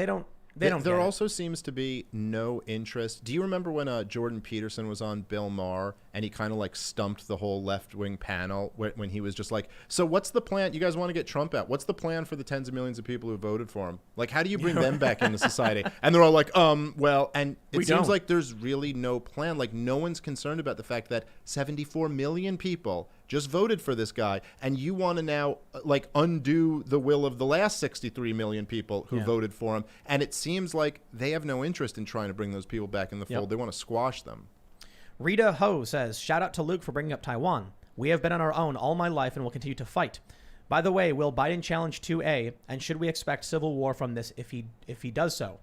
There also seems to be no interest. Do you remember when Jordan Peterson was on Bill Maher and he kind of like stumped the whole left-wing panel when he was just like, so what's the plan? You guys want to get Trump out. What's the plan for the tens of millions of people who voted for him? Like, how do you bring them back into society? And they're all like, well, and it seems like there's really no plan. Like, no one's concerned about the fact that 74 million people just voted for this guy, and you want to now like undo the will of the last 63 million people who voted for him. And it seems like they have no interest in trying to bring those people back in the fold. They want to squash them. Rita Ho says, shout out to Luke for bringing up Taiwan. We have been on our own all my life and will continue to fight. By the way, will Biden challenge 2A, and should we expect civil war from this if he does so?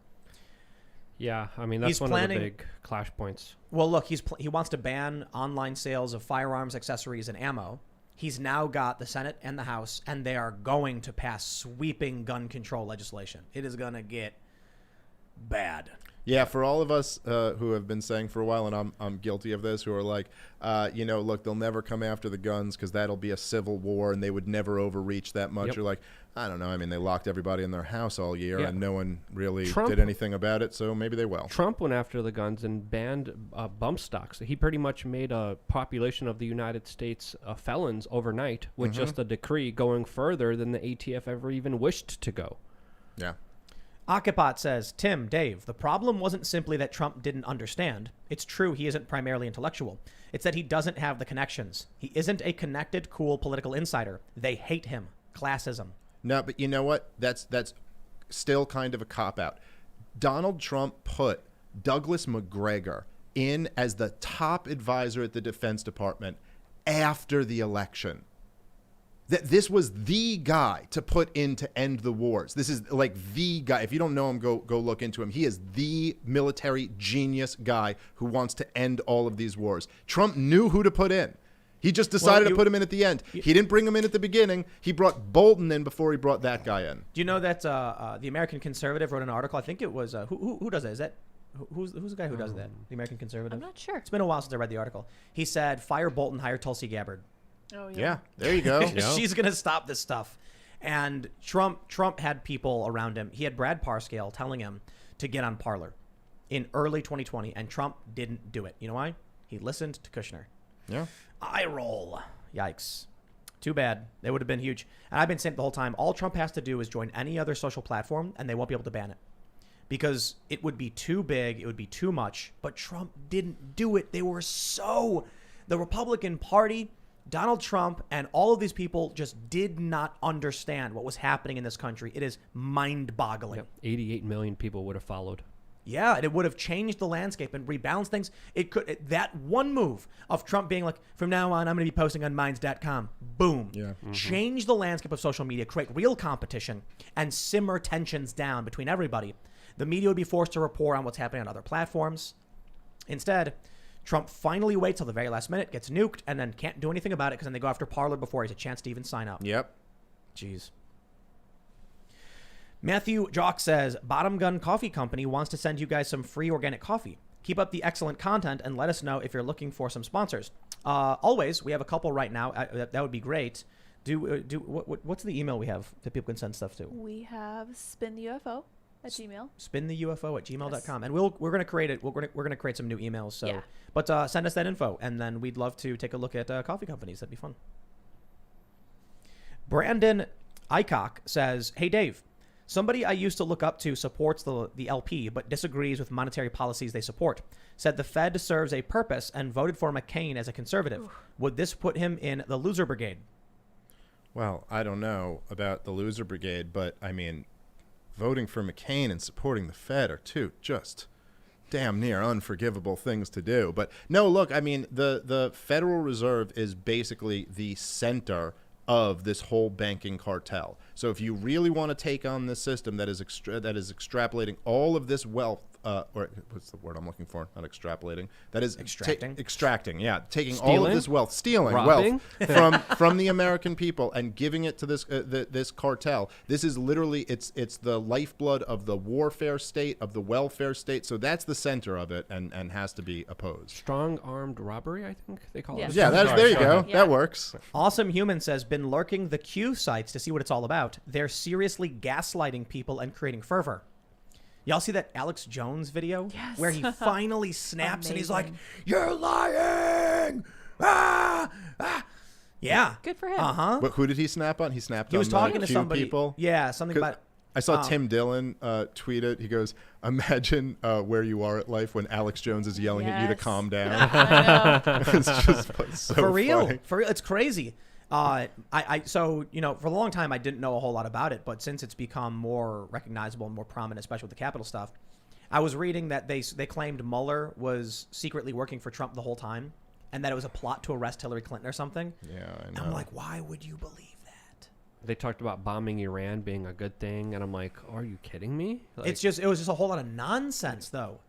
Yeah, I mean, that's one of the big clash points. Well, look, he wants to ban online sales of firearms, accessories, and ammo. He's now got the Senate and the House, and they are going to pass sweeping gun control legislation. It is going to get bad. Yeah, for all of us who have been saying for a while, and I'm guilty of this, who are like, look, they'll never come after the guns because that'll be a civil war and they would never overreach that much. Yep. Or like, I don't know. I mean, they locked everybody in their house all year Yeah. and no one really Trump- did anything about it, so maybe they will. Trump went after the guns and banned bump stocks. He pretty much made a population of the United States felons overnight with just a decree, going further than the ATF ever even wished to go. Yeah. Akipot says, Tim, Dave, the problem wasn't simply that Trump didn't understand. It's true he isn't primarily intellectual. It's that he doesn't have the connections. He isn't a connected, cool political insider. They hate him. Classism. No, but you know what? That's still kind of a cop-out. Donald Trump put Douglas McGregor in as the top advisor at the Defense Department after the election. This was the guy to put in to end the wars. This is like the guy. If you don't know him, go look into him. He is the military genius guy who wants to end all of these wars. Trump knew who to put in. He just decided to put him in at the end. He didn't bring him in at the beginning. He brought Bolton in before he brought that guy in. Do you know that the American Conservative wrote an article? I think it was who does that? Is that who's the guy who does that? The American Conservative. I'm not sure. It's been a while since I read the article. He said, "Fire Bolton, hire Tulsi Gabbard." Oh Yeah, there you go. She's gonna stop this stuff. And Trump had people around him. He had Brad Parscale telling him to get on Parler in early 2020, and Trump didn't do it. You know why? He listened to Kushner. Yeah. Eye roll. Yikes. Too bad. They would have been huge. And I've been saying the whole time, all Trump has to do is join any other social platform, and they won't be able to ban it. Because it would be too big, it would be too much. But Trump didn't do it. The Republican Party, Donald Trump, and all of these people just did not understand what was happening in this country. It is mind-boggling. Yep. 88 million people would have followed. Yeah, and it would have changed the landscape and rebalanced things. That one move of Trump being like, from now on, I'm going to be posting on minds.com. Boom. Yeah. Change the landscape of social media, create real competition, and simmer tensions down between everybody. The media would be forced to report on what's happening on other platforms. Instead, Trump finally waits till the very last minute, gets nuked, and then can't do anything about it because then they go after Parler before he has a chance to even sign up. Yep. Jeez. Matthew Jock says, Bottom Gun Coffee Company wants to send you guys some free organic coffee. Keep up the excellent content and let us know if you're looking for some sponsors. Always, we have a couple right now. That would be great. What's the email we have that people can send stuff to? We have spintheufo@gmail. Spintheufo@gmail.com. And we're going to create it. We're going to create some new emails. So, Yeah. But send us that info, and then we'd love to take a look at coffee companies. That'd be fun. Brandon Icock says, Hey, Dave. Somebody I used to look up to supports the LP, but disagrees with monetary policies they support. Said the Fed serves a purpose and voted for McCain as a conservative. Ooh. Would this put him in the loser brigade? Well, I don't know about the loser brigade, but I mean, voting for McCain and supporting the Fed are two just damn near unforgivable things to do. But no, look, I mean, the Federal Reserve is basically the center of this whole banking cartel. So if you really want to take on this system that is extrapolating all of this wealth, or what's the word I'm looking for? Not extrapolating. That is extracting. Yeah, taking all of this wealth, stealing Robbing? wealth from the American people and giving it to this cartel. This is literally it's the lifeblood of the warfare state, of the welfare state. So that's the center of it, and has to be opposed. Strong armed robbery, I think they call it. Yeah, there you go. Yeah. That works. Awesome Human says, been lurking the Q sites to see what it's all about. They're seriously gaslighting people and creating fervor. Y'all see that Alex Jones video? Yes. Where he finally snaps and he's like, you're lying! Ah! Ah! Yeah. Good for him. Uh-huh. But who did he snap on? He snapped He on was talking to Q somebody. people. Yeah, something about... I saw Tim Dillon tweet it. He goes, imagine where you are at life when Alex Jones is yelling at you to calm down. I know. It's just so For real. funny. For real. It's crazy. So, for a long time, I didn't know a whole lot about it, but since it's become more recognizable and more prominent, especially with the Capitol stuff, I was reading that they claimed Mueller was secretly working for Trump the whole time and that it was a plot to arrest Hillary Clinton or something. Yeah, I And know. I'm like, why would you believe that? They talked about bombing Iran being a good thing, and I'm like, are you kidding me? Like, It was just a whole lot of nonsense, though.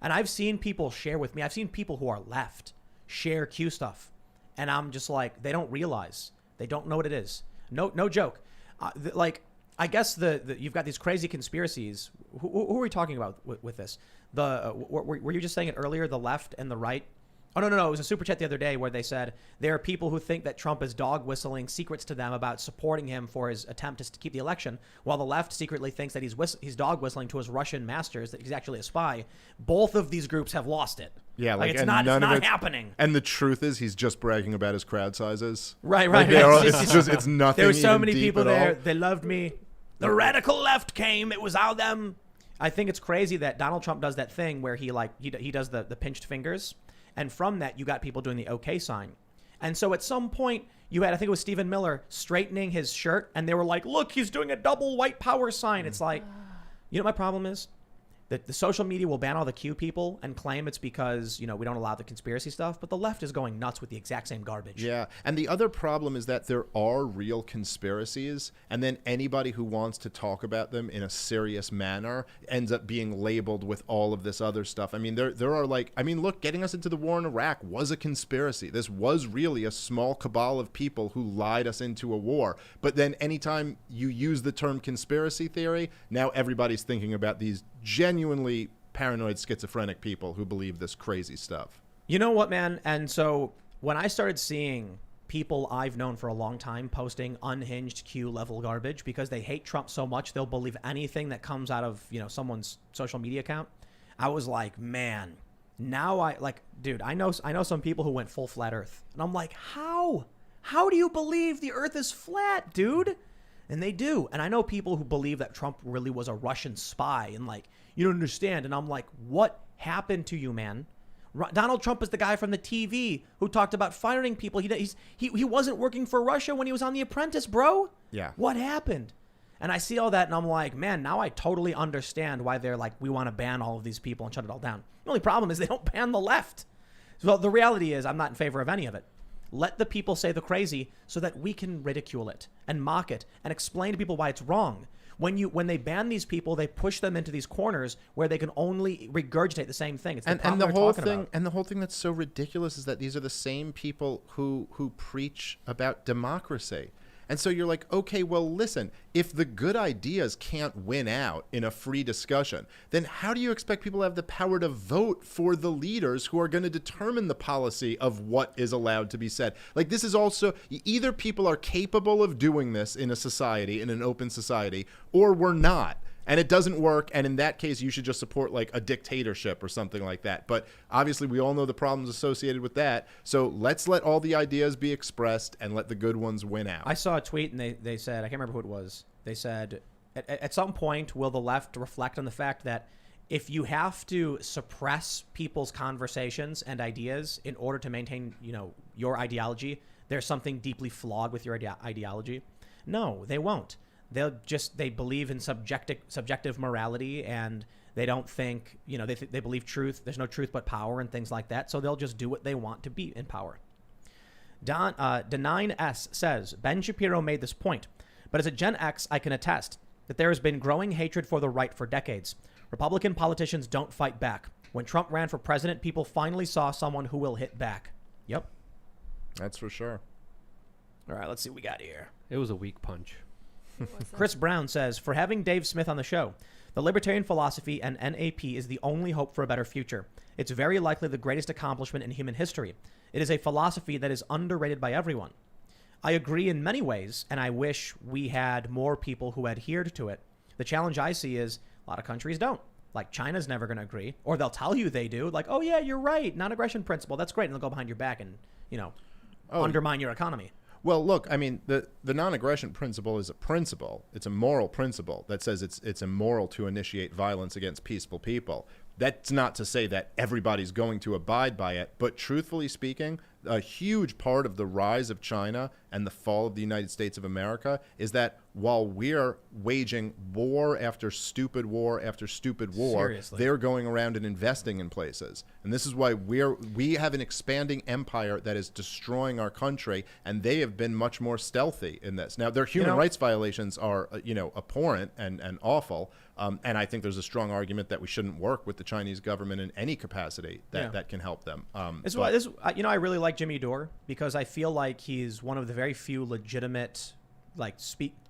And I've seen people share with me. I've seen people who are left share Q stuff. And I'm just like, they don't realize. They don't know what it is. No joke. I guess you've got these crazy conspiracies. Who are we talking about with this? Were you just saying it earlier? The left and the right. Oh, no. It was a super chat the other day where they said there are people who think that Trump is dog whistling secrets to them about supporting him for his attempt to keep the election, while the left secretly thinks that he's dog whistling to his Russian masters, that he's actually a spy. Both of these groups have lost it. Yeah, like it's not happening. And the truth is, he's just bragging about his crowd sizes. Right. It's nothing. There were so many people there. All. They loved me. The radical left came. It was all them. I think it's crazy that Donald Trump does that thing where he does the pinched fingers. And from that, you got people doing the OK sign. And so at some point, you had, I think it was Stephen Miller, straightening his shirt. And they were like, look, he's doing a double white power sign. It's like, you know what my problem is? That the social media will ban all the Q people and claim it's because, we don't allow the conspiracy stuff. But the left is going nuts with the exact same garbage. Yeah. And the other problem is that there are real conspiracies. And then anybody who wants to talk about them in a serious manner ends up being labeled with all of this other stuff. I mean, there are look, getting us into the war in Iraq was a conspiracy. This was really a small cabal of people who lied us into a war. But then anytime you use the term conspiracy theory, now everybody's thinking about these genuinely paranoid schizophrenic people who believe this crazy stuff. You know what, man? And so when I started seeing people I've known for a long time posting unhinged Q level garbage because they hate Trump so much they'll believe anything that comes out of, someone's social media account, I was like, man, now I know some people who went full flat earth. And I'm like, how do you believe the earth is flat, dude? And they do. And I know people who believe that Trump really was a Russian spy and you don't understand. And I'm like, what happened to you, man? Donald Trump is the guy from the TV who talked about firing people. He wasn't working for Russia when he was on The Apprentice, bro. Yeah. What happened? And I see all that and I'm like, man, now I totally understand why they're like, we want to ban all of these people and shut it all down. The only problem is they don't ban the left. So the reality is I'm not in favor of any of it. Let the people say the crazy so that we can ridicule it and mock it and explain to people why it's wrong. When they ban these people, they push them into these corners where they can only regurgitate the same thing. It's the problem the we're whole talking thing, about. and the whole thing that's so ridiculous is that these are the same people who preach about democracy. And so you're like, okay, well, listen, if the good ideas can't win out in a free discussion, then how do you expect people to have the power to vote for the leaders who are going to determine the policy of what is allowed to be said? Like, this is also, either people are capable of doing this in a society, in an open society, or we're not. And it doesn't work. And in that case, you should just support a dictatorship or something like that. But obviously, we all know the problems associated with that. So let's let all the ideas be expressed and let the good ones win out. I saw a tweet and they said, I can't remember who it was. They said, at some point, will the left reflect on the fact that if you have to suppress people's conversations and ideas in order to maintain, your ideology, there's something deeply flawed with your ideology? No, they won't. They believe in subjective morality, and they don't think, they believe truth. There's no truth but power and things like that. So they'll just do what they want to be in power. Denine says, Ben Shapiro made this point, but as a Gen X, I can attest that there has been growing hatred for the right for decades. Republican politicians don't fight back. When Trump ran for president, people finally saw someone who will hit back. Yep. That's for sure. All right, let's see what we got here. It was a weak punch. Chris Brown says, for having Dave Smith on the show, the libertarian philosophy and NAP is the only hope for a better future. It's very likely the greatest accomplishment in human history. It is a philosophy that is underrated by everyone. I agree in many ways, and I wish we had more people who adhered to it. The challenge I see is a lot of countries don't. Like, China's never going to agree, or they'll tell you they do. Like, oh yeah, you're right. Non-aggression principle. That's great. And they'll go behind your back and, undermine your economy. Well, look, I mean, the non-aggression principle is a principle. It's a moral principle that says it's immoral to initiate violence against peaceful people. That's not to say that everybody's going to abide by it, but truthfully speaking, a huge part of the rise of China and the fall of the United States of America is that while we're waging war after stupid war after stupid war, seriously, they're going around and investing in places. And this is why we have an expanding empire that is destroying our country, and they have been much more stealthy in this. Now, their human rights violations are, abhorrent and awful. And I think there's a strong argument that we shouldn't work with the Chinese government in any capacity that can help them. I really like Jimmy Dore because I feel like he's one of the very few legitimate,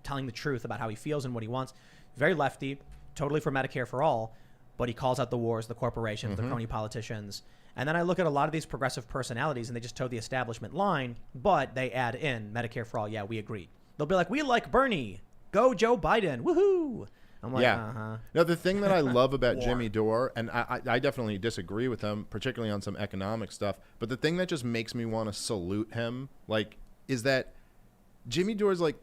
telling the truth about how he feels and what he wants. Very lefty, totally for Medicare for all. but he calls out the wars, the corporations, the crony politicians. And then I look at a lot of these progressive personalities, and they just toe the establishment line, but they add in Medicare for all. Yeah, we agree. They'll be like, we like Bernie. Go Joe Biden. Woohoo. I'm like, yeah. No, the thing that I love about Jimmy Dore, and I definitely disagree with him, particularly on some economic stuff, but the thing that just makes me want to salute him, like, is that Jimmy Dore's like,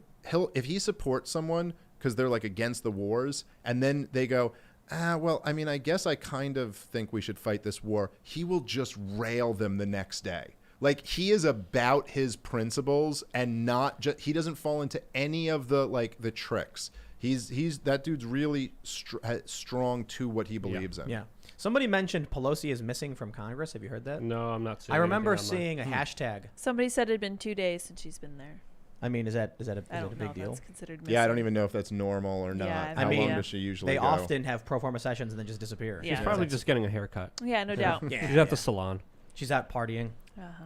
if he supports someone because they're like against the wars, and then they go, well, I mean, I guess I kind of think we should fight this war, he will just rail them the next day. Like, he is about his principles and not just, he doesn't fall into any of the, like, the tricks. He's that dude's really strong to what he believes in. Yeah. Somebody mentioned Pelosi is missing from Congress. Have you heard that? No, I'm not seeing I remember seeing a hashtag. Somebody said it had been 2 days since she's been there. I mean, is that a big deal? That's considered missing. Yeah, I don't even know if that's normal or not. Yeah, How long does she usually They go? often have pro forma sessions and then just disappear. She's probably just getting a haircut. Yeah, no doubt. She's at the salon. She's out partying.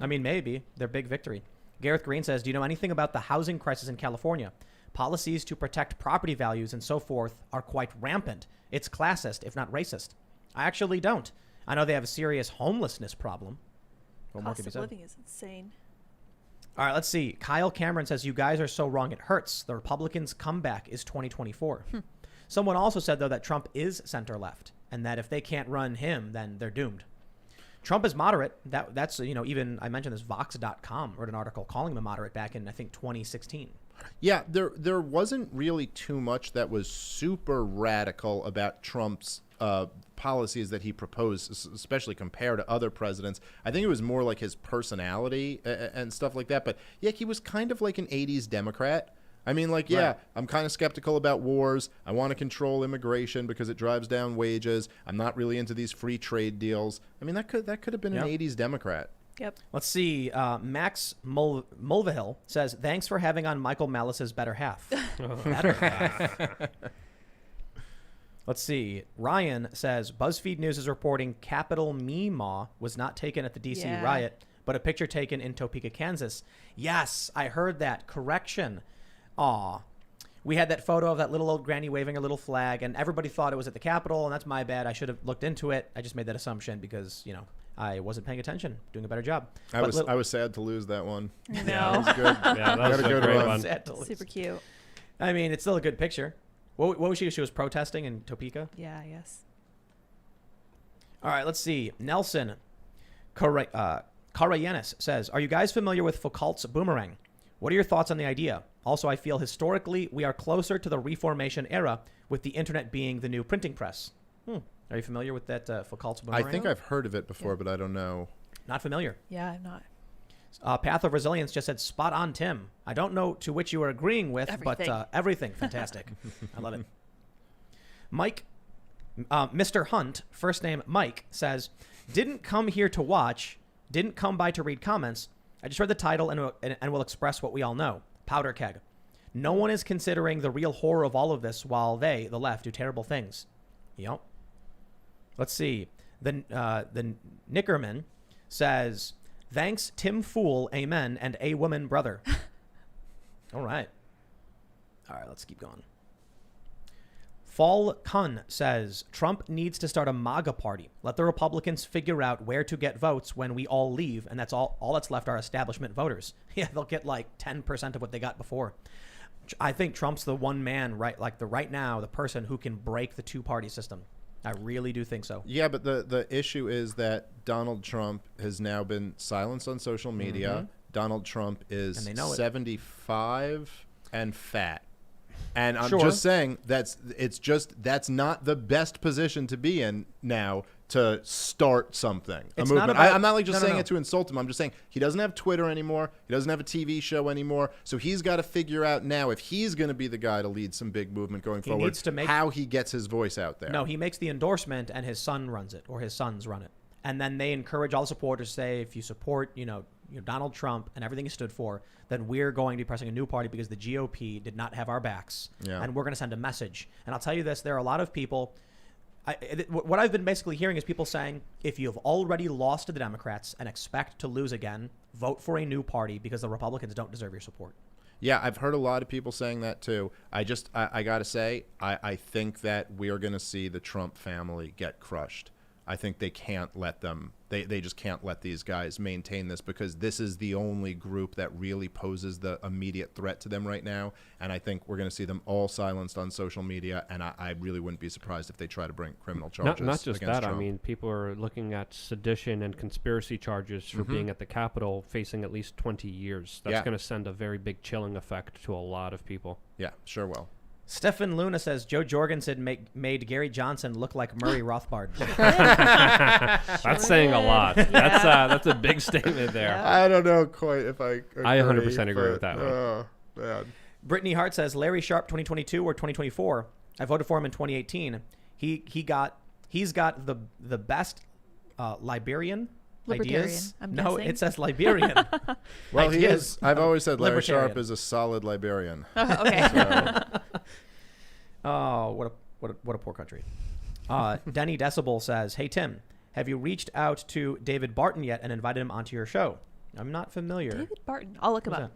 I mean, maybe. Their big victory. Gareth Green says, do you know anything about the housing crisis in California? Policies to protect property values and so forth are quite rampant. It's classist, if not racist. I actually don't. I know they have a serious homelessness problem. Cost of living is insane. All right, let's see. Kyle Cameron says, you guys are so wrong it hurts. The Republicans' comeback is 2024. Someone also said, though, that Trump is center-left and that if they can't run him, then they're doomed. Trump is moderate. That's, even I mentioned this, Vox.com wrote an article calling him a moderate back in, I think, 2016. Yeah, there wasn't really too much that was super radical about Trump's policies that he proposed, especially compared to other presidents. I think it was more like his personality and stuff like that. But yeah, he was kind of like an 80s Democrat. I mean, like, yeah, right. I'm kind of skeptical about wars. I want to control immigration because it drives down wages. I'm not really into these free trade deals. I mean, that could have been an 80s Democrat. Yep. Let's see. Max Mulvihill says, thanks for having on Michael Malice's better half. Better half. Let's see. Ryan says, BuzzFeed News is reporting Capitol Meemaw was not taken at the D.C. riot, but a picture taken in Topeka, Kansas. Yes, I heard that. Correction. Aw. We had that photo of that little old granny waving a little flag, and everybody thought it was at the Capitol, and that's my bad. I should have looked into it. I just made that assumption because, I wasn't paying attention, doing a better job. I was sad to lose that one. I know. That was good. Yeah, that was a great one. Super cute. I mean, it's still a good picture. What was she? She was protesting in Topeka? Yeah, yes. All right, let's see. Nelson Karayanis says, are you guys familiar with Foucault's boomerang? What are your thoughts on the idea? Also, I feel historically we are closer to the Reformation era with the internet being the new printing press. Are you familiar with that Foucault's boomerang? I think I've heard of it before, but I don't know. Not familiar. Yeah, I'm not. Path of Resilience just said, spot on, Tim. I don't know to which you are agreeing with, everything. But everything. Fantastic. I love it. Mike, Mr. Hunt, first name Mike, says, didn't come here to watch, didn't come by to read comments. I just read the title and will express what we all know. Powder keg. No one is considering the real horror of all of this while they, the left, do terrible things. Yep. Let's see. The Nickerman says, thanks, Tim Fool, amen, and a woman brother. All right. All right, let's keep going. Fall Kun says, Trump needs to start a MAGA party. Let the Republicans figure out where to get votes when we all leave, and that's all that's left are establishment voters. Yeah, they'll get like 10% of what they got before. I think Trump's the one man, right now, the person who can break the two-party system. I really do think so. Yeah, but the issue is that Donald Trump has now been silenced on social media. Mm-hmm. Donald Trump is 75 and fat. And I'm just saying that's not the best position to be in now to start something. It's a movement. Not about, I'm not like just saying it to insult him. I'm just saying he doesn't have Twitter anymore. He doesn't have a TV show anymore. So he's got to figure out now if he's going to be the guy to lead some big movement going forward, needs to how he gets his voice out there. No, he makes the endorsement and his son runs it, or his sons run it. And then they encourage all the supporters to say, if you support, Donald Trump and everything he stood for, then we're going to be pressing a new party because the GOP did not have our backs. Yeah. And we're going to send a message. And I'll tell you this, there are a lot of people, what I've been basically hearing is people saying, if you've already lost to the Democrats and expect to lose again, vote for a new party because the Republicans don't deserve your support. Yeah, I've heard a lot of people saying that too. I got to say, I think that we are going to see the Trump family get crushed. I think they can't let them, they just can't let these guys maintain this, because this is the only group that really poses the immediate threat to them right now. And I think we're going to see them all silenced on social media. And I really wouldn't be surprised if they try to bring criminal charges. Not just that. Trump. I mean, people are looking at sedition and conspiracy charges for being at the Capitol, facing at least 20 years. That's going to send a very big chilling effect to a lot of people. Yeah, sure will. Stefan Luna says Joe Jorgensen made Gary Johnson look like Murray Rothbard. That's saying a lot. Yeah. That's a big statement there. Yeah. I don't know quite if I agree. I 100% agree with that one. Oh, man. Brittany Hart says Larry Sharpe 2022 or 2024. I voted for him in 2018. He's got the best Liberian ideas. I'm no, guessing. it says Liberian. Well, he ideas is. I've always said Larry libertarian. Sharpe is a solid Liberian. Okay. So, Oh, what a poor country. Denny Decibel says, "Hey Tim, have you reached out to David Barton yet and invited him onto your show?" I'm not familiar. David Barton. I'll look him Who's up.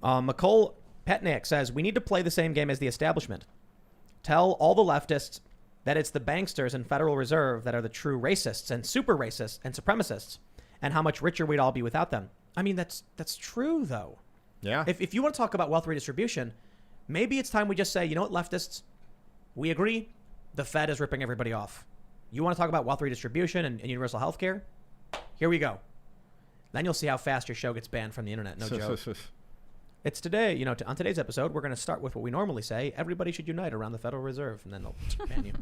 that? McCole Petnick says, "We need to play the same game as the establishment. Tell all the leftists that it's the banksters and Federal Reserve that are the true racists and super racists and supremacists, and how much richer we'd all be without them." I mean, that's true, though. yeah. If you want to talk about wealth redistribution, maybe it's time we just say, you know what, leftists, we agree, the Fed is ripping everybody off. You want to talk about wealth redistribution and universal health care? Here we go. Then you'll see how fast your show gets banned from the internet. No joke. It's today, on today's episode, we're going to start with what we normally say. Everybody should unite around the Federal Reserve, and then they'll ban you.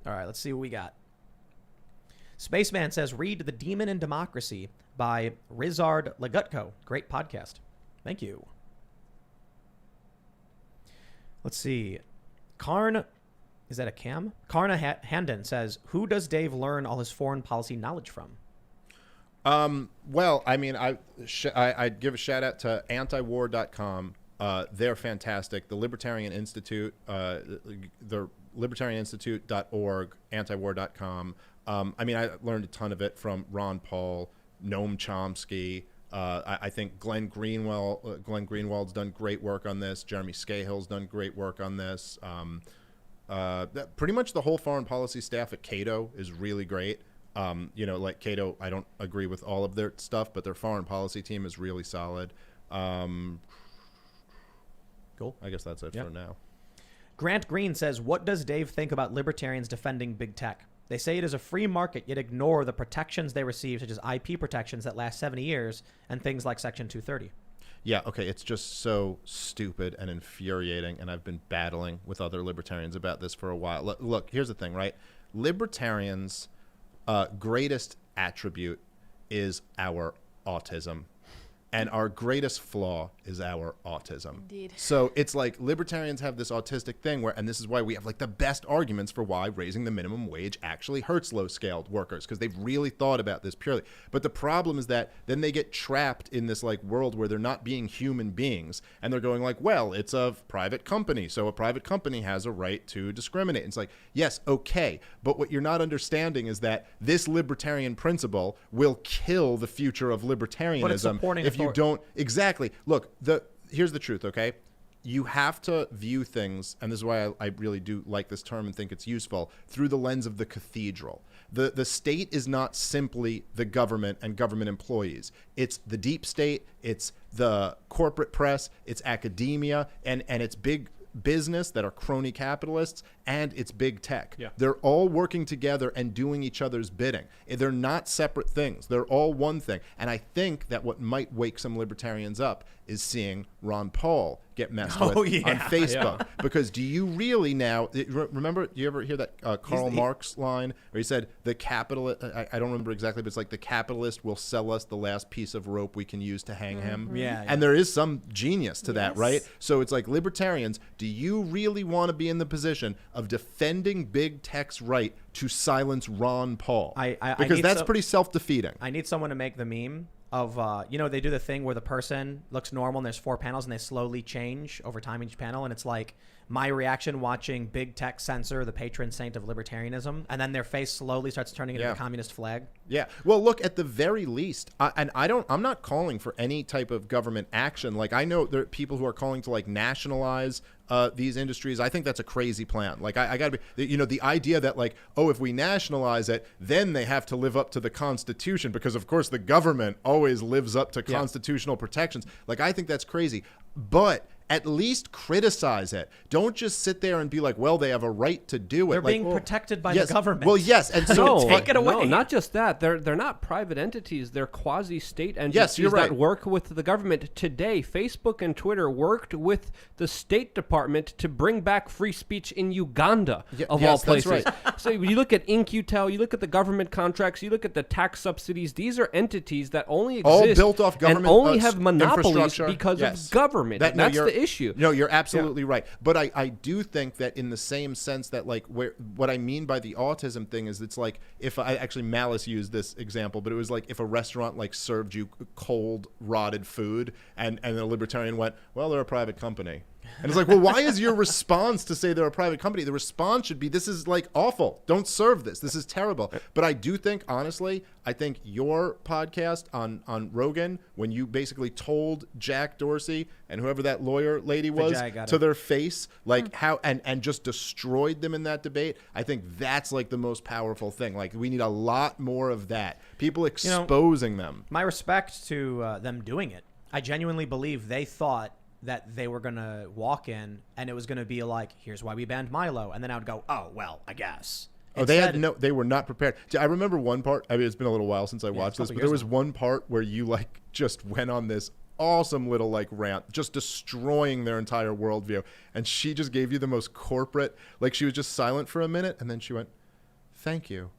All right, let's see what we got. Spaceman says, read The Demon in Democracy by Rizard Legutko. Great podcast. Thank you. Let's see. Karn, is that a cam? Karna Handon says, who does Dave learn all his foreign policy knowledge from? Well, I mean, I'd give a shout out to antiwar.com. They're fantastic. The Libertarian Institute, the libertarianinstitute.org, antiwar.com. I mean, I learned a ton of it from Ron Paul, Noam Chomsky. I think Glenn Greenwald's done great work on this. Jeremy Scahill's done great work on this. Pretty much the whole foreign policy staff at Cato is really great. Like Cato, I don't agree with all of their stuff, but their foreign policy team is really solid. Cool. I guess that's it for now. Grant Green says, what does Dave think about libertarians defending big tech? They say it is a free market, yet ignore the protections they receive, such as IP protections that last 70 years and things like Section 230. Yeah, okay, it's just so stupid and infuriating, and I've been battling with other libertarians about this for a while. Look, here's the thing, right? Libertarians' greatest attribute is our autism. And our greatest flaw is our autism. Indeed. So it's like libertarians have this autistic thing and this is why we have like the best arguments for why raising the minimum wage actually hurts low-scaled workers, because they've really thought about this purely. But the problem is that then they get trapped in this like world where they're not being human beings, and they're going like, well, it's a private company, so a private company has a right to discriminate. And it's like, yes, okay, but what you're not understanding is that this libertarian principle will kill the future of libertarianism. But it's supporting if you don't exactly look. Here's the truth, okay? You have to view things, and this is why I really do like this term and think it's useful, through the lens of the cathedral. The state is not simply the government and government employees. It's the deep state, it's the corporate press, it's academia, and it's big business that are crony capitalists, and it's big tech. Yeah. They're all working together and doing each other's bidding. They're not separate things. They're all one thing. And I think that what might wake some libertarians up is seeing Ron Paul get messed with on Facebook. Because do you really now, remember, do you ever hear that Karl Marx line where he said, the capitalist, I don't remember exactly, but it's like the capitalist will sell us the last piece of rope we can use to hang him. Yeah. And there is some genius to that, right? So it's like, libertarians, do you really want to be in the position of defending big tech's right to silence Ron Paul? Because that's pretty self-defeating. I need someone to make the meme of, they do the thing where the person looks normal and there's 4 panels and they slowly change over time each panel. And it's like my reaction watching big tech censor the patron saint of libertarianism, and then their face slowly starts turning into the communist flag. Yeah. Well, look, at the very least, I'm not calling for any type of government action. Like, I know there are people who are calling to like nationalize these industries. I think that's a crazy plan. Like, I gotta be, the idea that like, oh, if we nationalize it, then they have to live up to the Constitution, because of course the government always lives up to constitutional protections. Like, I think that's crazy. But at least criticize it. Don't just sit there and be like, well, they have a right to do it. They're being protected by the government. Well, yes. And so take it away. No, not just that. They're not private entities. They're quasi-state entities that work with the government. Today, Facebook and Twitter worked with the State Department to bring back free speech in Uganda, of all places. That's right. So you look at InQtel, you look at the government contracts, you look at the tax subsidies. These are entities that only exist all built off government and only have monopolies because of government. That's the issue. No, you're absolutely right. But I do think that in the same sense that like what I mean by the autism thing is it's like, if I actually Malice used this example, but it was like if a restaurant like served you cold rotted food and the libertarian went, well, they're a private company. And it's like, well, why is your response to say they're a private company? The response should be, this is like awful. Don't serve this. This is terrible. But I do think, honestly, I think your podcast on Rogan, when you basically told Jack Dorsey and whoever that lawyer lady was to their face, like how, and just destroyed them in that debate, I think that's like the most powerful thing. Like, we need a lot more of that. People exposing them. My respect to them doing it. I genuinely believe they thought that they were going to walk in and it was going to be like, here's why we banned Milo. And then I would go, oh, well, I guess. They were not prepared. I remember one part, I mean, it's been a little while since I watched this, but there was one part where you like just went on this awesome little like rant, just destroying their entire worldview. And she just gave you the most corporate, like she was just silent for a minute. And then she went, thank you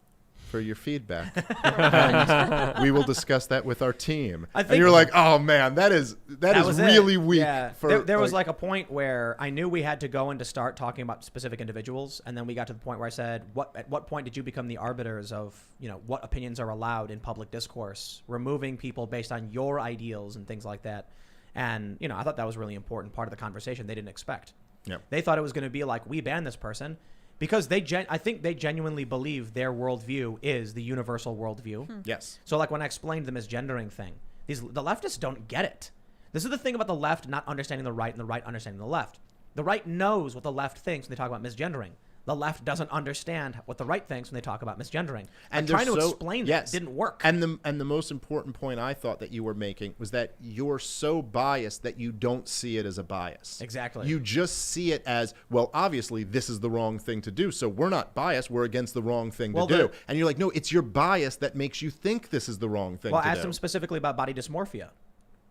for your feedback. And we will discuss that with our team. And you're like, oh man, that is really weak. Yeah. There was like a point where I knew we had to go in to start talking about specific individuals, and then we got to the point where I said, at what point did you become the arbiters of what opinions are allowed in public discourse, removing people based on your ideals and things like that. And I thought that was a really important part of the conversation they didn't expect. Yeah. They thought it was going to be like, we ban this person. Because I think they genuinely believe their worldview is the universal worldview. Yes. So like when I explained the misgendering thing, the leftists don't get it. This is the thing about the left not understanding the right and the right understanding the left. The right knows what the left thinks when they talk about misgendering. The left doesn't understand what the right thinks when they talk about misgendering. And trying to explain that didn't work. And the most important point I thought that you were making was that you're so biased that you don't see it as a bias. Exactly. You just see it as, well, obviously this is the wrong thing to do. So we're not biased. We're against the wrong thing to do. And you're like, no, it's your bias that makes you think this is the wrong thing to do. Well, I asked him specifically about body dysmorphia.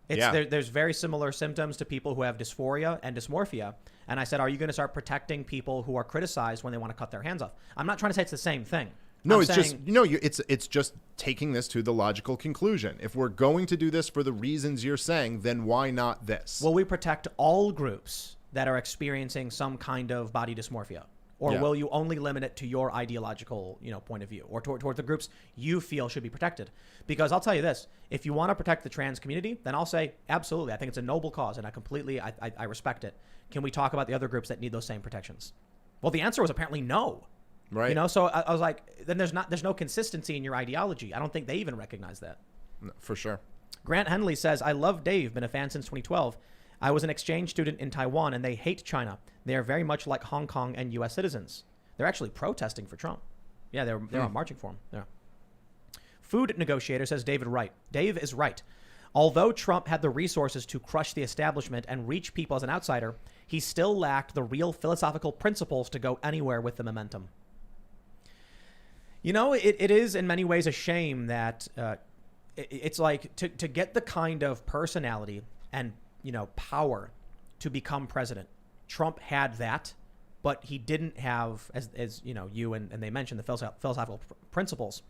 There's very similar symptoms to people who have dysphoria and dysmorphia. And I said, are you going to start protecting people who are criticized when they want to cut their hands off? I'm not trying to say it's the same thing. No, it's just taking this to the logical conclusion. If we're going to do this for the reasons you're saying, then why not this? Will we protect all groups that are experiencing some kind of body dysmorphia? Or will you only limit it to your ideological, point of view, or toward the groups you feel should be protected? Because I'll tell you this: if you want to protect the trans community, then I'll say absolutely. I think it's a noble cause, and I respect it. Can we talk about the other groups that need those same protections? Well, the answer was apparently no. Right. So I was like, then there's no consistency in your ideology. I don't think they even recognize that. No, for sure. Grant Henley says, I love Dave. Been a fan since 2012. I was an exchange student in Taiwan, and they hate China. They are very much like Hong Kong and U.S. citizens. They're actually protesting for Trump. Yeah, they're marching for him. Yeah. Food negotiator says Dave is right. Although Trump had the resources to crush the establishment and reach people as an outsider, he still lacked the real philosophical principles to go anywhere with the momentum. It is in many ways a shame that it's like to get the kind of personality and power to become president. Trump had that, but he didn't have, as you and they mentioned, the philosophical principles.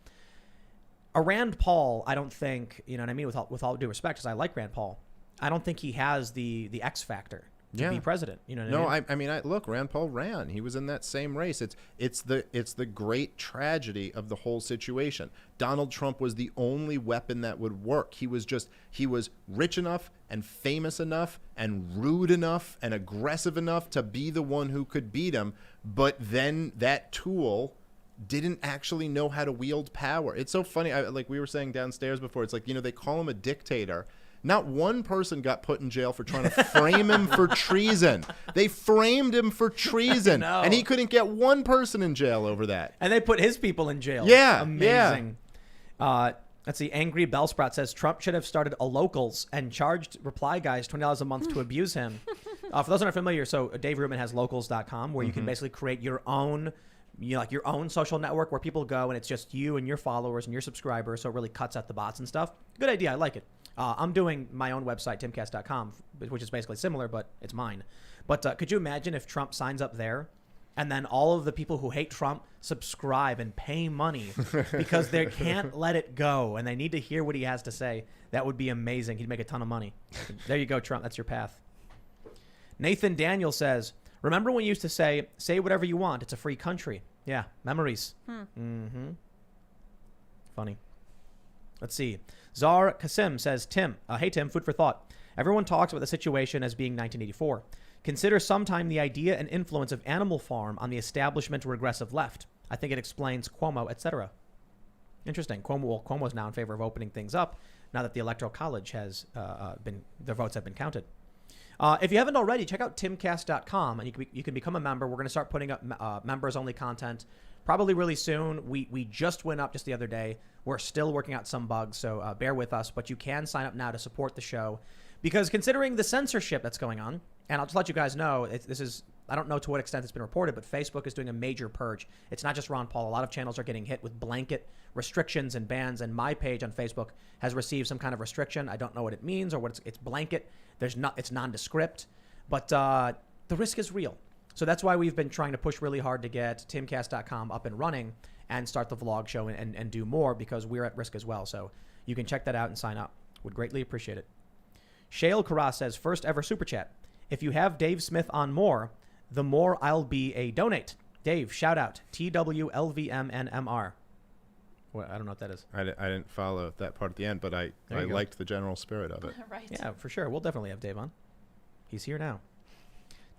A Rand Paul, I don't think, with all due respect, because I like Rand Paul, I don't think he has the X factor to be president. You know what I mean? Look, Rand Paul ran. He was in that same race. It's the great tragedy of the whole situation. Donald Trump was the only weapon that would work. He was rich enough and famous enough and rude enough and aggressive enough to be the one who could beat him. But then that tool didn't actually know how to wield power. It's so funny. Like we were saying downstairs before, it's like, they call him a dictator. Not one person got put in jail for trying to frame him for treason. They framed him for treason, and he couldn't get one person in jail over that. And they put his people in jail. Yeah, amazing. Yeah. Let's see. Angry Bellsprout says Trump should have started a Locals and charged reply guys $20 a month to abuse him. For those who aren't familiar, so Dave Rubin has Locals.com, where you can basically create your own. Your own social network where people go and it's just you and your followers and your subscribers, so it really cuts out the bots and stuff. Good idea. I like it. I'm doing my own website, timcast.com, which is basically similar, but it's mine. But could you imagine if Trump signs up there and then all of the people who hate Trump subscribe and pay money because they can't let it go and they need to hear what he has to say? That would be amazing. He'd make a ton of money. There you go, Trump. That's your path. Nathan Daniel says, remember when you used to say whatever you want. It's a free country. Yeah, memories. Mm-hmm. Funny. Let's see. Zar Kasim says, hey, Tim, food for thought. Everyone talks about the situation as being 1984. Consider sometime the idea and influence of Animal Farm on the establishment regressive left. I think it explains Cuomo, etc. Interesting. Cuomo's now in favor of opening things up now that the Electoral College has their votes have been counted. If you haven't already, check out timcast.com and you can become a member. We're going to start putting up members-only content probably really soon. We just went up just the other day. We're still working out some bugs, so bear with us. But you can sign up now to support the show because considering the censorship that's going on, and I'll just let you guys know, I don't know to what extent it's been reported, but Facebook is doing a major purge. It's not just Ron Paul. A lot of channels are getting hit with blanket restrictions and bans, and my page on Facebook has received some kind of restriction. I don't know what it means or what it's blanket. It's nondescript, but the risk is real. So that's why we've been trying to push really hard to get timcast.com up and running and start the vlog show and do more because we're at risk as well. So you can check that out and sign up. Would greatly appreciate it. Shale Kara says, first ever super chat. If you have Dave Smith on more, the more I'll be a donate. Dave, shout out. TWLVMNMR. Well, I don't know what that is. I didn't follow that part at the end, but I liked the general spirit of it. Right. Yeah, for sure. We'll definitely have Dave on. He's here now.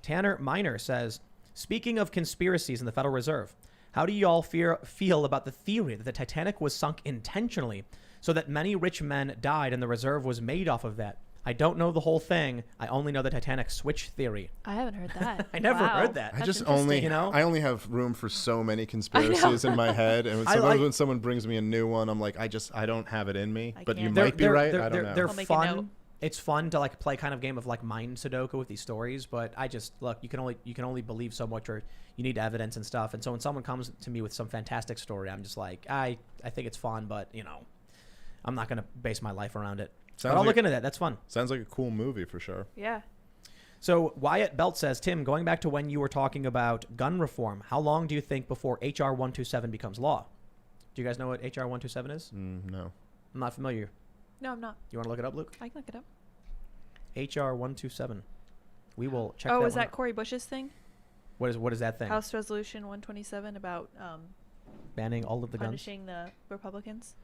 Tanner Miner says, speaking of conspiracies in the Federal Reserve, how do you all feel about the theory that the Titanic was sunk intentionally so that many rich men died and the reserve was made off of that? I don't know the whole thing. I only know the Titanic switch theory. I haven't heard that. I never heard that. I only have room for so many conspiracies in my head, and sometimes when someone brings me a new one, I'm like, I don't have it in me. But you might be right. I don't know. They're fun. It's fun to like play kind of game of like mind Sudoku with these stories, but I just look. You can only believe so much, or you need evidence and stuff. And so when someone comes to me with some fantastic story, I'm just like, I think it's fun, but I'm not going to base my life around it. But I'll look into that. That's fun. Sounds like a cool movie for sure. Yeah. So Wyatt Belt says, Tim, going back to when you were talking about gun reform, how long do you think before HR 127 becomes law? Do you guys know what HR 127 is? No. I'm not familiar. No, I'm not. You want to look it up, Luke? I can look it up. HR 127. We will check that Oh, is that out. Cory Bush's thing? What is that thing? House Resolution 127 about banning all of the guns? punishing the Republicans?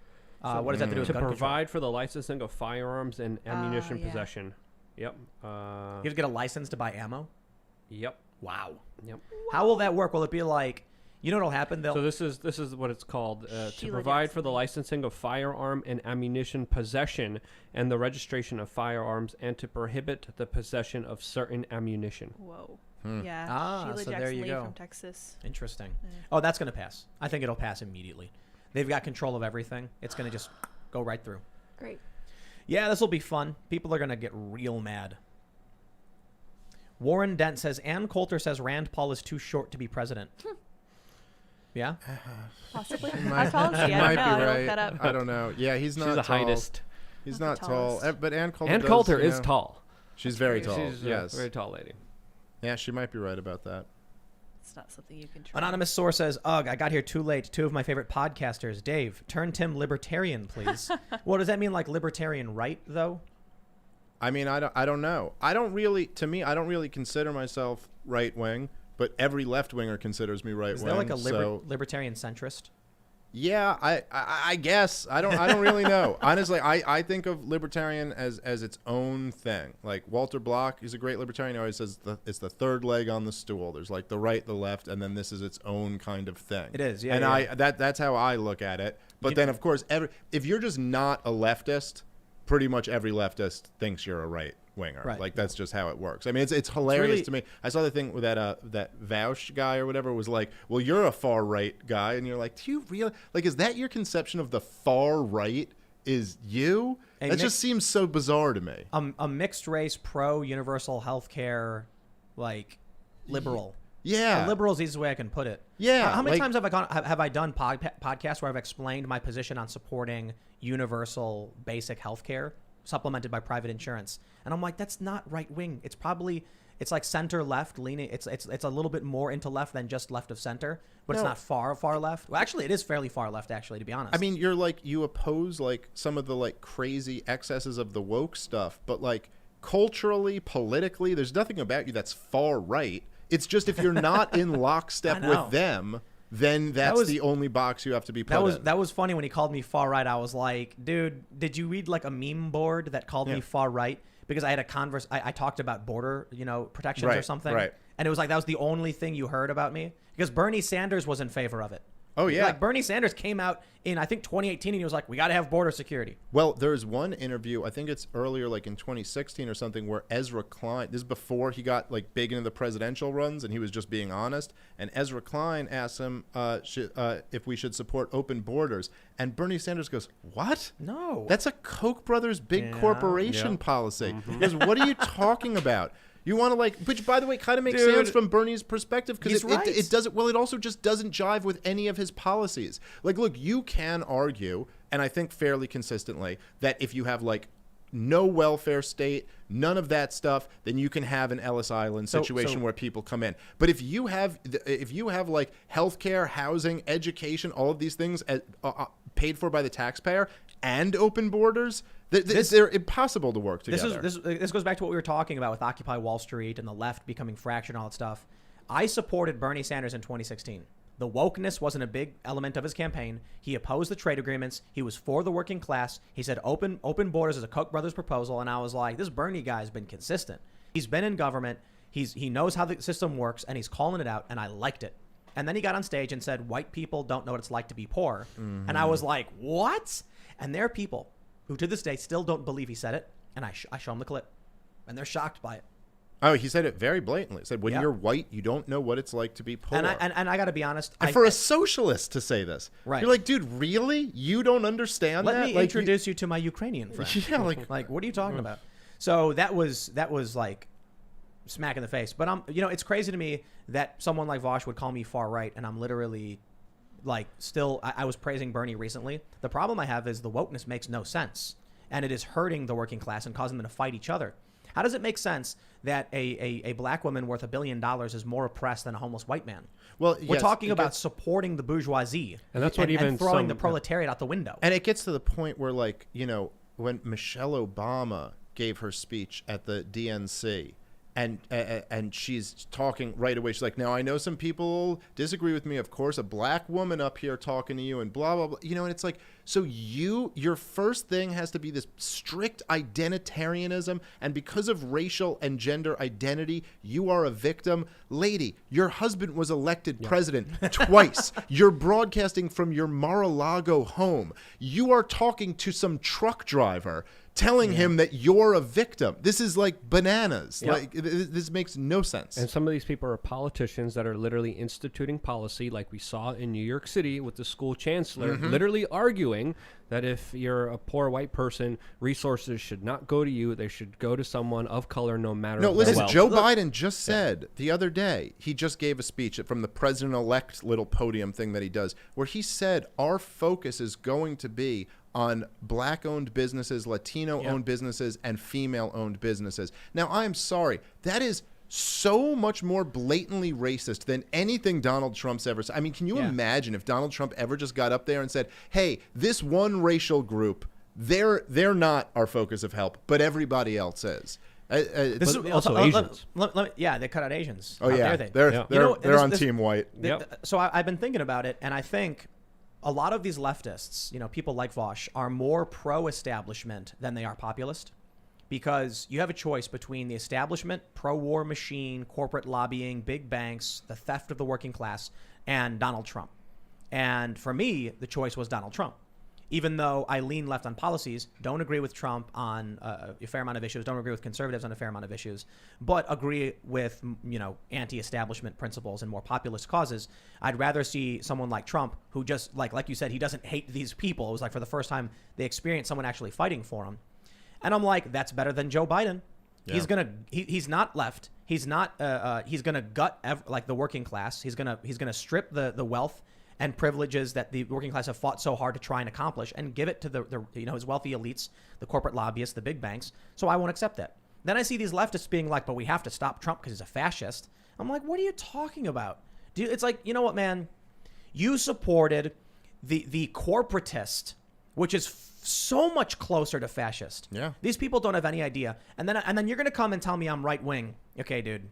What does that have to do with gun provide control? for the licensing of firearms and ammunition possession. Yep. You have to get a license to buy ammo? Yep. Wow. Yep. How will that work? Will it be like, what'll happen? So this is what it's called. To provide for the licensing of firearm and ammunition possession and the registration of firearms and to prohibit the possession of certain ammunition. Whoa. Yeah. Sheila So Jackson there you Lee go. from Texas. Interesting. Yeah. Oh, that's going to pass. I think it'll pass immediately. They've got control of everything. It's going to just go right through. Great. Yeah, this will be fun. People are going to get real mad. Warren Dent says, Ann Coulter says Rand Paul is too short to be president. Yeah? Possibly. Might How tall is she? be I don't know. I right. looked that up. I don't know. Yeah, he's not She's the tall. heightest. He's Not not the tall. tallest. But Ann Coulter Ann Coulter is tall. She's very tall. She's yes. a very tall lady. Yeah, she might be right about that. It's not something you can try. Anonymous source says, ugh, I got here too late. Two of my favorite podcasters. Dave, turn Tim libertarian, please. Well, does that mean like libertarian right, though? I mean, I don't know. I don't really consider myself right wing, but every left winger considers me right wing. Is there like a libertarian centrist? Yeah, I guess I don't really know. Honestly, I think of libertarian as its own thing. Like Walter Block is a great libertarian. He always says it's the third leg on the stool. There's like the right, the left, and then this is its own kind of thing. It is, yeah. And yeah. that's how I look at it. But then of course, if you're just not a leftist, pretty much every leftist thinks you're a right winger. Right. Like that's just how it works. I mean, it's hilarious to me. I saw the thing with that Vaush guy or whatever was like, well, you're a far right guy, and you're like, do you really like? Is that your conception of the far right? Is you? That just seems so bizarre to me. A mixed race pro universal health care, like liberal. Yeah, a liberal is the easiest way I can put it. Yeah. How many times have I done podcasts where I've explained my position on supporting universal basic health care supplemented by private insurance? And I'm like, that's not right wing. It's like center left leaning. It's a little bit more into left than just left of center, but it's not far left. Well, actually, it is fairly far left, actually, to be honest. I mean, you oppose like some of the like crazy excesses of the woke stuff, but like culturally, politically, there's nothing about you that's far right. It's just if you're not in lockstep with them, then that's the only box you have to be put in. That was funny when he called me far right. I was like, dude, did you read like a meme board that called me far right? Because I had I talked about border, protections or something. Right. And it was like, that was the only thing you heard about me. Because Bernie Sanders was in favor of it. Oh, yeah. Like Bernie Sanders came out in, I think, 2018, and he was like, we got to have border security. Well, there's one interview, I think it's earlier, like in 2016 or something, where Ezra Klein, this is before he got like big into the presidential runs, and he was just being honest. And Ezra Klein asked him if we should support open borders. And Bernie Sanders goes, what? No. That's a Koch brothers big corporation policy. He goes, what are you talking about? You want to which by the way kind of makes sense from Bernie's perspective because it doesn't. Well, it also just doesn't jive with any of his policies. Like, look, you can argue, and I think fairly consistently, that if you have like no welfare state, none of that stuff, then you can have an Ellis Island situation where people come in. But if you have like healthcare, housing, education, all of these things paid for by the taxpayer and open borders, they're impossible to work together. This goes back to what we were talking about with Occupy Wall Street and the left becoming fractured and all that stuff. I supported Bernie Sanders in 2016. The wokeness wasn't a big element of his campaign. He opposed the trade agreements. He was for the working class. He said open borders is a Koch brothers proposal. And I was like, this Bernie guy's been consistent. He's been in government. He knows how the system works, and he's calling it out, and I liked it. And then he got on stage and said, white people don't know what it's like to be poor. Mm-hmm. And I was like, what? And there are people who to this day still don't believe he said it, and I show them the clip, and they're shocked by it. Oh, he said it very blatantly. He said, when you're white, you don't know what it's like to be poor. And I got to be honest. And for a socialist to say this, right. You're like, dude, really? You don't understand that? Let me introduce you to my Ukrainian friend. Yeah, like, what are you talking about? So that was like smack in the face. But it's crazy to me that someone like Vaush would call me far right, and I'm literally like still I was praising Bernie recently. The problem I have is the wokeness makes no sense, and it is hurting the working class and causing them to fight each other. How does it make sense that a black woman worth $1 billion is more oppressed than a homeless white man? Well, we're talking about supporting the bourgeoisie, and that's what and throwing the proletariat out the window. And it gets to the point where, like, when Michelle Obama gave her speech at the DNC, and she's talking right away. She's like, now, I know some people disagree with me. Of course, a black woman up here talking to you and blah, blah, blah. And it's like, so your first thing has to be this strict identitarianism. And because of racial and gender identity, you are a victim. Lady, your husband was elected president twice. You're broadcasting from your Mar-a-Lago home. You are talking to some truck driver telling him that you're a victim. This is like bananas. Yep. Like this makes no sense. And some of these people are politicians that are literally instituting policy, like we saw in New York City with the school chancellor, literally arguing that if you're a poor white person, resources should not go to you. They should go to someone of color, no matter. No, listen. Joe Biden just said the other day, he just gave a speech from the president-elect little podium thing that he does, where he said our focus is going to be on black-owned businesses, Latino-owned businesses, and female-owned businesses. Now, I'm sorry. That is so much more blatantly racist than anything Donald Trump's ever said. I mean, can you imagine if Donald Trump ever just got up there and said, hey, this one racial group, they're not our focus of help, but everybody else is. This is also Asians. Yeah, they cut out Asians. Oh, How yeah. dare they? They're on Team White. So I've been thinking about it, and I think a lot of these leftists, people like Vosh, are more pro-establishment than they are populist, because you have a choice between the establishment, pro-war machine, corporate lobbying, big banks, the theft of the working class, and Donald Trump. And for me, the choice was Donald Trump. Even though I lean left on policies, don't agree with Trump on a fair amount of issues, don't agree with conservatives on a fair amount of issues, but agree with, anti-establishment principles and more populist causes, I'd rather see someone like Trump, who just, like you said, he doesn't hate these people. It was like for the first time they experienced someone actually fighting for him. And I'm like, that's better than Joe Biden. Yeah. He's not left. He's not, he's going to gut the working class. He's going to strip the wealth and privileges that the working class have fought so hard to try and accomplish, and give it to the his wealthy elites, the corporate lobbyists, the big banks. So I won't accept that. Then I see these leftists being like, but we have to stop Trump because he's a fascist. I'm like, what are you talking about? It's like, you know what, man? You supported the corporatist, which is so much closer to fascist. Yeah. These people don't have any idea. And then you're going to come and tell me I'm right wing. Okay, dude.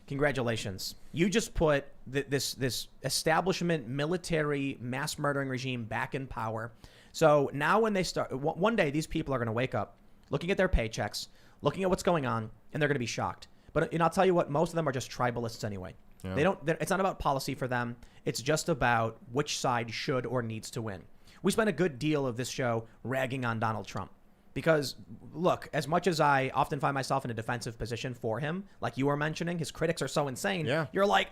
Congratulations. You just put this establishment, military, mass murdering regime back in power. So now when they start, one day these people are going to wake up, looking at their paychecks, looking at what's going on, and they're going to be shocked. But I'll tell you what, most of them are just tribalists anyway. Yeah. It's not about policy for them. It's just about which side should or needs to win. We spent a good deal of this show ragging on Donald Trump. Because, look, as much as I often find myself in a defensive position for him, like you were mentioning, his critics are so insane. Yeah. You're like,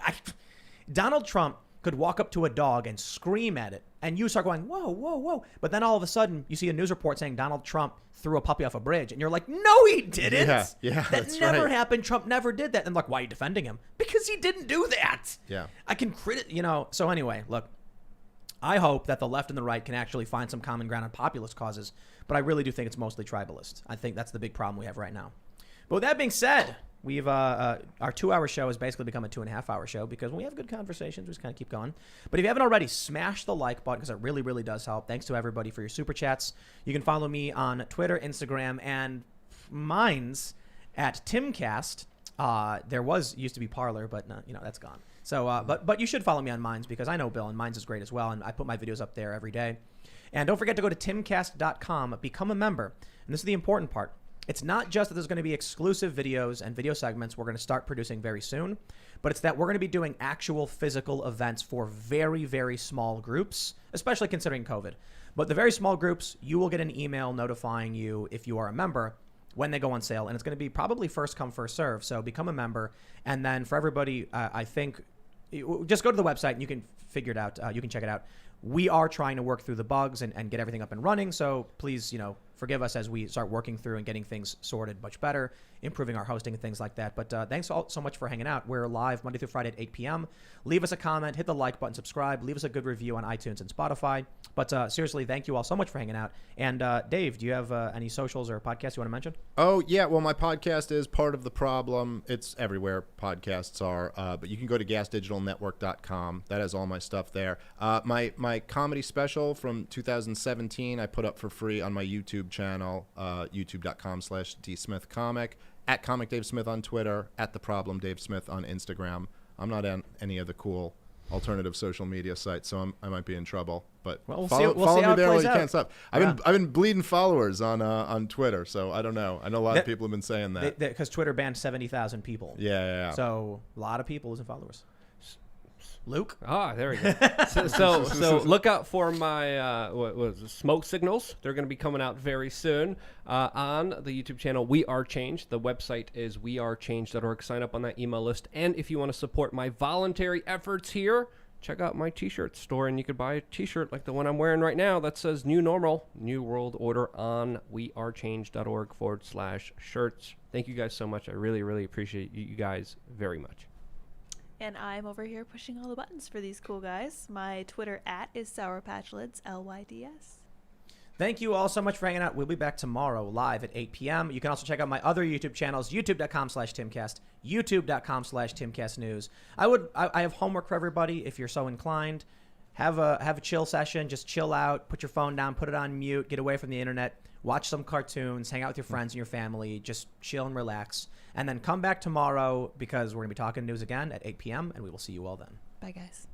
Donald Trump could walk up to a dog and scream at it, and you start going, whoa, whoa, whoa. But then all of a sudden, you see a news report saying Donald Trump threw a puppy off a bridge, and you're like, no, he didn't. Yeah, that never happened. Trump never did that. And like, why are you defending him? Because he didn't do that. Yeah. I can So anyway, look. I hope that the left and the right can actually find some common ground on populist causes, but I really do think it's mostly tribalist. I think that's the big problem we have right now. But with that being said, we've our 2-hour show has basically become a 2.5-hour show because when we have good conversations, we just kind of keep going. But if you haven't already, smash the like button because it really, really does help. Thanks to everybody for your super chats. You can follow me on Twitter, Instagram, and mine's at Timcast. There used to be Parler, but that's gone. So, but you should follow me on Minds because I know Bill and Minds is great as well. And I put my videos up there every day. And don't forget to go to timcast.com, become a member. And this is the important part. It's not just that there's going to be exclusive videos and video segments we're going to start producing very soon, but it's that we're going to be doing actual physical events for very, very small groups, especially considering COVID. But the very small groups, you will get an email notifying you if you are a member when they go on sale. And it's going to be probably first come, first serve. So become a member. And then for everybody, I think just go to the website and you can figure it out. You can check it out. We are trying to work through the bugs and get everything up and running. So please, forgive us as we start working through and getting things sorted much better, improving our hosting and things like that. But thanks all so much for hanging out. We're live Monday through Friday at 8 p.m. Leave us a comment, hit the like button, subscribe, leave us a good review on iTunes and Spotify. But seriously, thank you all so much for hanging out. And Dave, do you have any socials or podcasts you want to mention? Oh, yeah. Well, my podcast is Part of the Problem. It's everywhere podcasts are. But you can go to gasdigitalnetwork.com. That has all my stuff there. My comedy special from 2017 I put up for free on my YouTube channel, youtube.com/dsmithcomic, at Comic Dave Smith on Twitter, at The Problem Dave Smith on Instagram. I'm not on any of the cool alternative social media sites, so I might be in trouble. But we'll follow see me how it there while plays you out. can't stop. I've been bleeding followers on Twitter, so I don't know. I know a lot of people have been saying that because Twitter banned 70,000 people. Yeah. So a lot of people losing followers. Luke? There we go. So look out for my smoke signals. They're going to be coming out very soon on the YouTube channel We Are Change. The website is wearechange.org. Sign up on that email list. And if you want to support my voluntary efforts here, check out my t-shirt store, and you could buy a t-shirt like the one I'm wearing right now that says New Normal, New World Order on wearechange.org/shirts. Thank you guys so much. I really, really appreciate you guys very much. And I'm over here pushing all the buttons for these cool guys. My Twitter @ is SourPatchLids, LYDS. Thank you all so much for hanging out. We'll be back tomorrow live at 8 p.m. You can also check out my other YouTube channels, youtube.com/Timcast, youtube.com/TimcastNews. I have homework for everybody if you're so inclined. Have a chill session. Just chill out. Put your phone down. Put it on mute. Get away from the internet. watch some cartoons, hang out with your friends and your family, just chill and relax. And then come back tomorrow because we're going to be talking news again at 8 p.m. and we will see you all then. Bye, guys.